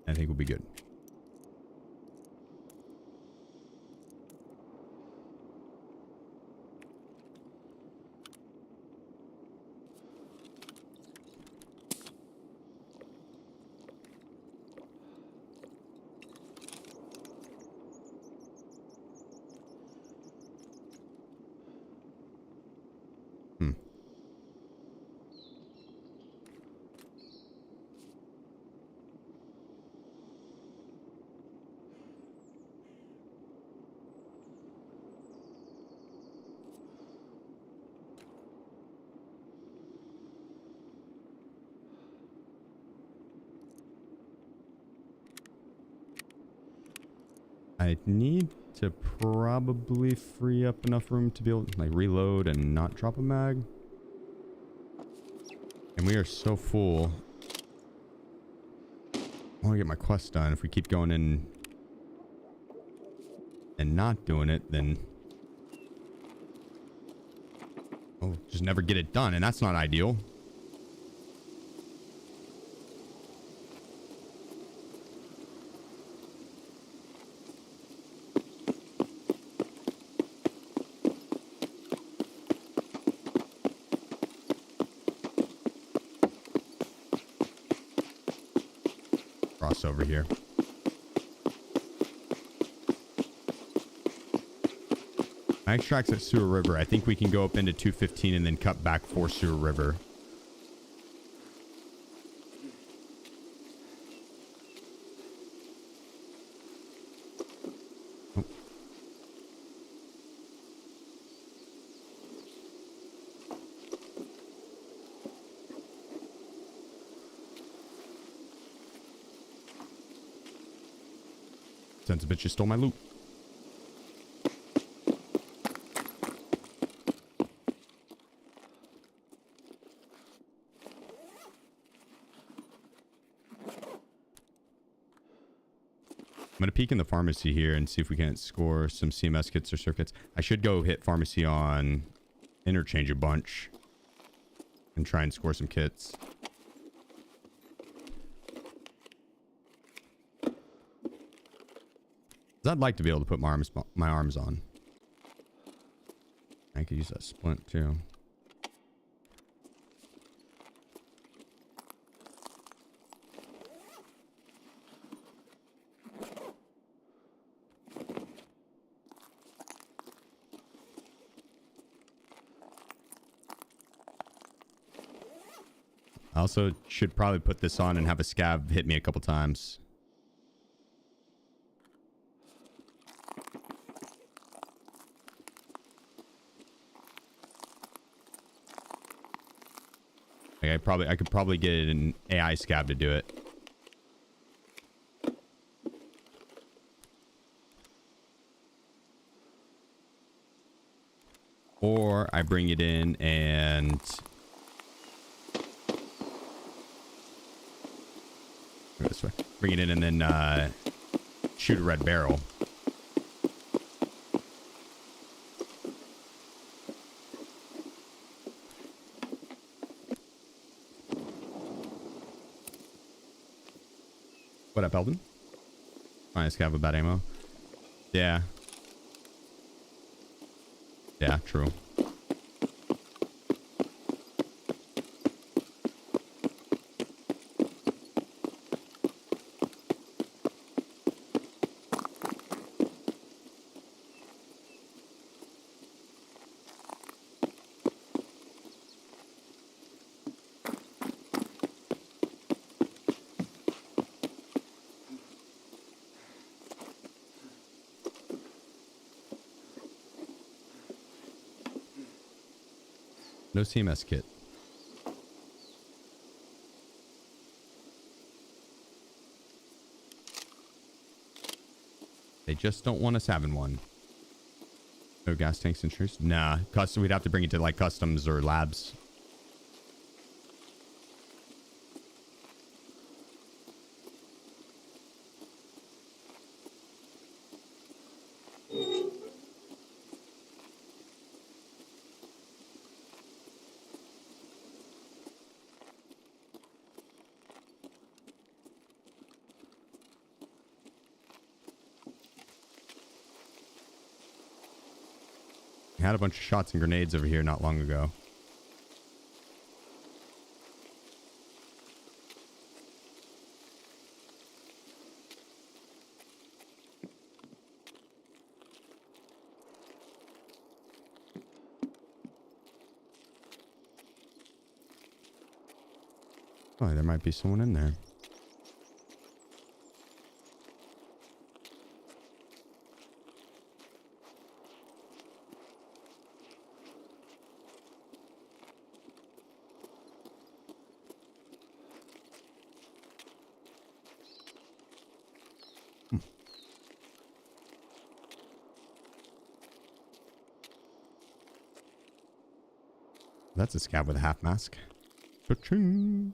I think we'll be good. I need to probably free up enough room to be able to like reload and not drop a mag. And we are so full. I want to get my quest done. If we keep going in and not doing it, then we'll just never get it done. And that's not ideal. Cross over here. My extract's at Sewer River. I think we can go up into 215 and then cut back for Sewer River. Oh. Sons of bitches stole my loot. I'm going to peek in the pharmacy here and see if we can't score some CMS kits or circuits. I should go hit pharmacy on interchange a bunch and try and score some kits. I'd like to be able to put my arms on. I could use that splint too. I also should probably put this on and have a scav hit me a couple times. Like I could probably get an AI scav to do it. Or I bring it in and go this way. Bring it in and then shoot a red barrel. What up, Eldon? I just have about ammo. Yeah. Yeah, true. No CMS kit. They just don't want us having one. No gas tanks and truce? Nah, custom. We'd have to bring it to like customs or labs. I had a bunch of shots and grenades over here not long ago. Oh, there might be someone in there. That's a scab with a half mask. Cha-ching.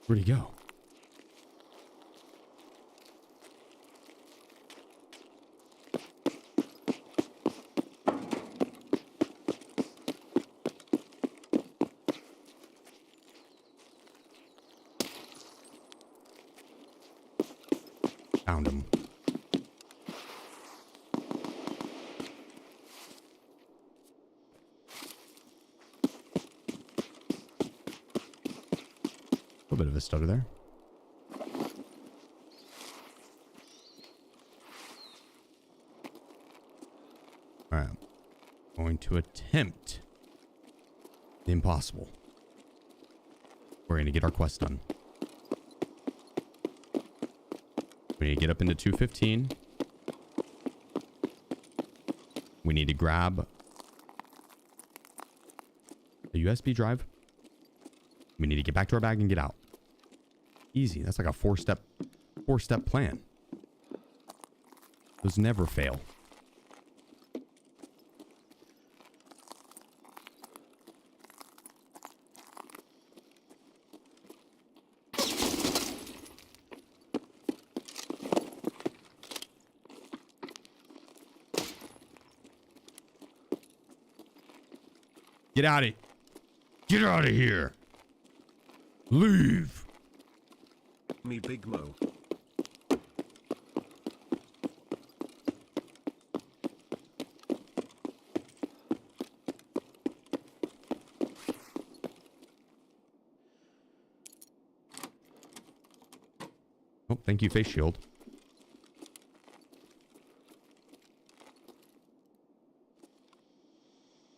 Where'd he go? Found him. A little bit of a stutter there. All right. Going to attempt the impossible. We're going to get our quest done. We need to get up into 215. We need to grab a USB drive. We need to get back to our bag and get out. Easy. That's like a four-step plan. Those never fail. Get out of here. Leave. Me Big Mo. Oh, thank you, face shield.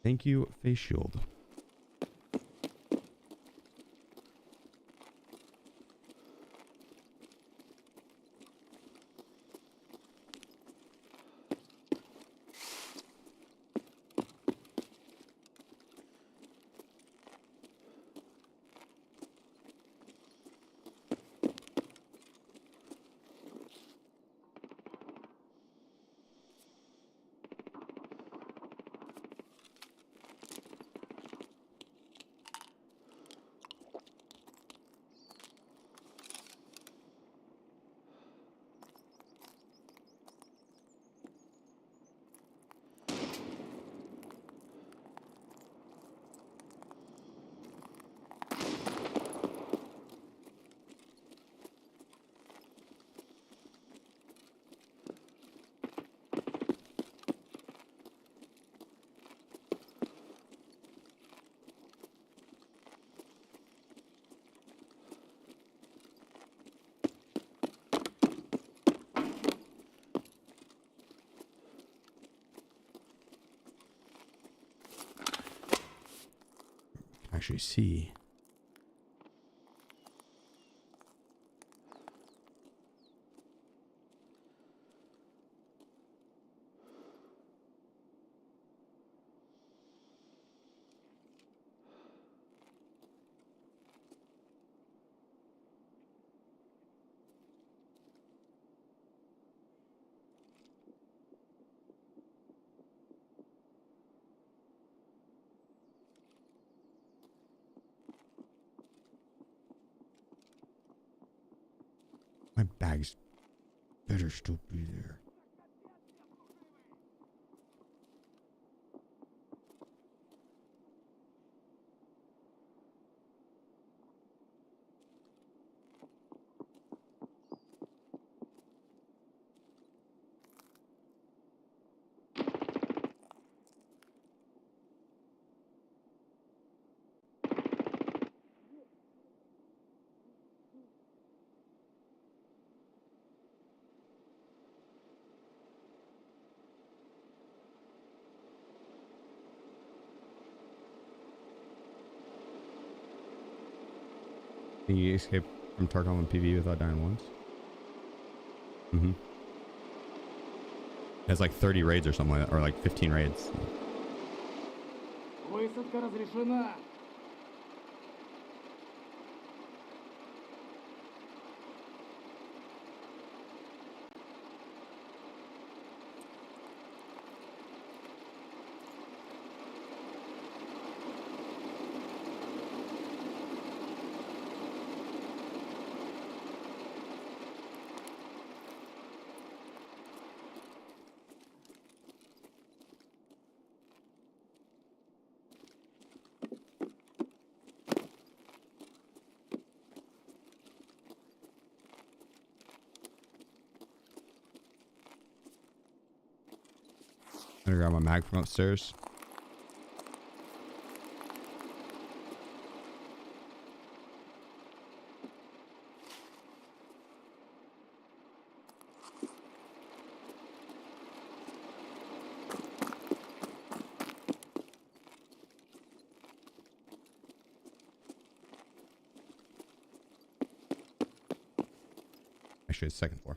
Thank you, face shield. actually see. My bags better still be there. Think you escape from Tarkov and PvE without dying once? Mm-hmm. It has like 30 raids or something like that, or like 15 raids. Высадка разрешена. I'm gonna grab my mag from upstairs. Actually, it's second floor.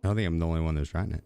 I don't think I'm the only one that's riding it.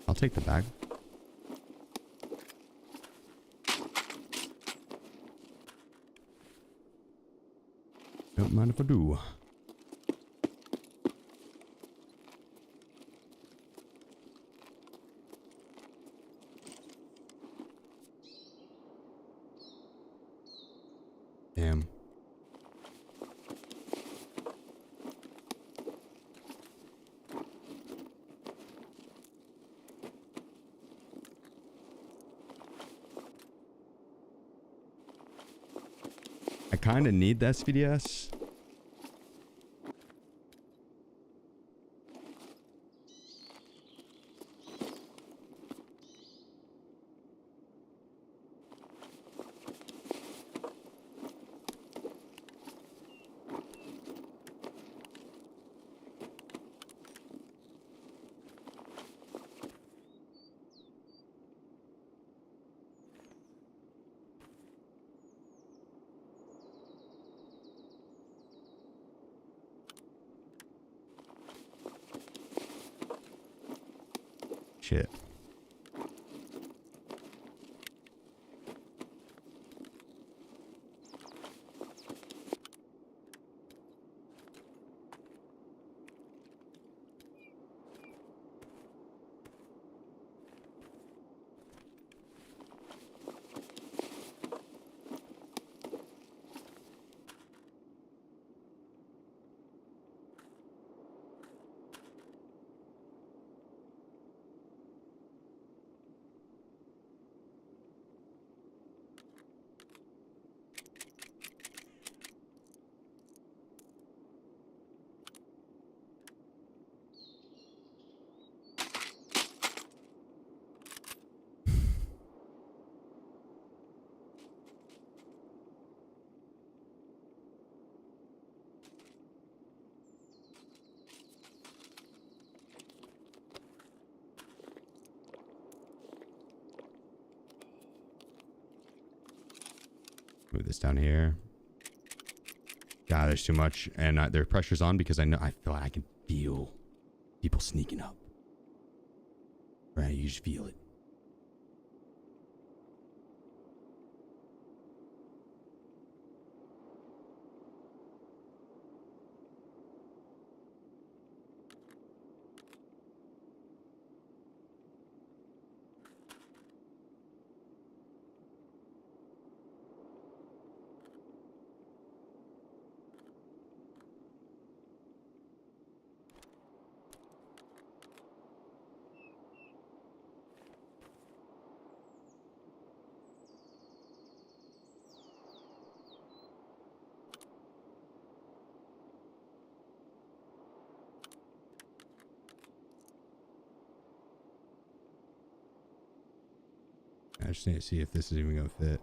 I'll take the bag. Don't mind if I do. Damn. I kind of need the SVDS. Shit. Move this down here. God, there's too much, and their pressure's on because I feel like I can feel people sneaking up. Right, you just feel it. I just need to see if this is even gonna fit.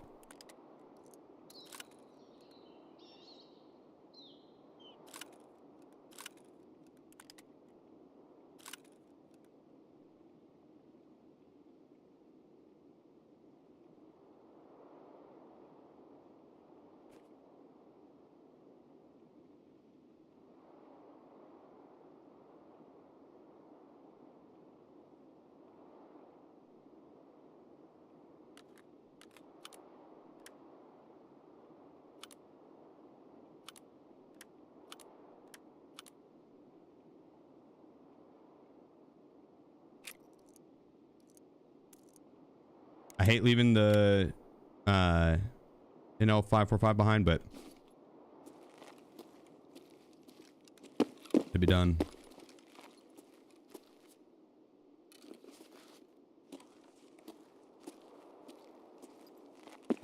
I hate leaving the NL545 behind, but to be done.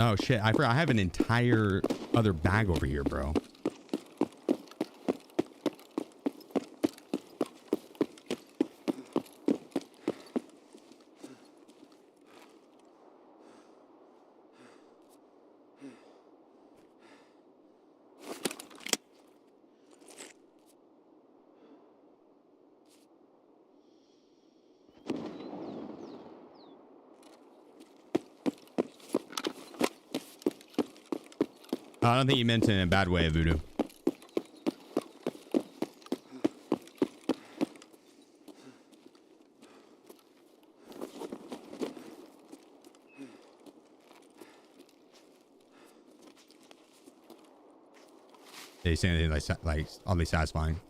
Oh shit, I forgot I have an entire other bag over here, bro. I don't think you meant it in a bad way, Voodoo. They say anything like oddly satisfying.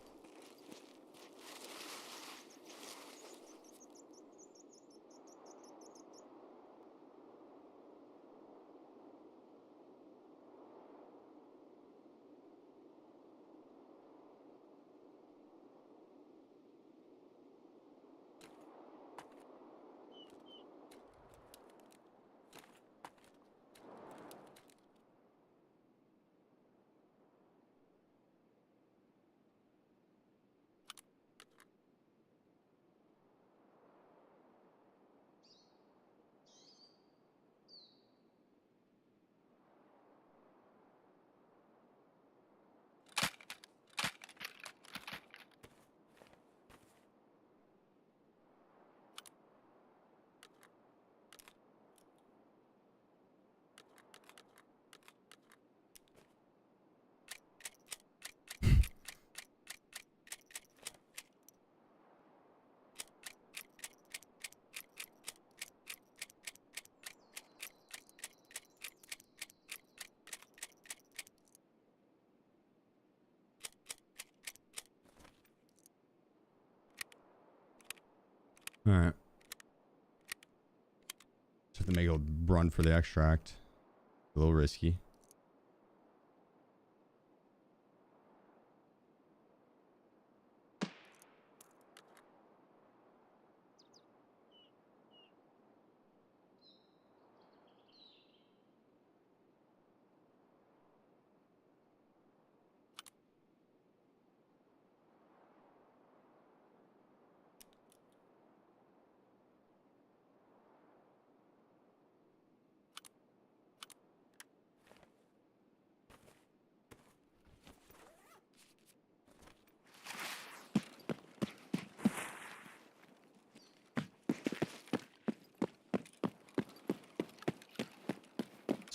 All right. Just have to make a run for the extract. A little risky.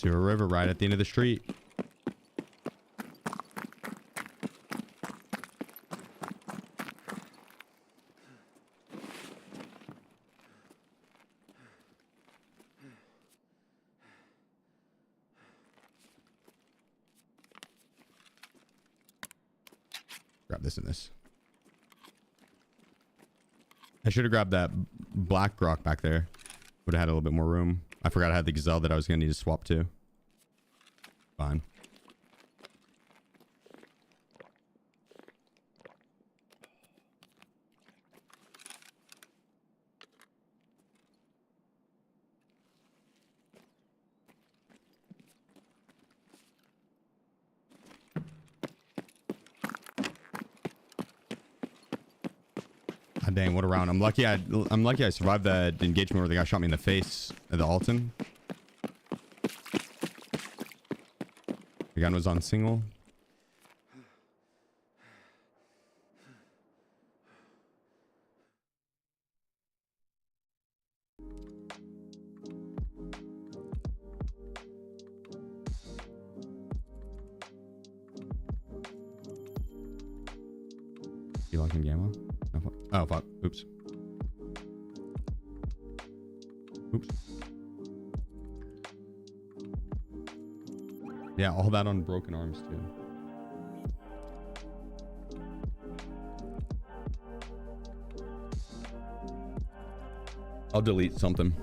To a river right at the end of the street. Grab this and this. I should have grabbed that black rock back there. Would have had a little bit more room. I forgot I had the gazelle that I was going to need to swap to. Fine. God dang, what a round. I'm lucky I survived that engagement where the guy shot me in the face at the Alton. The gun was on single. You locking gamma? Oh, fuck. Oops. Oops. Yeah, all that on broken arms, too. I'll delete something.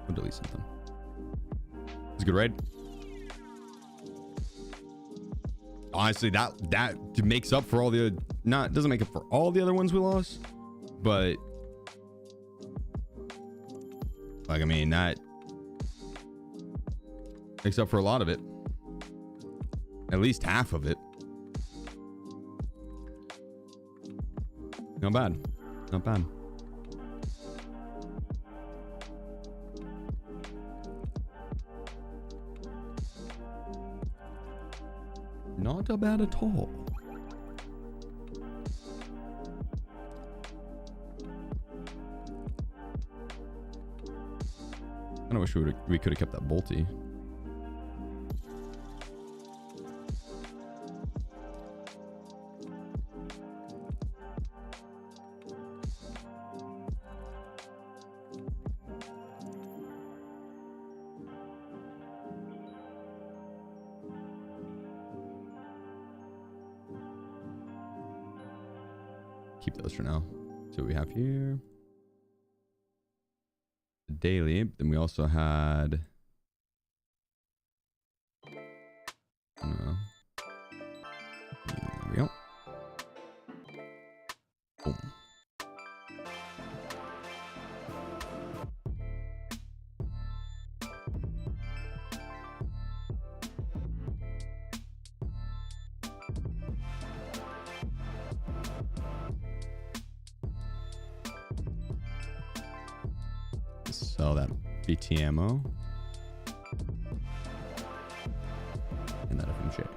I'll delete something. It's a good raid. Honestly, that makes up for all the doesn't make up for all the other ones we lost, but like I mean that makes up for a lot of it. At least half of it. Not bad. Not bad. Not bad at all. I wish we could have kept that bolty. keep those for now. So we have here the daily. Then we also had. There we go. Boom. Sell that BT ammo. And that FMJ.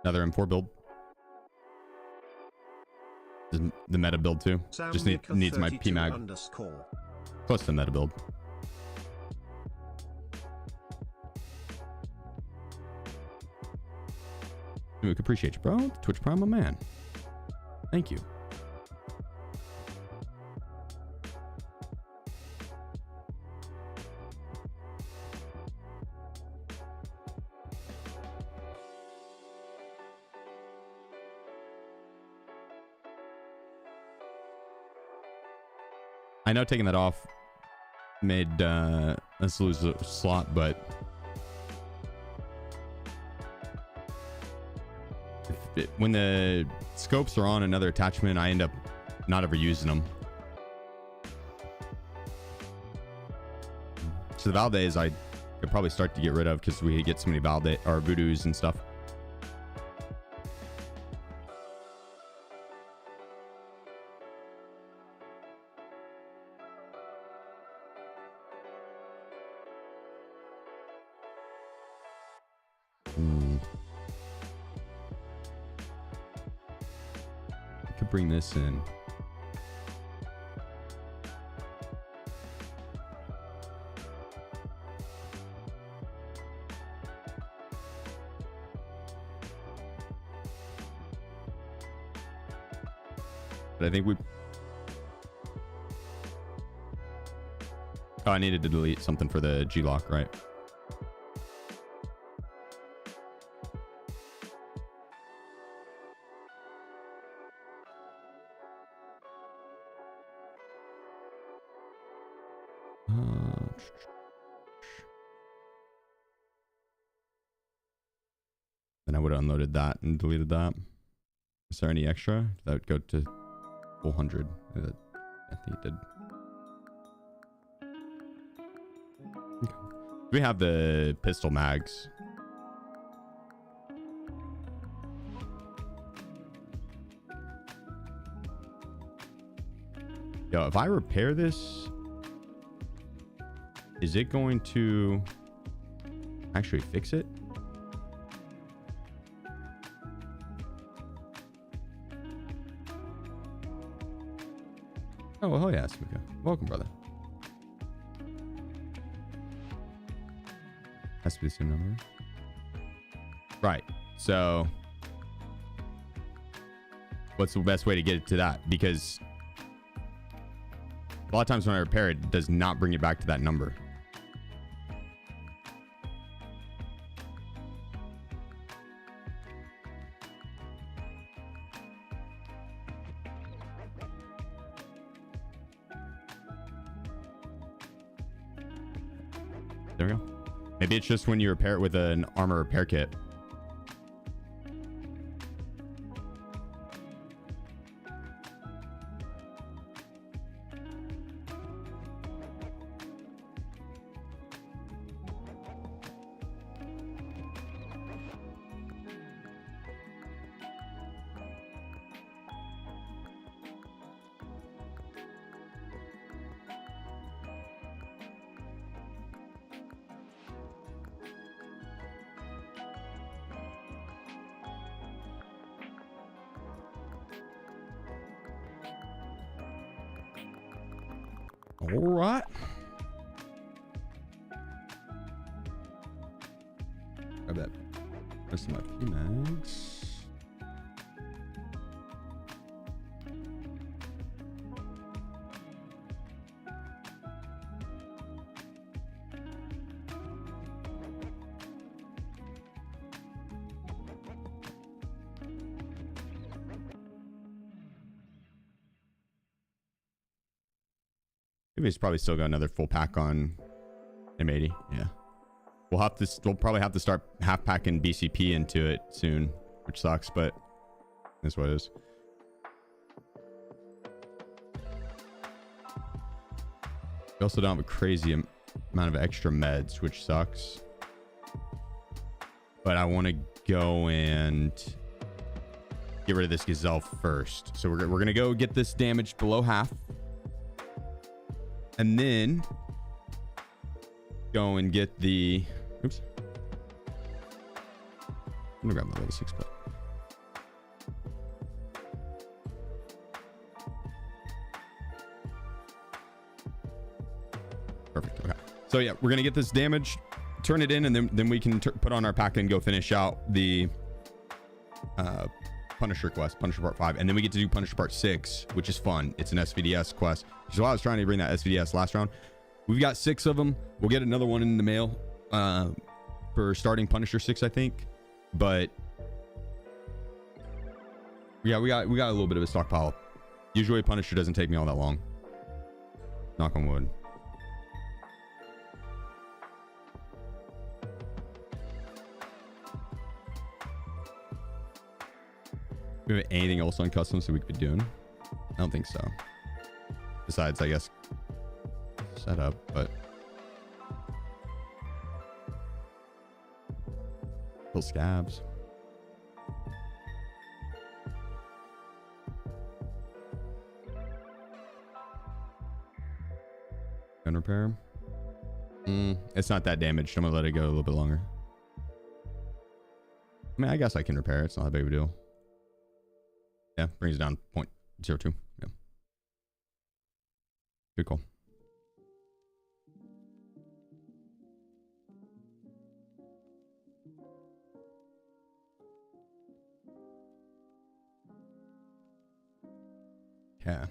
Another M4 build. This is the meta build too. Just needs my PMAG. Close to meta build. We appreciate you, bro. Twitch Prime, my man. Thank you. I know taking that off made us lose a slot, but when the scopes are on another attachment, I end up not ever using them. So the Valdez I could probably start to get rid of because we get so many Valdez or Voodoos and stuff. Bring this in. But I think we... Oh, I needed to delete something for the G-Lock, right? Then I would have unloaded that and deleted that. Is there any extra? That would go to 400. I think it did. Okay. We have the pistol mags. Yo, if I repair this, is it going to actually fix it? Oh, hell yeah, Smika. Welcome, brother. Has to be the same number. Right. So, what's the best way to get it to that? Because a lot of times when I repair it, it does not bring it back to that number. There we go. Maybe it's just when you repair it with an armor repair kit. All right. Grab that rest of my PMags. He's probably still got another full pack on M80. Yeah. We'll probably have to start half packing BCP into it soon, which sucks, but that's what it is. We also don't have a crazy amount of extra meds, which sucks. But I want to go and get rid of this gazelle first. So we're gonna go get this damage below half, and then go and get the. Oops. I'm gonna grab my level 6 plate. Perfect. Okay. So yeah, we're gonna get this damage, turn it in, and then we can put on our pack and go finish out the Punisher quest, Punisher Part 5, and then we get to do Punisher Part 6, which is fun. It's an SVDS quest, which is why I was trying to bring that SVDS last round. We've got 6 of them. We'll get another one in the mail for starting Punisher 6, I think. But yeah, we got a little bit of a stockpile. Usually Punisher doesn't take me all that long. Knock on wood. Do we have anything else on customs that we could be doing? I don't think so. Besides, I guess, setup, but kill scabs. Gun repair. It's not that damaged. I'm gonna let it go a little bit longer. I mean, I guess I can repair it. It's not that big of a deal. Yeah, brings it down 0.02. Yeah. Good call. Yeah.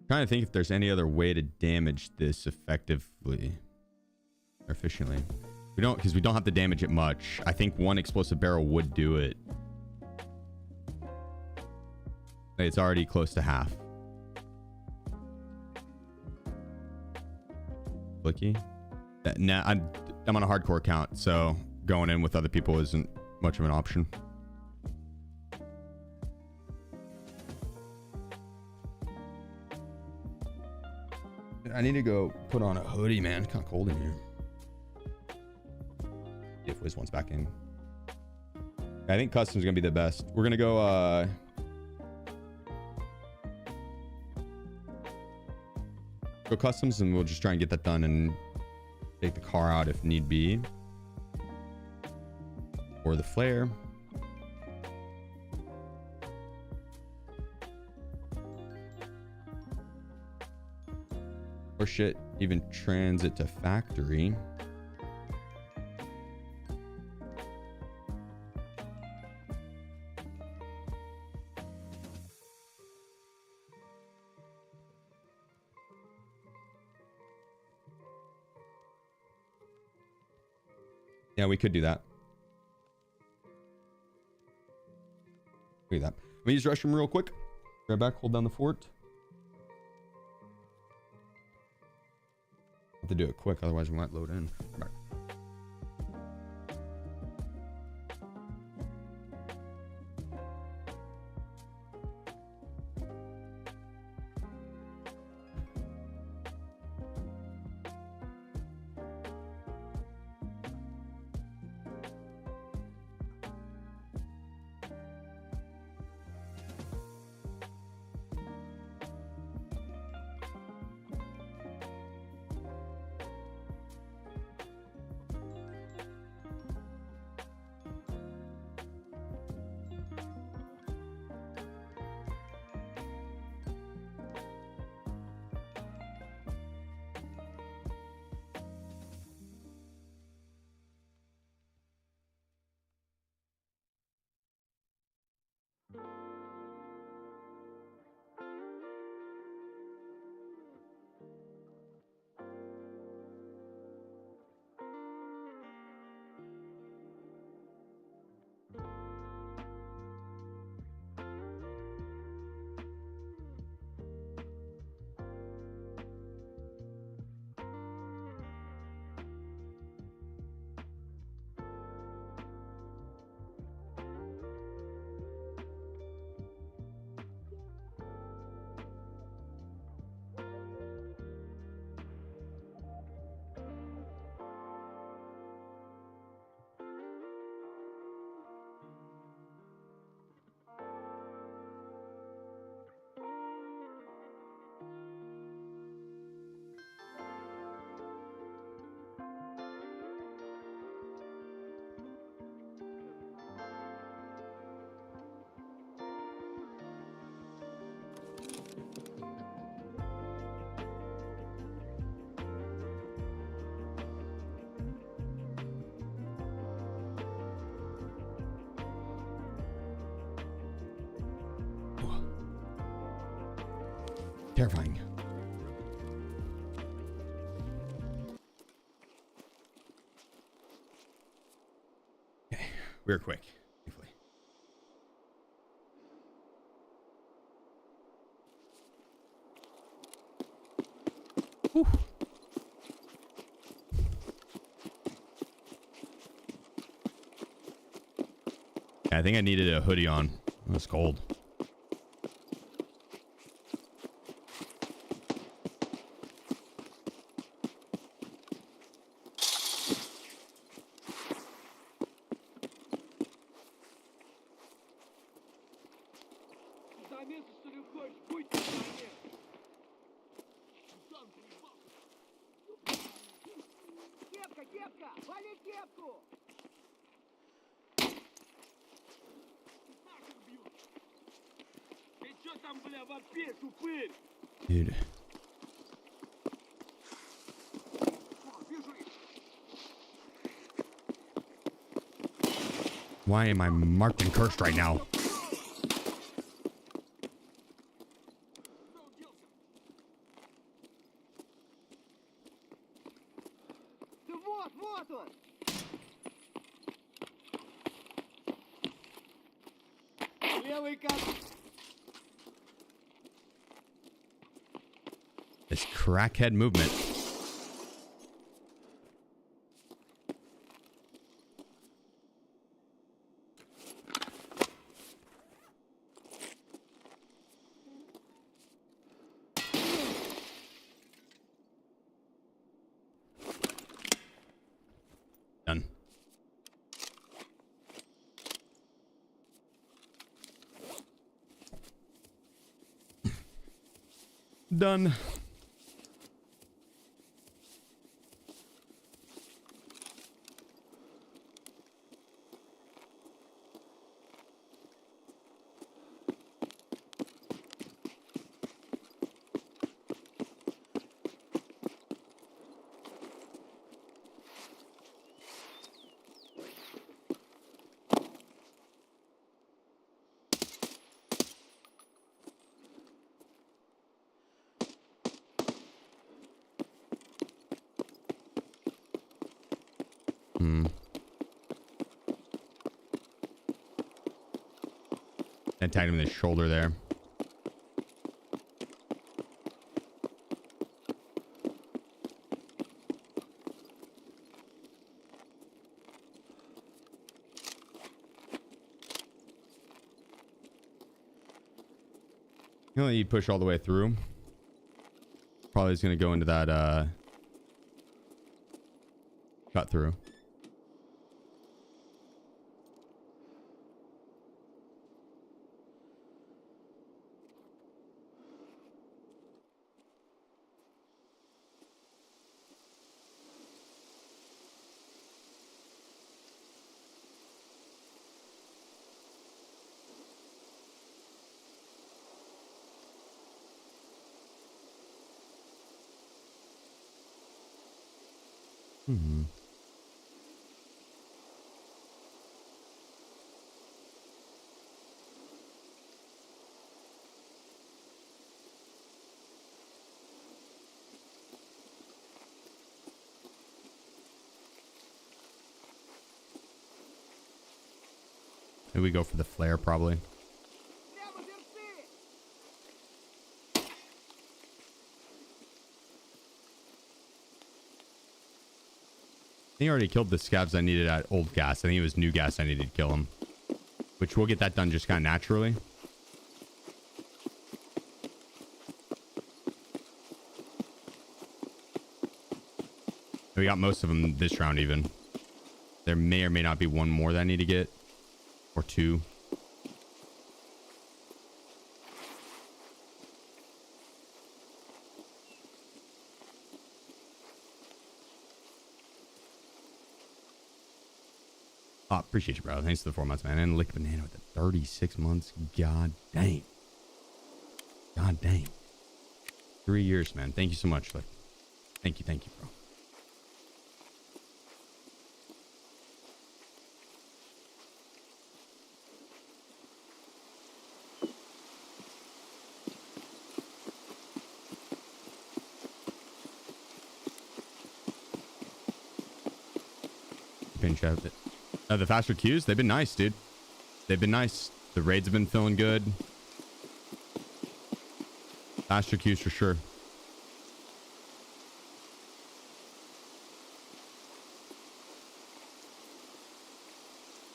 Trying to think if there's any other way to damage this effectively or efficiently. We don't, because we don't have to damage it much. I think one explosive barrel would do it. It's already close to half. Blicky? Nah, I'm on a hardcore count, so going in with other people isn't much of an option. I need to go put on a hoodie, man. It's kind of cold in here. If Wiz wants back in. I think custom's gonna be the best. We're gonna go go customs, and we'll just try and get that done and take the car out if need be. Or the flare. Or shit, even transit to factory. Yeah, we could do that. Look at that. Let me use the restroom real quick. Grab back, hold down the fort. Have to do it quick, otherwise we might load in. Back. Terrifying. Okay, we were quick. Thankfully. Whew. Yeah, I think I needed a hoodie on. It was cold. Кепка, кепка! Вали кепку! Ты чё там, бля, вопишь, упырь? Dude. Why am I marked and cursed right now? Да вот, вот он! Левый кап... This crackhead movement. Done. Done. I tagged him in the shoulder there. You know, you push all the way through. Probably is going to go into that cut through. Hmm. Maybe we go for the flare, probably. Прямо берцы! He already killed the scabs I needed at old gas. I think it was new gas I needed to kill him. Which we'll get that done just kind of naturally. We got most of them this round even. There may or may not be one more that I need to get. Or two. Oh, appreciate you, bro. Thanks for the 4 months, man. And Lick Banana with the 36 months. God dang. God dang. 3 years, man. Thank you so much. Like, thank you, bro. Actually, I have it. The faster queues, they've been nice, dude. They've been nice. The raids have been feeling good. Faster queues for sure.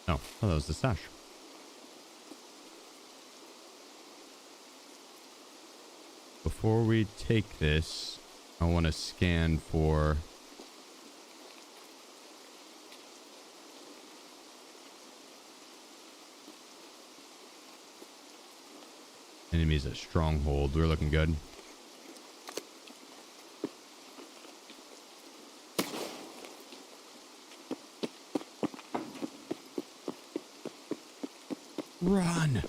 Oh, that was the stash. Before we take this, I want to scan for enemies at stronghold. We're looking good. Run.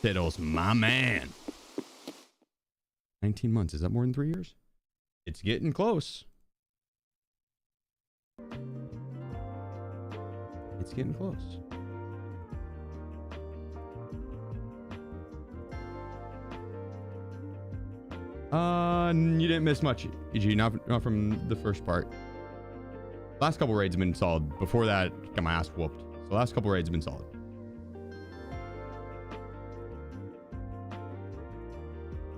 Fiddles, my man. 19 months. Is that more than 3 years? It's getting close. It's getting close. You didn't miss much, EG. Not from the first part. Last couple raids have been solid. Before that, got my ass whooped. So last couple raids have been solid.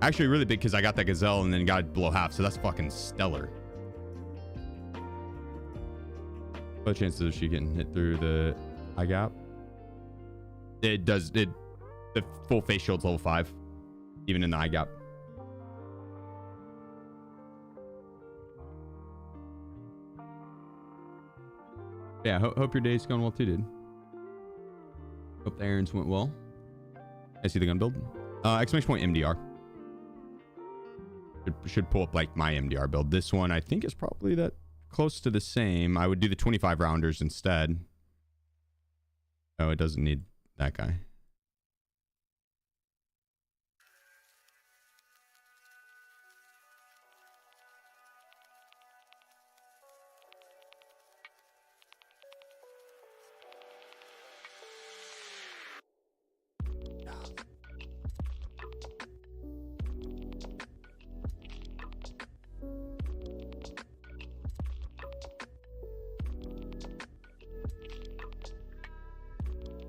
Actually, really big because I got that gazelle and then got it below half. So that's fucking stellar. What chances of she getting hit through the eye gap? It does. The full face shield's level 5, even in the eye gap. Yeah, hope your day's going well too, dude. Hope the errands went well. I see the gun build. Exclamation point MDR. Should pull up like my MDR build. This one I think is probably that close to the same. I would do the 25 rounders instead. Oh, it doesn't need that guy.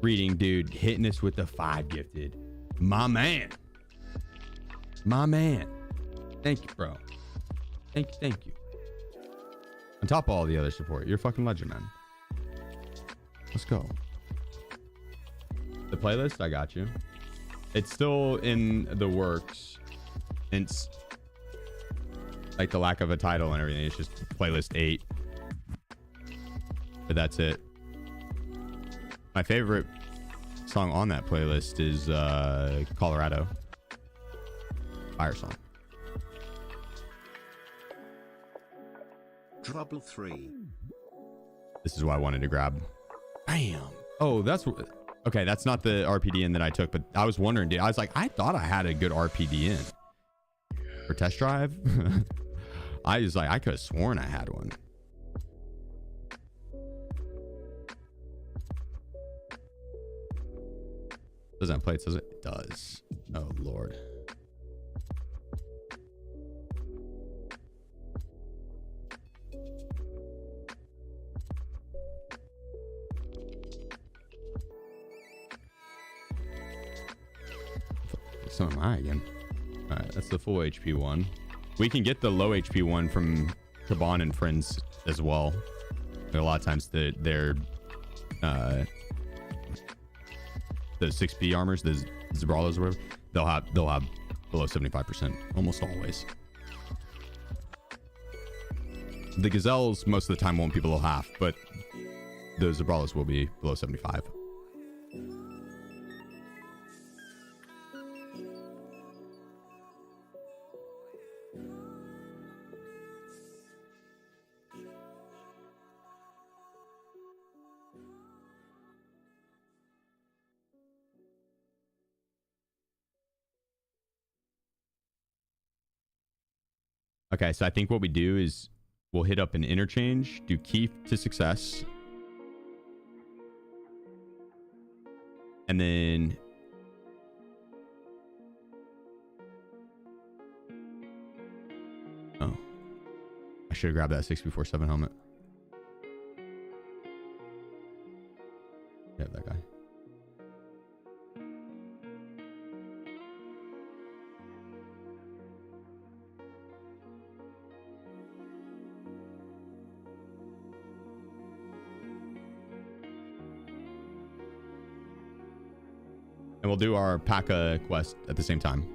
Reading, dude, hitting us with the 5 gifted. My man. My man. Thank you, bro. Thank you. On top of all the other support, you're a fucking legend, man. Let's go. The playlist, I got you. It's still in the works. It's like the lack of a title and everything. It's just playlist 8. But that's it. My favorite song on that playlist is Colorado. Fire song. Trouble 3. This is what I wanted to grab. Bam. Oh, that's okay. That's not the RPD in that I took, but I was wondering, dude. I was like, I thought I had a good RPD in for test drive. I was like, I could have sworn I had one. Doesn't have plates, does it? It does. Oh, Lord. So am I again. All right, that's the full HP one. We can get the low HP one from Kaban and friends as well. A lot of times they're the 6B armors, the Zabralos or whatever, they'll have below 75% almost always. The Gazelles most of the time won't be below half, but the Zabralos will be below 75. Okay, so I think what we do is we'll hit up an interchange, do key to success. And then I should have grabbed that 6x47 helmet. Yeah, that guy. And we'll do our P.A.K.A. quest at the same time.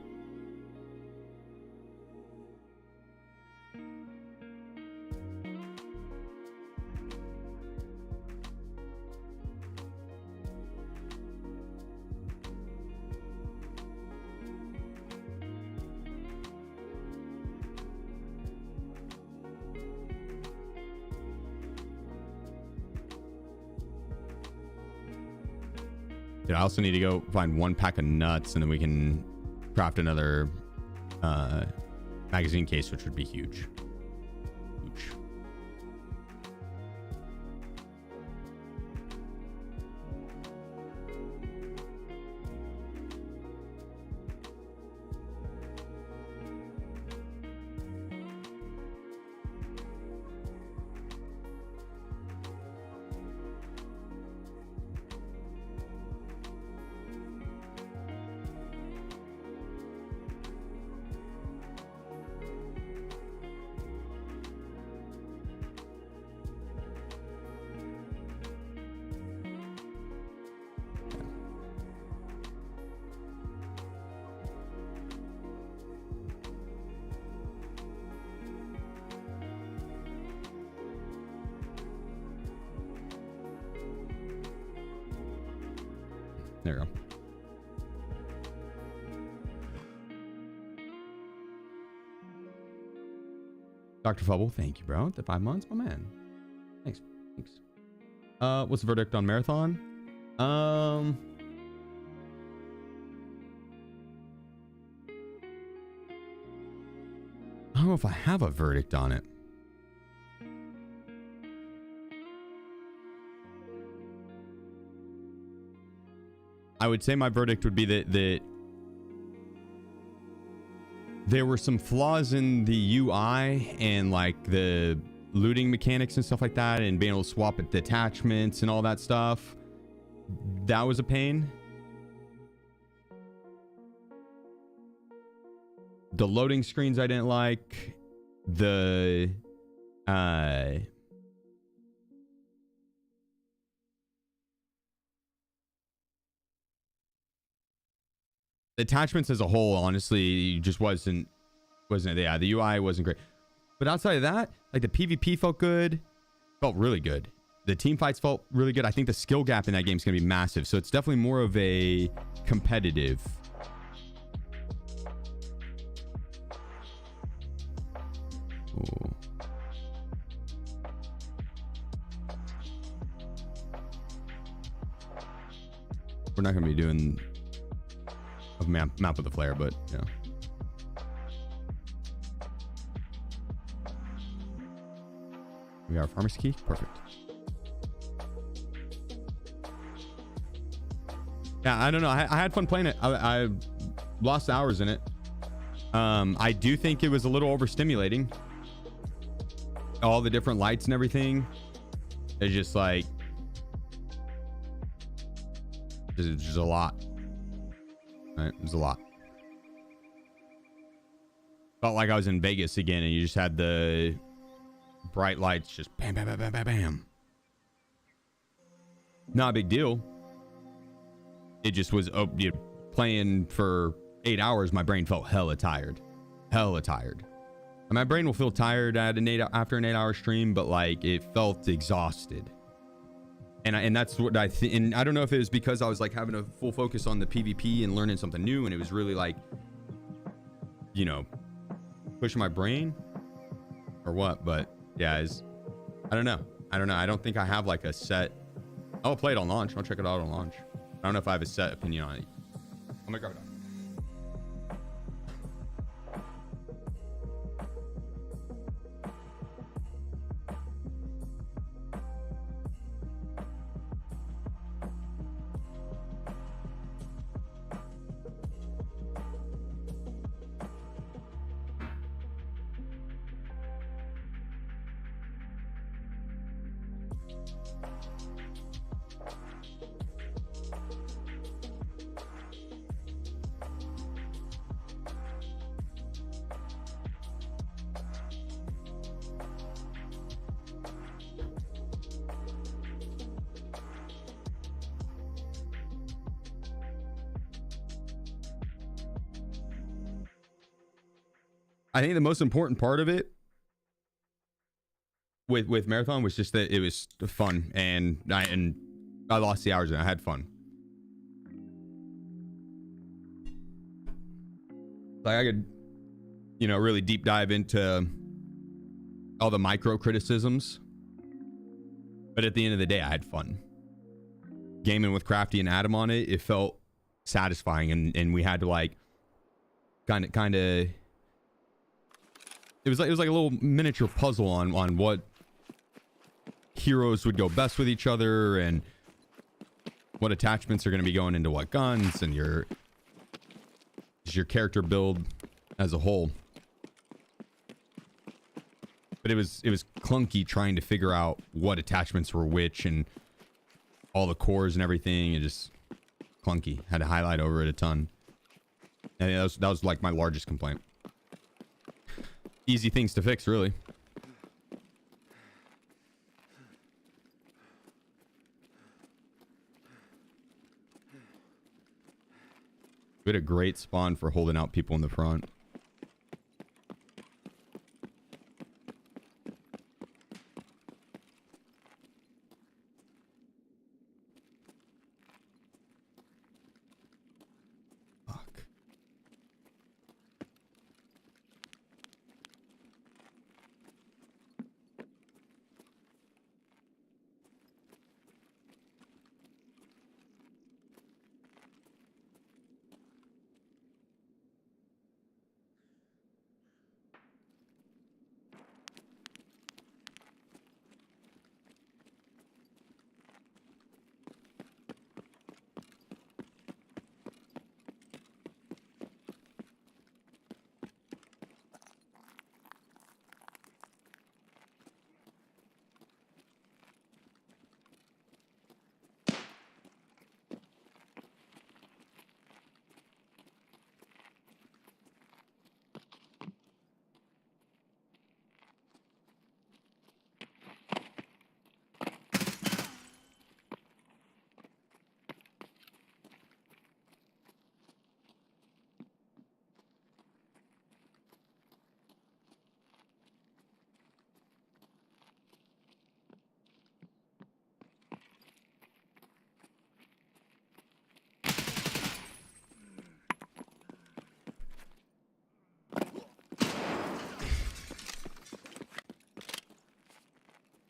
Yeah, I also need to go find one pack of nuts, and then we can craft another magazine case, which would be huge. Huge. There you go. Dr. Fubble, thank you, bro. The 5 months, my man. Thanks. Thanks. What's the verdict on marathon? I don't know if I have a verdict on it. I would say my verdict would be that there were some flaws in the UI and like the looting mechanics and stuff like that, and being able to swap at detachments and all that stuff. That was a pain. The loading screens I didn't like. The attachments as a whole, honestly, just wasn't yeah, the UI wasn't great. But outside of that, like the PvP felt good, felt really good. The team fights felt really good. I think the skill gap in that game is going to be massive, so it's definitely more of a competitive. Ooh. We're not going to be doing a map with a flare, but yeah. We got our farmer's key. Perfect. Yeah, I don't know. I had fun playing it. I lost hours in it. I do think it was a little overstimulating. All the different lights and everything. It's just like, it's just a lot. Right? It was a lot. Felt like I was in Vegas again, and you just had the bright lights just bam, bam, bam, bam, bam, bam. Not a big deal. It just was playing for 8 hours. My brain felt hella tired. Hella tired. And my brain will feel tired at after an 8-hour stream, but like it felt exhausted. And that's what I think. And I don't know if it was because I was like having a full focus on the PvP and learning something new, and it was really like, you know, pushing my brain or what. But yeah, I don't know. I don't think I have like a set. I'll play it on launch. I'll check it out on launch. I don't know if I have a set opinion on it. Oh my god. I think the most important part of it with marathon was just that it was fun, and I lost the hours and I had fun. Like I could, you know, really deep dive into all the micro criticisms, but at the end of the day, I had fun. Gaming with Crafty and Adam on it, it felt satisfying, and we had to like kind of. It was like a little miniature puzzle on what heroes would go best with each other, and what attachments are going to be going into what guns, and your character build as a whole. But it was clunky trying to figure out what attachments were which, and all the cores and everything. It just clunky. Had to highlight over it a ton. And that was like my largest complaint. Easy things to fix, really. We had a great spawn for holding out people in the front. Fuck.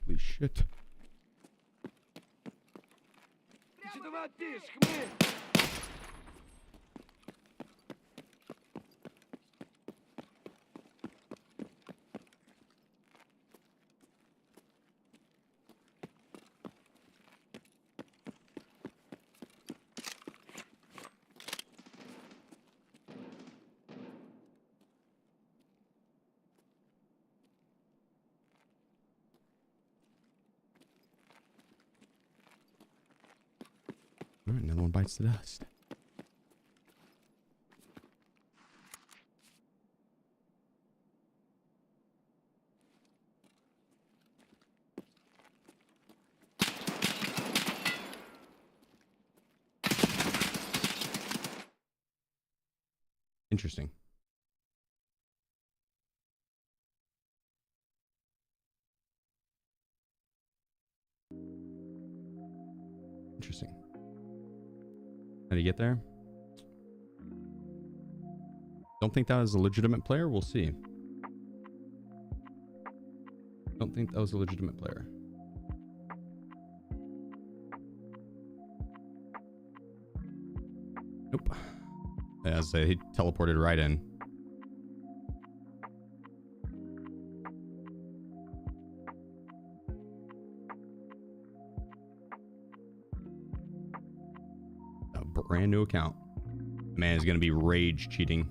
Holy shit. All right, another one bites the dust. Interesting. Interesting. How do you get there? Don't think that was a legitimate player. We'll see. Don't think that was a legitimate player. Nope. As he teleported right in. A brand new account. Man is going to be rage cheating.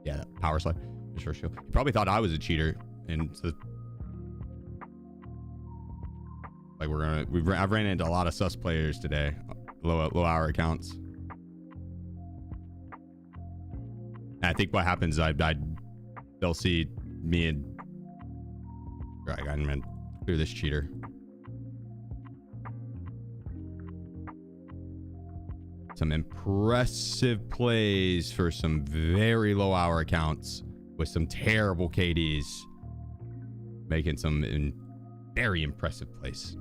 Yeah, that power slide. Sure, he probably thought I was a cheater, and so, like I've ran into a lot of sus players today, low hour accounts. And I think what happens is I they'll see me and right, I'm gonna clear this cheater. Some impressive plays for some very low hour accounts with some terrible KDs, making some very impressive plays.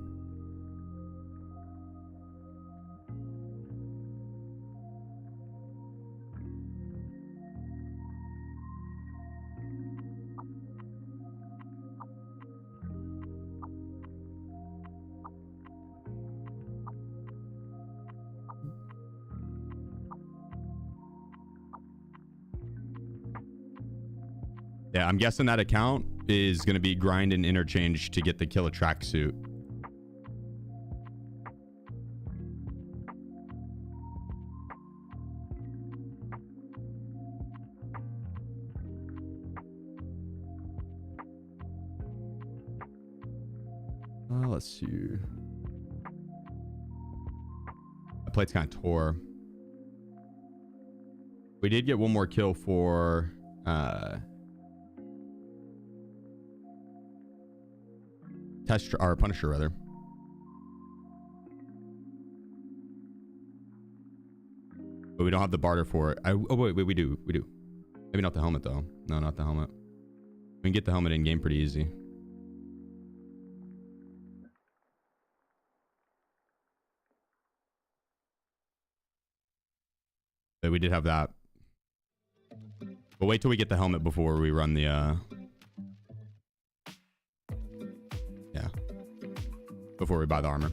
Yeah, I'm guessing that account is going to be grind and interchange to get the kill a tracksuit. Let's see. That plate's kind of tore. We did get one more kill for test or Punisher rather. But we don't have the barter for it. Oh wait, we do. Maybe not the helmet though. No, not the helmet. We can get the helmet in game pretty easy. But we did have that. But wait till we get the helmet before we run the yeah. Before we buy the armor.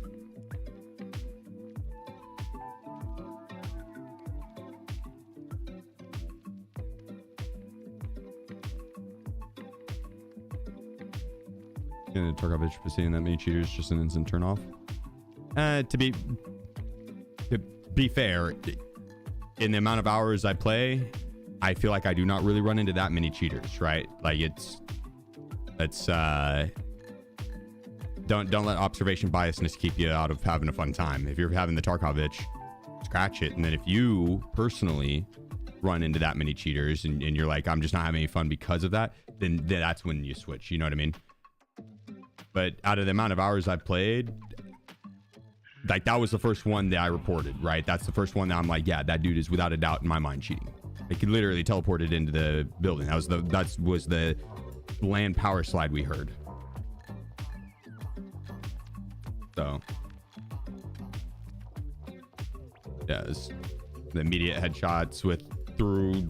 Yeah, Tarkov for seeing that many cheaters, just an instant turn off. To be fair, in the amount of hours I play, I feel like I do not really run into that many cheaters, right? Like it's don't let observation biasness keep you out of having a fun time. If you're having the Tarkov itch, scratch it. And then if you personally run into that many cheaters and you're like, I'm just not having any fun because of that, then that's when you switch. You know what I mean? But out of the amount of hours I've played, like that was the first one that I reported, right? That's the first one that I'm like, yeah, that dude is without a doubt in my mind cheating. It could literally teleported into the building. That was the land power slide we heard. So yeah, it's the immediate headshots through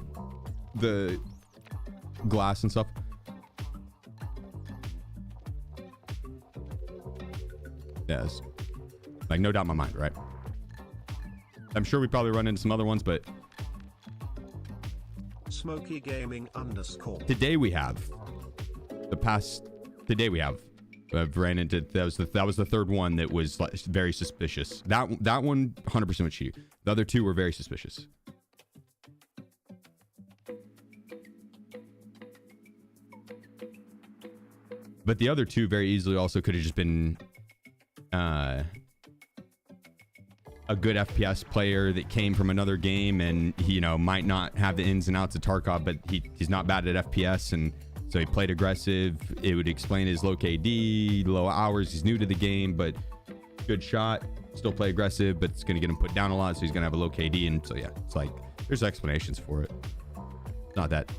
the glass and stuff. Yes, like no doubt in my mind, right? I'm sure we probably run into some other ones, but Smoky Gaming _ today we have I've ran into that was the third one that was like very suspicious. That one 100% was cheating. The other two were very suspicious. But the other two very easily also could have just been a good FPS player that came from another game and he, you know, might not have the ins and outs of Tarkov, but he's not bad at FPS, and so he played aggressive. It would explain his low KD, low hours. He's new to the game, but good shot. Still play aggressive, but it's going to get him put down a lot, so he's going to have a low KD. And so yeah, it's like there's explanations for it. Not that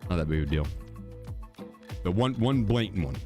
big of a deal. But one blatant one.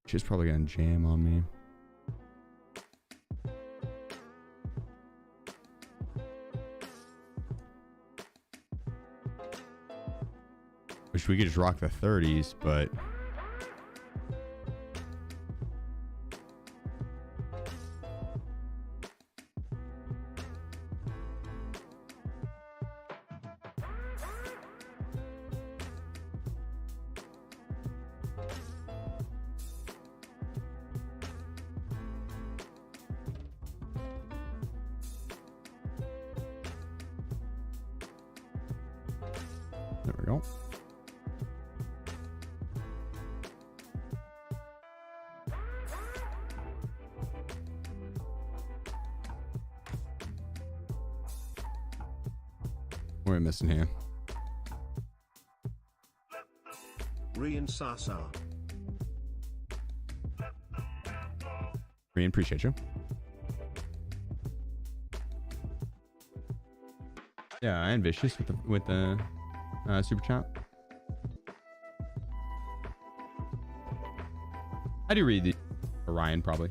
She's probably gonna jam on me. Wish we could just rock the 30s, but There we go. What are we missing here? Rian Sasa. Rian, appreciate you. Yeah, and Vicious with the super chat. I do read the Orion probably.